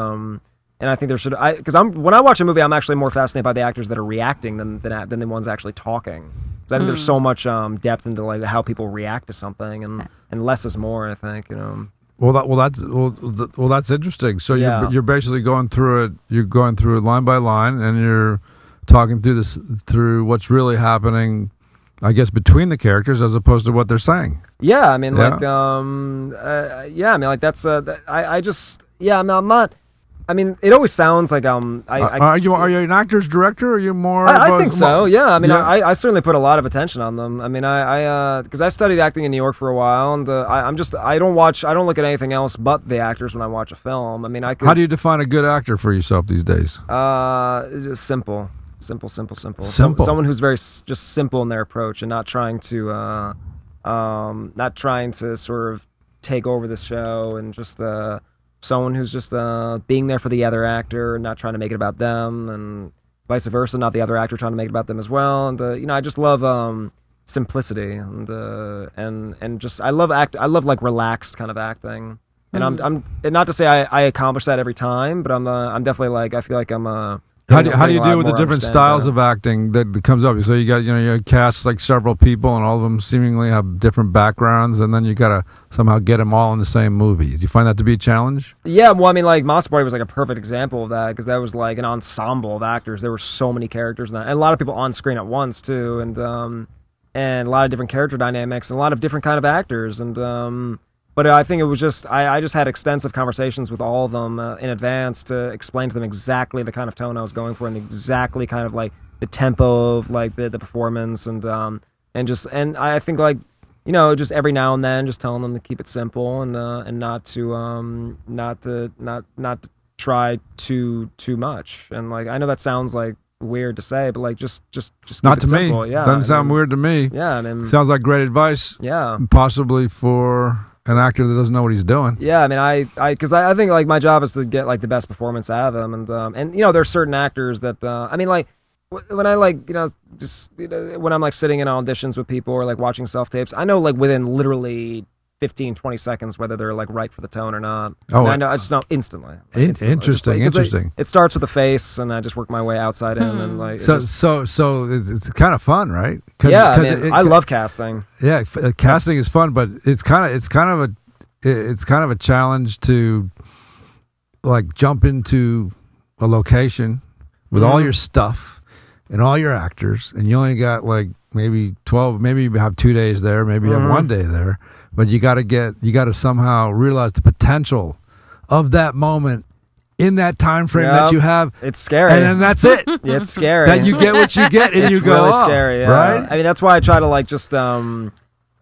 I think there should because when I watch a movie I'm actually more fascinated by the actors that are reacting than the ones actually talking. So I think there's so much depth into like how people react to something and less is more. I think Well, that's interesting. So you're basically going through it. You're going through it line by line, and you're talking through what's really happening, I guess, between the characters as opposed to what they're saying. Yeah, I'm not. It always sounds like Are you an actor's director? Or are you more? I think so. Yeah, I certainly put a lot of attention on them. Because I studied acting in New York for a while, and I don't look at anything else but the actors when I watch a film. How do you define a good actor for yourself these days? Just simple. Someone who's very just simple in their approach and not trying to sort of take over the show, and just someone who's just being there for the other actor and not trying to make it about them, and vice versa, not the other actor trying to make it about them as well. And I just love simplicity and just I love like relaxed kind of acting. And I'm not to say I accomplish that every time, but I'm definitely like I feel like I'm How do you deal with the different styles of acting that comes up? So you cast like several people, and all of them seemingly have different backgrounds, and then you got to somehow get them all in the same movie. Do you find that to be a challenge? Yeah, well, like Monster Party was like a perfect example of that, because that was like an ensemble of actors. There were so many characters in that, and a lot of people on screen at once too, and a lot of different character dynamics, and a lot of different kind of actors, and. But I think it was just, I just had extensive conversations with all of them in advance to explain to them exactly the kind of tone I was going for and exactly kind of like the tempo of like the performance and I think like, just every now and then just telling them to keep it simple and not to try too much. And like, I know that sounds like weird to say, but like just not to me. Yeah, Doesn't sound weird to me. Yeah, I mean, sounds like great advice. Yeah, possibly for an actor that doesn't know what he's doing. Yeah, I mean, because I think like my job is to get like the best performance out of them, and you know, there's certain actors that I mean, like when I like when I'm like sitting in auditions with people or like watching self tapes, I know like within literally 15-20 seconds whether they're like right for the tone or not. Oh, I know, I just know instantly. Interesting. It starts with the face, and I just work my way outside in, and like so it's kind of fun, right? Yeah, I mean, I love casting. Yeah, casting is fun, but it's kind of a challenge to like jump into a location with all your stuff and all your actors, and you only got like maybe 12, maybe you have 2 days there, maybe you have 1 day there, but you got to somehow realize the potential of that moment in that time frame that you have. It's scary, and then that's it. Yeah, it's scary that you get what you get, and you go, really scary, yeah. Right? I mean, that's why I try to like just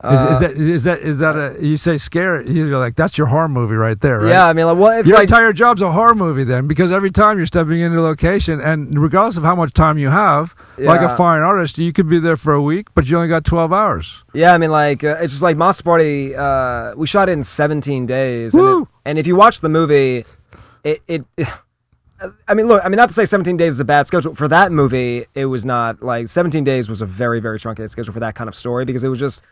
is that you say scary? You're like, that's your horror movie right there, right? Yeah, I mean, like, what your entire job's a horror movie then, because every time you're stepping into a location, and regardless of how much time you have, like a fine artist, you could be there for a week, but you only got 12 hours. Yeah, I mean, like it's just like Monster Party. We shot it in 17 days, Woo! And if you watch the movie, it I mean, look, I mean, not to say 17 days is a bad schedule for that movie. It was not like 17 days was a very, very truncated schedule for that kind of story, because it was just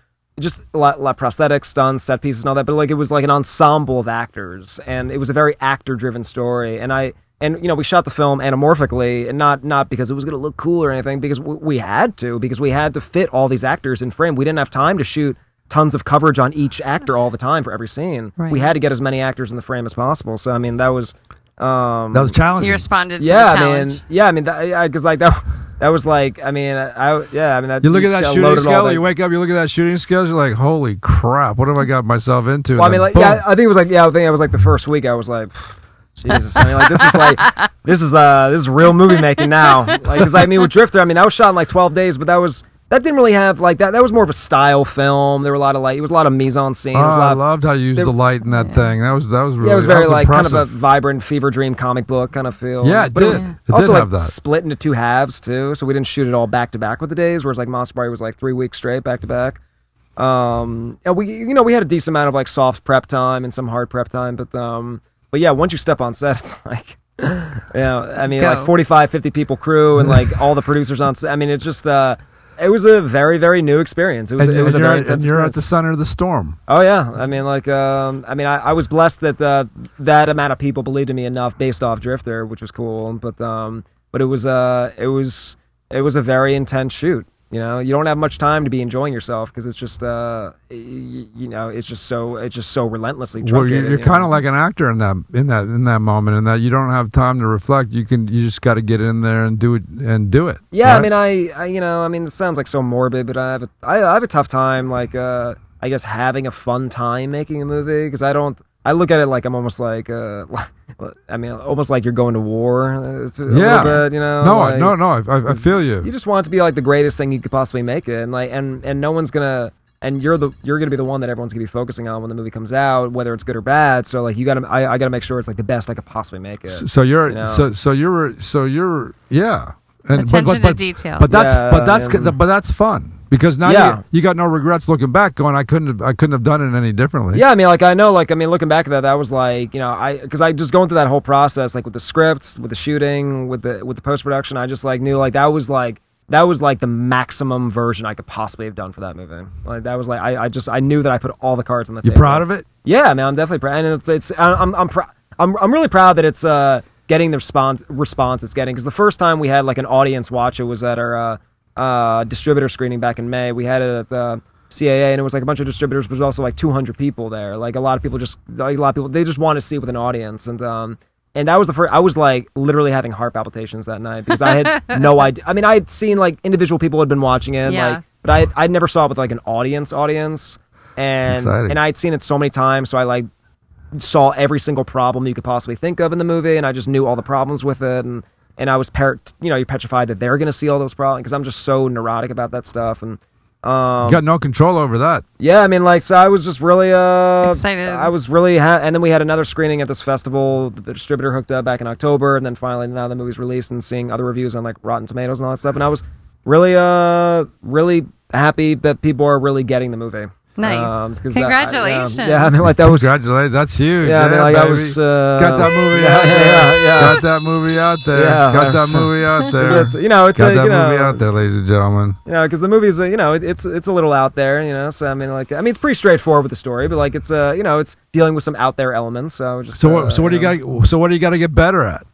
a lot prosthetics, stunts, set pieces, and all that. But like, it was like an ensemble of actors, and it was a very actor-driven story. And you know, we shot the film anamorphically, and not because it was going to look cool or anything, because we had to fit all these actors in frame. We didn't have time to shoot tons of coverage on each actor all the time for every scene. Right. We had to get as many actors in the frame as possible. So I mean, that was challenging. You responded to the challenge. I mean, because like that was like, I mean, that, you look at that shooting schedule, you wake up, you look at that shooting schedule, you're like, holy crap, what have I got myself into? Well, I mean, like, yeah, I think it was like the first week, I was like, Jesus, I mean, like, this is real movie making now. Like, because I mean, with Drifter, I mean, that was shot in like 12 days, but that didn't really have like that. That was more of a style film. There were a lot of like, it was a lot of mise en scene. I loved how you used the light in that thing. That was really, it was very like impressive. Kind of a vibrant fever dream comic book kind of feel. Yeah, it did. It also did like have that. Split into 2 halves too, so we didn't shoot it all back to back with the days. Whereas like Monster Party was like 3 weeks straight back to back. And we had a decent amount of like soft prep time and some hard prep time, but yeah, once you step on set, it's like, I mean, like 45, 50 people crew and like all the producers on set. I mean, it's just it was a very, very new experience. It was a very intense experience. You're at the center of the storm. Oh yeah, I mean, like, I was blessed that that amount of people believed in me enough based off Drifter, which was cool. But it was a very intense shoot. You know, you don't have much time to be enjoying yourself, because it's just it's just so relentlessly truncated. Well, you're kind of like an actor in that moment, in that you don't have time to reflect. You just got to get in there and do it. Yeah, right? I mean, it sounds like so morbid, but I have a tough time, like, I guess having a fun time making a movie, because I look at it like I'm almost like, I mean, almost like you're going to war. A little bit, you know. No, I feel you. You just want it to be like the greatest thing you could possibly make it, and like, and no one's gonna, and you're gonna be the one that everyone's gonna be focusing on when the movie comes out, whether it's good or bad. So like, I gotta make sure it's like the best I could possibly make it. So you're, yeah. And, attention to detail. But that's fun. Because now you got no regrets looking back, going, I couldn't have done it any differently. Yeah, I mean, like, looking back at that was like, you know, because I just going through that whole process, like with the scripts, with the shooting, with the post production, I just like knew like that was like the maximum version I could possibly have done for that movie. Like that was like I knew that I put all the cards on the table. You proud of it? Yeah, I mean, I'm definitely proud, and I'm really proud that it's getting the response it's getting, because the first time we had like an audience watch, it was at our distributor screening back in May. We had it at the CAA, and it was like a bunch of distributors, but it was also like 200 people there. Like a lot of people they just want to see it with an audience, and that was the first. I was like literally having heart palpitations that night, because I had no idea. I mean, I had seen like individual people had been watching it, like, but I never saw it with like an audience, and I had seen it so many times, so I like saw every single problem you could possibly think of in the movie, and I just knew all the problems with it, and I was you're petrified that they're going to see all those problems, because I'm just so neurotic about that stuff, and You got no control over that. Yeah, I mean, like, so I was just really excited. I was really, and then we had another screening at this festival that the distributor hooked up back in October, and then finally now the movie's released and seeing other reviews on like Rotten Tomatoes and all that stuff, and I was really, really happy that people are really getting the movie. Nice. Congratulations. Yeah, I mean, like, that was... Congratulations. That's huge. Yeah, I mean, like, baby. I was... got that movie out there. Got that movie out there. Yeah, got that movie out there. It's, you know, it's got a, that you know, movie out there, ladies and gentlemen. You know, because the movie's, you know, it's a little out there, you know, so, I mean, like, I mean, it's pretty straightforward with the story, but, like, it's, you know, it's dealing with some out there elements, so just... So what do you got? So what do you got to get better at?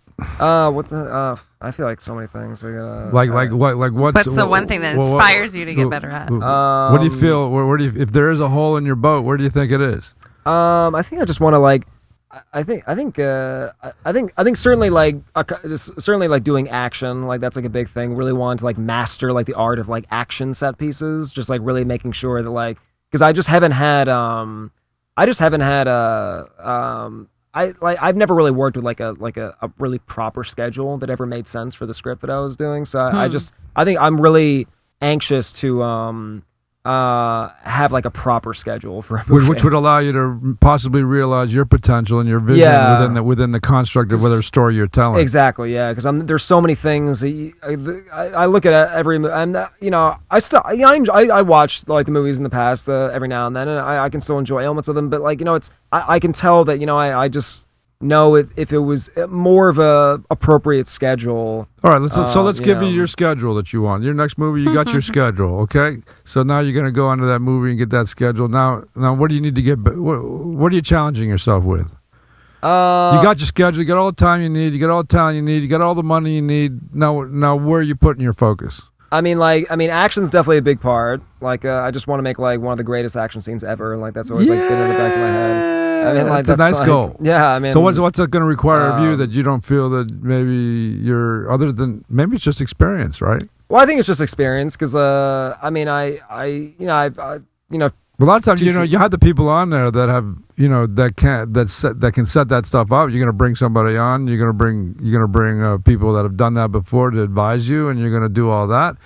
I feel like so many things. I gotta, what's the one thing that inspires you to get better at? What do you feel? Where do you, if there is a hole in your boat, where do you think it is? I think I just want to like. I think certainly like certainly like doing action, like that's like a big thing. Really want to like master like the art of like action set pieces. Just like really making sure that like, because I've never really worked with like a really proper schedule that ever made sense for the script that I was doing. So I think I'm really anxious to have like a proper schedule for a movie. Which would allow you to possibly realize your potential and your vision within the construct of whatever story you're telling. Exactly, yeah. Because there's so many things. I look at every. You know, I watch like the movies in the past every now and then, and I can still enjoy elements of them. But like, you know, it's I can tell that, you know, I just know if it was more of a appropriate schedule. All right, let's give you your schedule that you want. Your next movie, you got your schedule, okay? So now you're going to go onto that movie and get that schedule. Now, what do you need to get? What are you challenging yourself with? You got your schedule. You got all the time you need. You got all the talent you need. You got all the money you need. Now, where are you putting your focus? I mean, action's definitely a big part. Like, I just want to make like one of the greatest action scenes ever, and like that's always like been in the back of my head. I mean, like, that's a nice goal. Yeah, I mean. So what's it going to require of you that you don't feel that maybe you're other than maybe it's just experience, right? Well, I think it's just experience because I mean, a lot of times, you know, you have the people on there that have, you know, that can set that stuff up. You're going to bring somebody on. You're going to bring people that have done that before to advise you, and you're going to do all that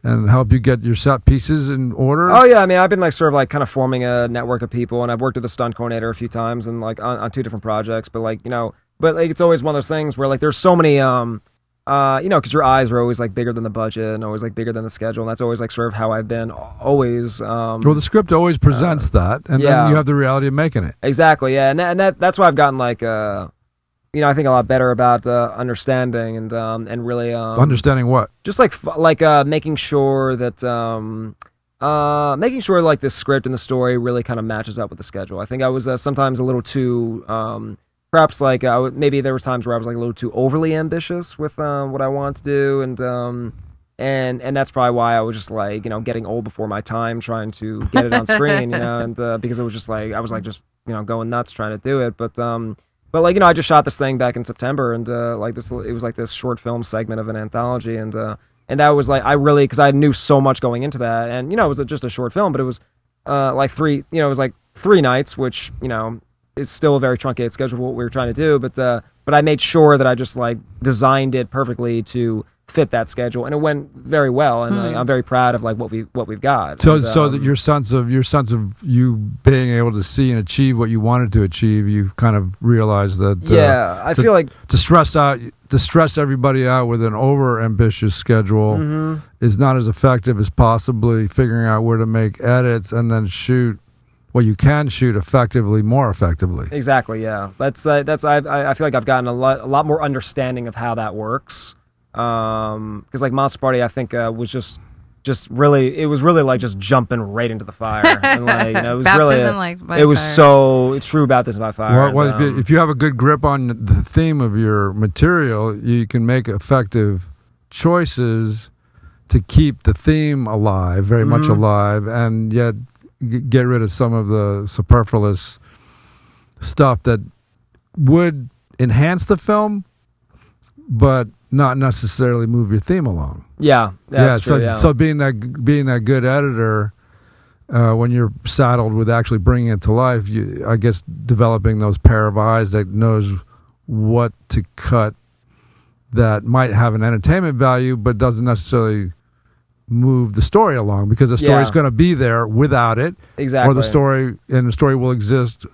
and help you get your set pieces in order. Oh yeah, I mean, I've been like sort of like kind of forming a network of people, and I've worked with a stunt coordinator a few times, and like on 2 different projects. But like, you know, like it's always one of those things where like there's so many you know, because your eyes are always like bigger than the budget and always like bigger than the schedule, and that's always like sort of how I've been always. Well, the script always presents that, and then you have the reality of making it. Exactly, yeah, and that's why I've gotten like you know, I think a lot better about understanding and really understanding what, just like making sure that like the script and the story really kind of matches up with the schedule. I think I was sometimes a little too perhaps like maybe there was times where I was like a little too overly ambitious with what I wanted to do, and that's probably why I was just like, you know, getting old before my time trying to get it on screen, you know, and because it was just like I was like just, you know, going nuts trying to do it, but like, you know, I just shot this thing back in September, and like this, it was like this short film segment of an anthology, and that was like because I knew so much going into that, and you know, it was just a short film, but it was like it was like 3 nights, which, you know, is still a very truncated schedule for what we were trying to do, but I made sure that I just like designed it perfectly to fit that schedule, and it went very well, and I'm very proud of like what we've got. So that your sense of you being able to see and achieve what you wanted to achieve, you kind of realized that I feel like to stress everybody out with an over ambitious schedule is not as effective as possibly figuring out where to make edits and then shoot what you can shoot more effectively. Exactly, yeah. That's I feel like I've gotten a lot more understanding of how that works. Because like Monster Party, I think was just really, it was really like just jumping right into the fire, and like, you know, it was baptism really so true baptism by fire. Well, if you have a good grip on the theme of your material, you can make effective choices to keep the theme alive, very much alive, and yet get rid of some of the superfluous stuff that would enhance the film, but not necessarily move your theme along. Yeah, that's true. So being that good editor, when you're saddled with actually bringing it to life, I guess developing those pair of eyes that knows what to cut that might have an entertainment value, but doesn't necessarily move the story along, because the story is going to be there without it. Exactly. Or the story will exist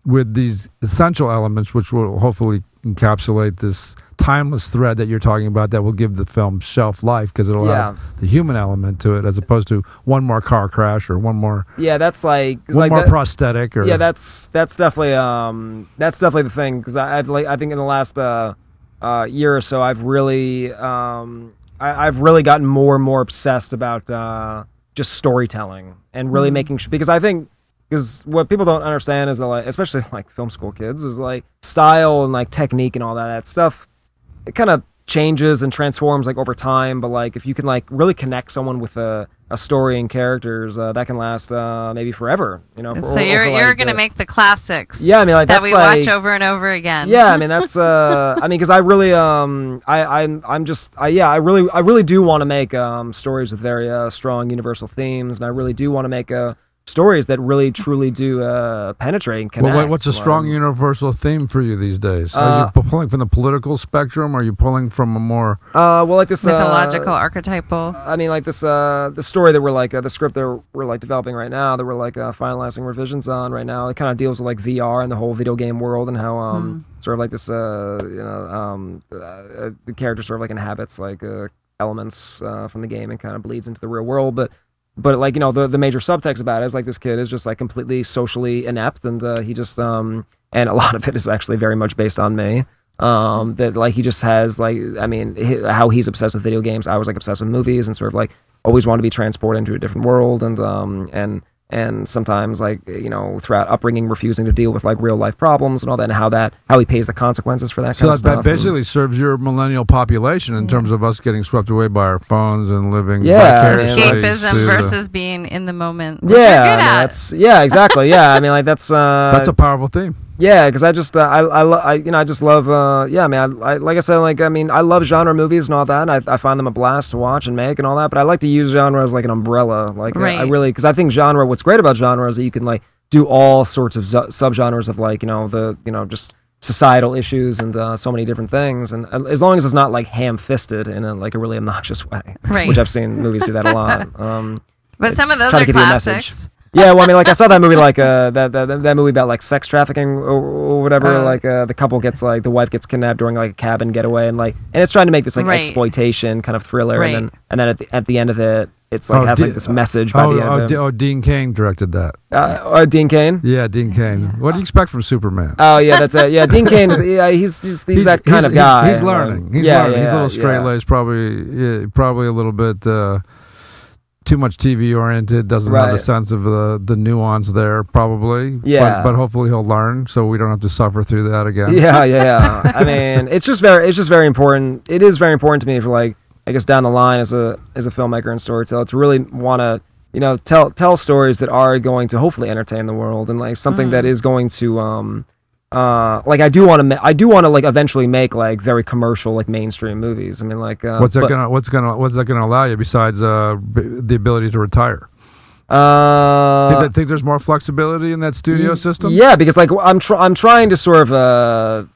with these essential elements, which will hopefully encapsulate this timeless thread that you're talking about, that will give the film shelf life, because it'll have the human element to it, as opposed to one more car crash or one more that's like one more prosthetic. Or that's definitely the thing, because I think in the last year or so I've really gotten more and more obsessed about just storytelling and really making sure, because what people don't understand is that, like, especially like film school kids, is like style and like technique and all that stuff, it kind of changes and transforms like over time. But like if you can like really connect someone with a story and characters, that can last maybe forever. So you're gonna make the classics. Yeah, I mean, like, that that's we watch over and over again. Yeah, I mean, that's because I really I really do want to make stories with very strong universul themes, and I really do want to make stories that really truly do penetrate and connect. Well, what's a strong universal theme for you these days? Are you pulling from the political spectrum? Or are you pulling from a more like this mythological, archetypal? I mean, like this the story that we're like the script that we're like developing right now, that we're like finalizing revisions on right now. It kind of deals with like VR and the whole video game world, and how sort of like this the character sort of like inhabits like elements from the game and kind of bleeds into the real world, but like, the major subtext about it is like this kid is just like completely socially inept, and he just and a lot of it is actually very much based on me. That like he just has like, I mean, how he's obsessed with video games. I was like obsessed with movies, and sort of like always wanted to be transported into a different world, and sometimes like, throughout upbringing, refusing to deal with like real life problems and all that, and how he pays the consequences for that kind of stuff. So that basically serves your millennial population in terms of us getting swept away by our phones and living vicariously. Escapism versus being in the moment. Which you're good at. Exactly. Yeah, I mean, like that's a powerful theme. Yeah, because I just I just love I mean, I like I said, like, I mean, I love genre movies and all that, and I find them a blast to watch and make and all that, but I like to use genre as like an umbrella, like I really, because I think genre, what's great about genre is that you can like do all sorts of subgenres of like just societal issues and so many different things, and as long as it's not like ham-fisted in a like a really obnoxious way, which I've seen movies do that a lot. But some of those are classics. Yeah, well, I mean, like I saw that movie, like that movie about like sex trafficking or whatever. Like the couple gets like the wife gets kidnapped during like a cabin getaway, and it's trying to make this like exploitation kind of thriller, and then at the end of it, it's like has like this message by the end of it. Dean Cain directed that. Dean Cain. Yeah, Dean Cain. What do you expect from Superman? Oh yeah, that's it. Yeah, Dean Cain is he's that kind of guy. He's learning. He's learning. He's a little straight-laced, probably a little bit. Too much TV oriented, doesn't have a sense of the nuance there, probably. Yeah, but hopefully he'll learn, so we don't have to suffer through that again. Yeah. I mean, it's just very important. It is very important to me for like, I guess, down the line as a filmmaker and storyteller, to really want to tell stories that are going to hopefully entertain the world, and like something that is going to like I do want to like eventually make like very commercial like mainstream movies. I mean, like what's that gonna allow you besides the ability to retire? Think there's more flexibility in that studio system? Yeah, because like I'm trying to sort of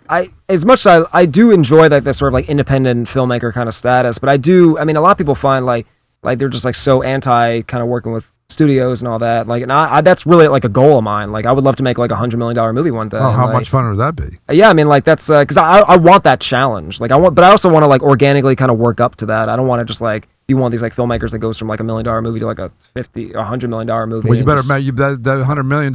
I as much as I do enjoy like this sort of like independent filmmaker kind of status, but I mean, a lot of people find like they're just like so anti kind of working with studios and all that, like, and I that's really like a goal of mine. Like, I would love to make like $100 million movie one day. Oh, how much fun would that be? Yeah, I mean, like, that's because I want that challenge. Like, but I also want to like organically kind of work up to that. I don't want to just like be one of these like filmmakers that goes from like $1 million movie to like a $100 million movie. Well, you better make that $100 million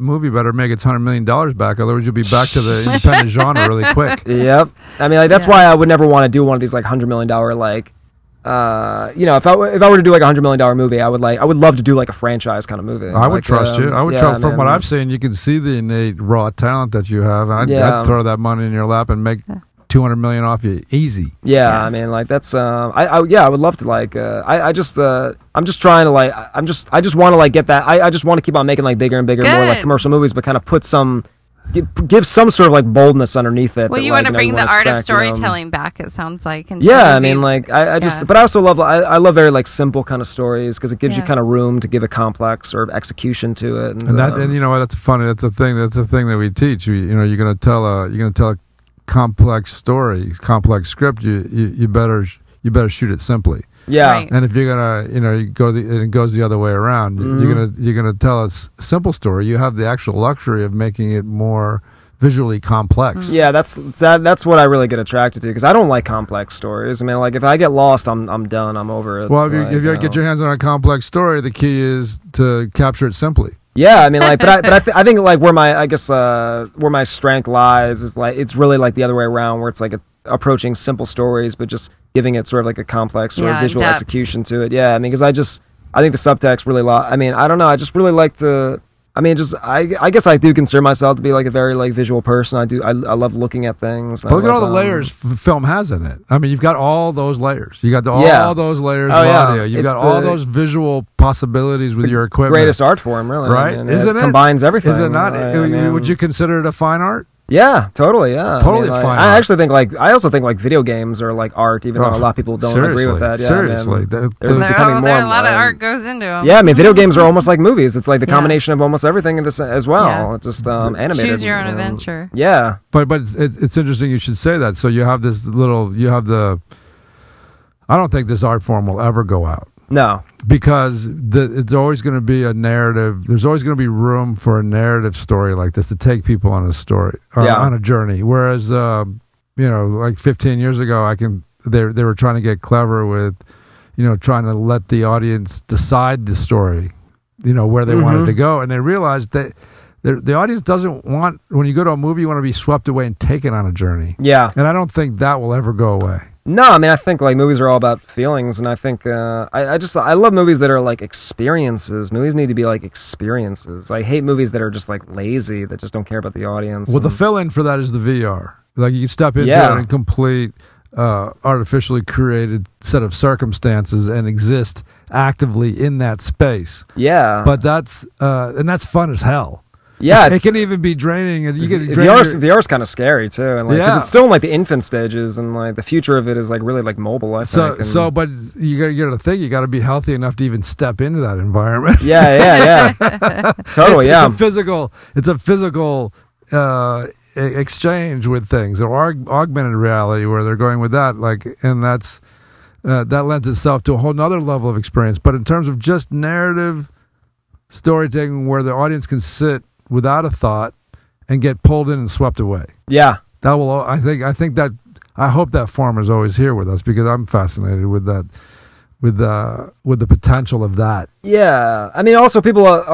movie better make its $100 million back, otherwise you'll be back to the independent genre really quick. Yep. I mean, like, that's why I would never want to do one of these like $100 million like. If I were to do like $100 million movie, I would love to do like a franchise kind of movie. I would trust you. I would trust. From what I've seen, you can see the innate raw talent that you have. I'd throw that money in your lap and make $200 million off you easy. Yeah, I mean, like, that's I would love to like I'm just trying to like I just want to like get that. I just want to keep on making like bigger and bigger, more like commercial movies, but kind of put some. Give some sort of like boldness underneath it. Well, you want to bring the art of storytelling back, it sounds like. Yeah, I mean, like, I just, but I also love, I love very like simple kind of stories because it gives you kind of room to give a complex or execution to it. And you know what, that's funny. That's a thing that we teach. You're going to tell a complex story, complex script. You better shoot it simply. Yeah. Right. And if you're gonna, you go and it goes the other way around. You're gonna tell a simple story. You have the actual luxury of making it more visually complex. Yeah, that's what I really get attracted to, because I don't like complex stories. I mean, like if I get lost, I'm done. I'm over it. Well, if you get your hands on a complex story, the key is to capture it simply. Yeah, I mean, like, I think like where my strength lies is like it's really like the other way around, where it's like approaching simple stories, but just giving it sort of like a complex sort of visual execution to it. Yeah, I mean, because I think the subtext really. I mean, I don't know. I just really like to. I mean, I guess I do consider myself to be like a very like visual person. I love looking at things. Look at all the layers film has in it. I mean, you've got all those layers. You got all those layers of audio. You've got all those visual possibilities with your equipment. Greatest art form, really. Right? I mean, Isn't it? Combines everything. Is it not? Would you consider it a fine art? Yeah, totally. Yeah, totally fine. I actually think I also think like video games are like art, even though a lot of people don't agree with that. Yeah, seriously, they're becoming more. A lot of art goes into them. Yeah, I mean, video games are almost like movies. It's like the combination of almost everything in this as well. Yeah. Just animated. Choose your own adventure. Yeah, but it's interesting you should say that. So you have I don't think this art form will ever go out. No, because it's always going to be a narrative. There's always going to be room for a narrative story like this to take people on a story or on a journey. Whereas, like 15 years ago, they were trying to get clever with, trying to let the audience decide the story, where they wanted to go, and they realized that the audience doesn't want. When you go to a movie, you want to be swept away and taken on a journey. Yeah, and I don't think that will ever go away. No, I mean, I think like movies are all about feelings, and I think I love movies that are like experiences. Movies need to be like experiences. I hate movies that are just like lazy, that just don't care about the audience. Well, the fill-in for that is the VR. Like you can step into it and complete artificially created set of circumstances and exist actively in that space. Yeah, but that's fun as hell. Yeah, it can even be draining, and you get VR's kind of scary too, and like because it's still in like the infant stages, and like the future of it is like really like mobile. I think. But you got to think you got to be healthy enough to even step into that environment. Yeah. Totally. It's a physical exchange with things, or augmented reality, where they're going with that. Like, and that lends itself to a whole nother level of experience. But in terms of just narrative storytelling, where the audience can sit without a thought and get pulled in and swept away. Yeah, that will. I hope that form is always here with us, because I'm fascinated with that, with the potential of that. Yeah, I mean, also people have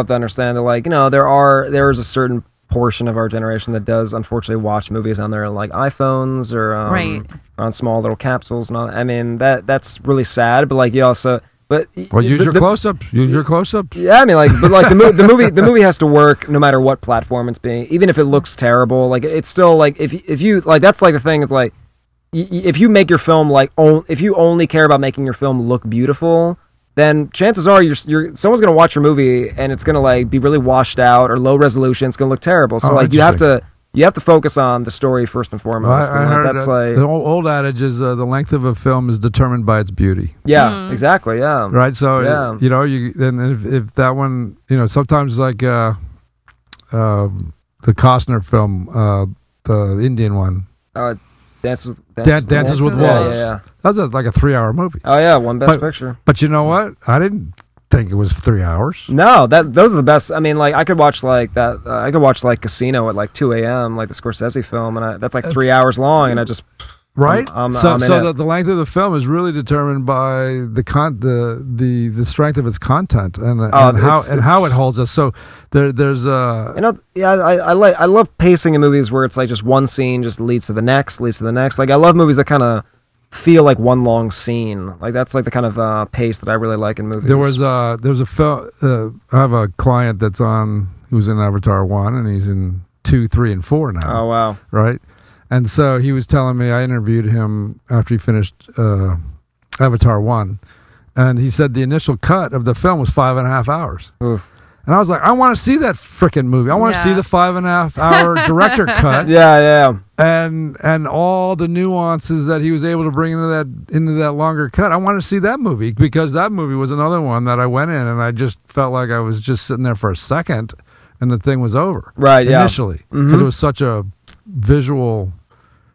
to understand that, like, there is a certain portion of our generation that does unfortunately watch movies on their like iPhones or on small little capsules and all. I mean, that's really sad, but like you also. But use your close-ups. Use your close-ups. Yeah, I mean, like, but like the movie has to work no matter what platform it's being. Even if it looks terrible, like it's still like if you like that's like the thing. It's like if you make your film if you only care about making your film look beautiful, then chances are someone's gonna watch your movie and it's gonna like be really washed out or low resolution. It's gonna look terrible. So like you have to focus on the story first and foremost. I heard that's like the old adage is the length of a film is determined by its beauty. Yeah, exactly. Yeah, right. So if that one, sometimes like the Costner film, the Indian one, Dances with Wolves. Yeah. That was like a 3-hour movie. Oh yeah, won Best Picture. But you know what? I didn't think it was 3 hours. No, those are the best. I mean, like I could watch like that. I could watch like Casino at like 2 a.m. like the Scorsese film, and that's like 3 hours long, and I just right. So the length of the film is really determined by the strength of its content and how it holds us. So there's I love pacing in movies where it's like just one scene just leads to the next. Like I love movies that kind of feel like one long scene. Like that's like the kind of pace that I really like in movies. There was a film. I have a client who's in Avatar 1, and he's in 2, 3, and 4 now. Oh wow! Right, and so he was telling me, I interviewed him after he finished Avatar 1, and he said the initial cut of the film was 5.5 hours. Oof. And I was like, I want to see that frickin' movie. I want to see the 5.5 hour director cut. Yeah. And all the nuances that he was able to bring into that longer cut. I want to see that movie, because that movie was another one that I went in and I just felt like I was just sitting there for a second and the thing was over. Right. Initially, because it was such a visual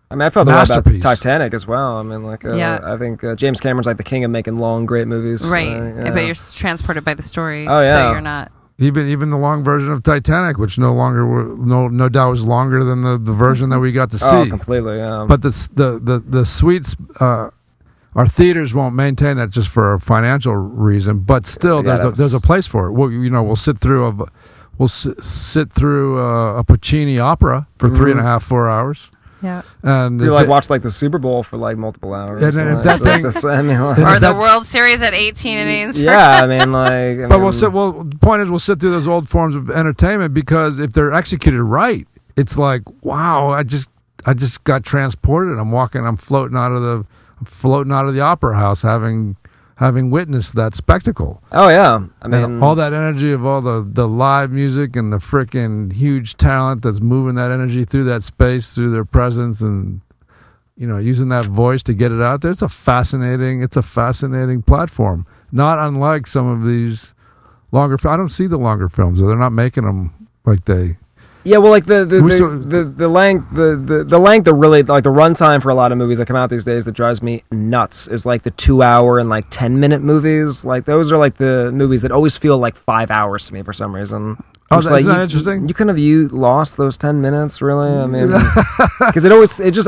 I mean, I felt the way about Titanic as well. I mean, like, I think James Cameron's like the king of making long, great movies. Right, but you're transported by the story. Oh, yeah. So you're not. Even the long version of Titanic, which no doubt was longer than the version that we got to see. Oh, completely, yeah. But the suites, our theaters won't maintain that just for a financial reason. But still, there's a place for it. We'll sit through a Puccini opera for 3.5, 4 hours. Yeah, and you watch like the Super Bowl for like multiple hours, and if that thing, or the World Series at 18 innings. Yeah, I mean, like, but the point is, we'll sit through those old forms of entertainment because if they're executed right, it's like, wow, I just got transported. I'm floating out of the opera house, having witnessed that spectacle. Oh yeah, I mean, and all that energy of all the live music and the freaking huge talent that's moving that energy through that space, through their presence, and using that voice to get it out there. It's a fascinating platform. Not unlike some of these longer. I don't see the longer films. They're not making them like they. Yeah, well, like the length, the really, like, the runtime for a lot of movies that come out these days that drives me nuts is like the 2 hour and like 10-minute movies. Like, those are like the movies that always feel like 5 hours to me for some reason. Oh, isn't that interesting? You couldn't have lost those 10 minutes, really? I mean, because I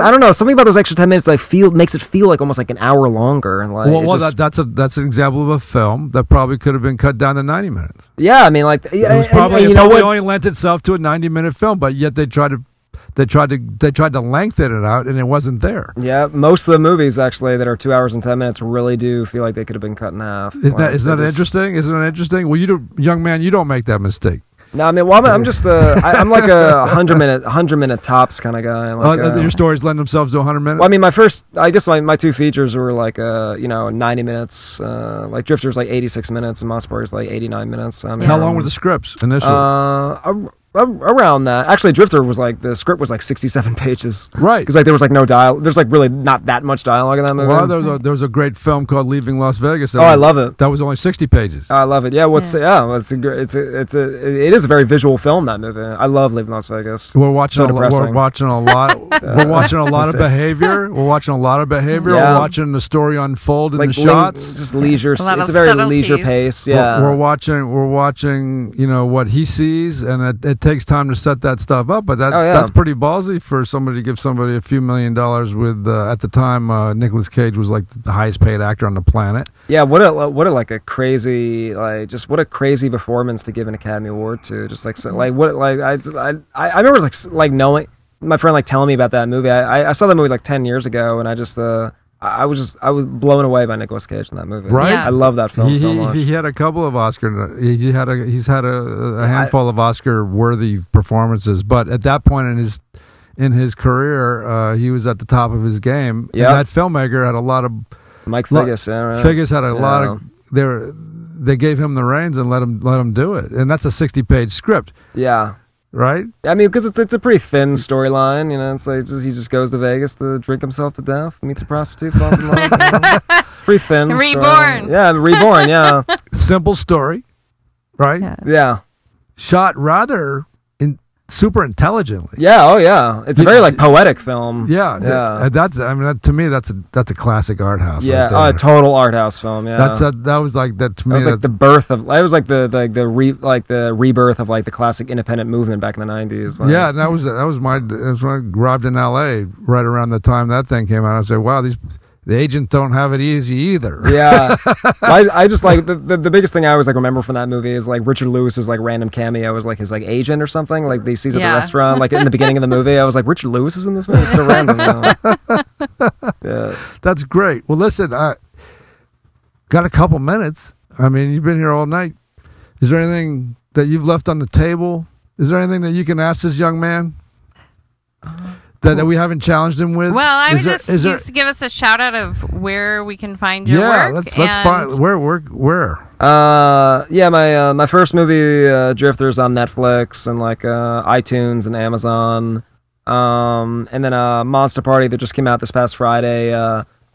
don't know, something about those extra 10 minutes makes it feel like almost like an hour longer. And like, that's an example of a film that probably could have been cut down to 90 minutes. Yeah, I mean, like, it probably only lent itself to a 90-minute film, but yet they tried to lengthen it out, and it wasn't there. Yeah, most of the movies actually that are 2 hours and 10 minutes really do feel like they could have been cut in half. Isn't that interesting? Isn't it interesting? Well, young man, you don't make that mistake. No, I mean, well, I'm just I'm like a 100-minute tops kind of guy. Like, your stories lend themselves to 100 minutes. Well, I mean, my two features were like 90 minutes. Like Drifter's like 86 minutes, and Monsterparty's like 89 minutes. I mean, how long were the scripts initially? Around that. Actually, Drifter was like, the script was like 67 pages. Right. Because like there was like no dialogue. There's like really not that much dialogue in that movie. Well, there was a great film called Leaving Las Vegas. I love it. That was only 60 pages. I love it. Yeah. It is a very visual film, that movie. I love Leaving Las Vegas. We're watching a lot. We're watching a lot of behavior. We're watching a lot of behavior. Yeah. We're watching the story unfold in the shots. Just leisure. It's a very subtleties. leisure pace. Yeah. We're watching. What he sees, and it takes time to set that stuff up, but that's pretty ballsy for somebody to give somebody a few $1 million with at the time Nicolas Cage was like the highest paid actor on the planet. Yeah, what a crazy performance to give an Academy Award to. Just like I remember like knowing my friend like telling me about that movie. I saw that movie like 10 years ago, and I was blown away by Nicolas Cage in that movie. Right, yeah. I love that film so much. He had a couple of he's had a handful of Oscar-worthy performances, but at that point in his career, he was at the top of his game. Yeah, that filmmaker had a lot of Mike Figgis. Right. Figgis had a lot of they gave him the reins and let him do it, and that's a 60-page script. Yeah. Right? I mean, because it's a pretty thin storyline, It's like he just goes to Vegas to drink himself to death, meets a prostitute, falls in love. Pretty thin. Reborn. Story. Yeah, reborn. Yeah. Simple story, right? Yeah. Shot rather super intelligently. Yeah. Oh, yeah. It's a very like poetic film. Yeah. To me, that's a classic art house. Yeah. Right a total art house film. Yeah. That was like that to me. It was like the birth of. It was like the rebirth of like the classic independent movement back in the 90s. Like, yeah, and that was when I arrived in L.A. right around the time that thing came out. I said, wow, the agents don't have it easy either. Yeah. I just like the biggest thing I always like remember from that movie is like Richard Lewis's like random cameo as like his like agent or something like they sees at the restaurant like in the beginning of the movie. I was like, Richard Lewis is in this movie? It's so random. Yeah. That's great. Well, listen, I got a couple minutes. I mean, you've been here all night. Is there anything that you've left on the table? Is there anything that you can ask this young man? That we haven't challenged him with? Well, I would just give us a shout out of where we can find your work. Let's find where. My first movie, Drifter's on Netflix and like iTunes and Amazon. And then Monster Party that just came out this past Friday.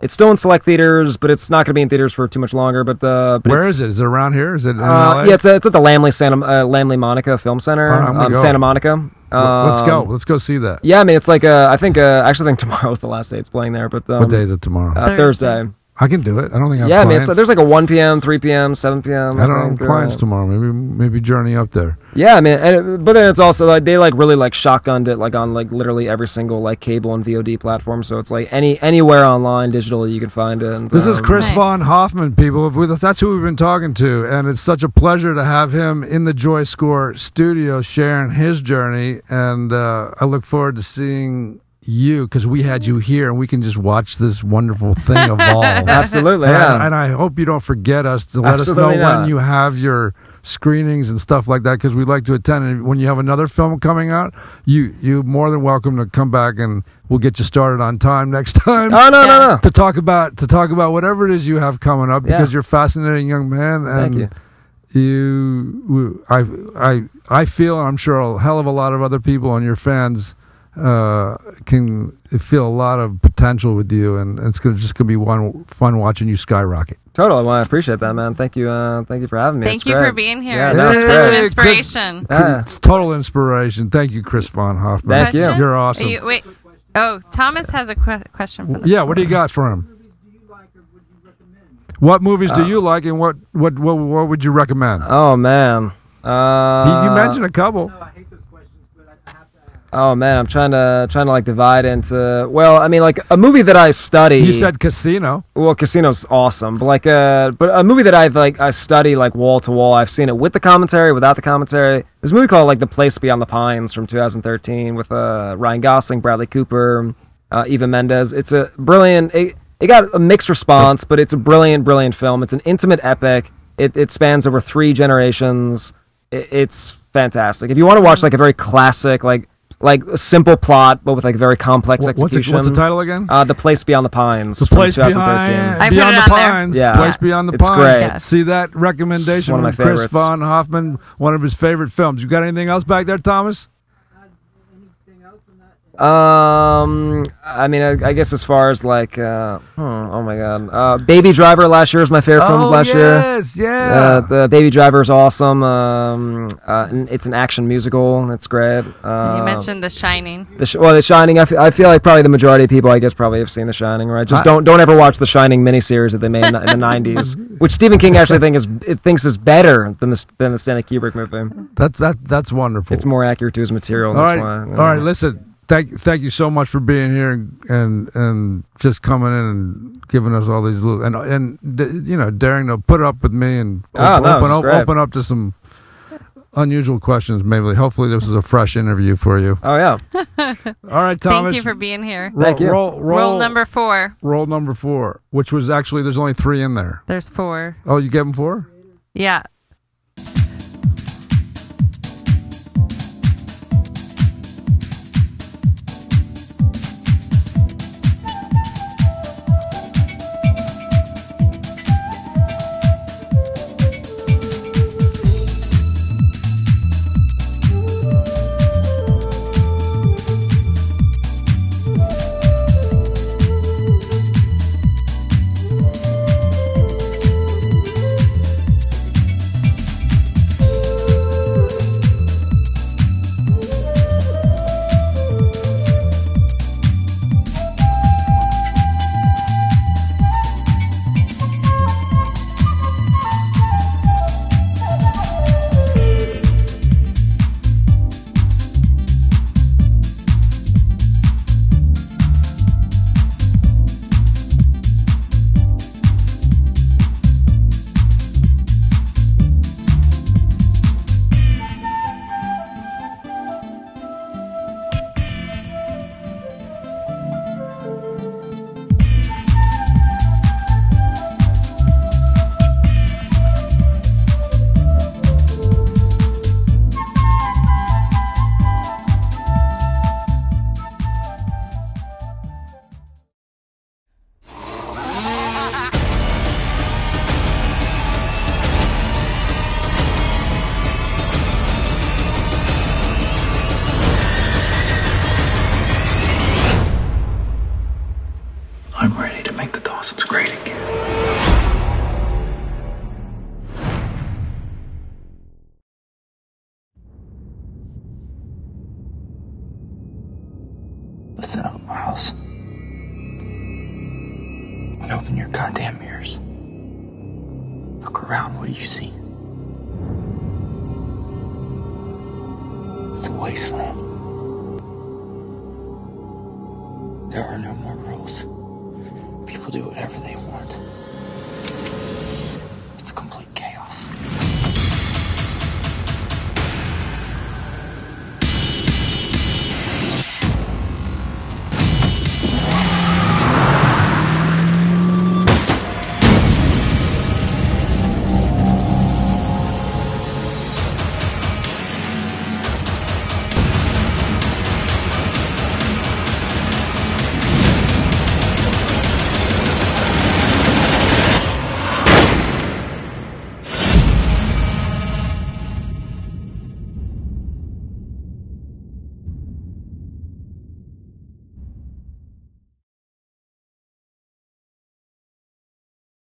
It's still in select theaters, but it's not going to be in theaters for too much longer. But where is it? Is it around here? Is it in LA? Yeah, it's at the Lamley Monica Film Center, Santa Monica. Let's go. Let's go see that. Yeah, I mean, it's like I actually think tomorrow's the last day it's playing there. But what day is it tomorrow? Thursday. I can do it. I don't think I have Yeah, I mean, clients. there's like a 1 p.m., 3 p.m., 7 p.m. I don't have clients tomorrow. Maybe journey up there. Yeah, I mean, but then it's also like they like really like shotgunned it like on like literally every single like cable and VOD platform. So it's like anywhere online digitally you can find it. And, this is Chris Von Hoffmann, people. That's who we've been talking to, and it's such a pleasure to have him in the Joy Score studio sharing his journey. And I look forward to seeing you, because we had you here and we can just watch this wonderful thing evolve. Absolutely, and I hope you don't forget us to let us know when you have your screenings and stuff like that, because we'd like to attend. And when you have another film coming out, you're more than welcome to come back, and we'll get you started on time next time. Oh no. To talk about whatever it is you have coming up, because you're a fascinating young man. And thank you. I feel, and I'm sure a hell of a lot of other people and your fans can feel a lot of potential with you, and it's just gonna be fun watching you skyrocket. Totally. Well, I appreciate that, man. Thank you for having me. Thank you for being here. Yeah, it's such an inspiration. It's total inspiration. Thank you, Chris Von Hoffmann. Thank you. You're awesome. Wait. Oh, Thomas has a question for them. Yeah, what do you got for him? What movies do you like, and what would you recommend? Oh man, you mentioned a couple. Oh man, I'm trying to like divide into. Well, I mean, like a movie that I study. You said Casino. Well, Casino's awesome, but like but a movie that I study like wall to wall. I've seen it with the commentary, without the commentary. There's a movie called like The Place Beyond the Pines from 2013 with Ryan Gosling, Bradley Cooper, Eva Mendes. It's a brilliant. It got a mixed response, but it's a brilliant film. It's an intimate epic. It spans over 3 generations. It's fantastic. If you want to watch like a very classic like a simple plot, but with like a very complex execution. What's the title again? The Place Beyond the Pines. The Place from 2013. Beyond the Pines. Yeah. Place Beyond the It's Pines. great. Yeah. See that recommendation One of my from Chris favorites. Von Hoffmann, one of his favorite films. You got anything else back there, Thomas? I mean, I guess as far as like, oh my God, Baby Driver last year was my favorite film of last year. Yeah. The Baby Driver is awesome. And it's an action musical. It's great. You mentioned The Shining. The Shining. I feel like probably the majority of people, I guess, probably have seen The Shining, right? Just don't ever watch the Shining miniseries that they made in the 90s, which Stephen King actually thinks is better than the Stanley Kubrick movie. That's wonderful. It's more accurate to his material. All That's right. why. All right. Listen. Thank you so much for being here and just coming in and giving us all these little and you know, daring to put up with me and open up to some unusual questions. Maybe hopefully this is a fresh interview for you. Oh yeah. All right, Thomas. Thank you for being here. Thank you. Roll number 4. Roll number 4, which was actually there's only 3 in there. There's 4. Oh, you gave him 4? Yeah. Listen up, Miles. And open your goddamn ears. Look around, what do you see? It's a wasteland. There are no more rules. People do whatever they want.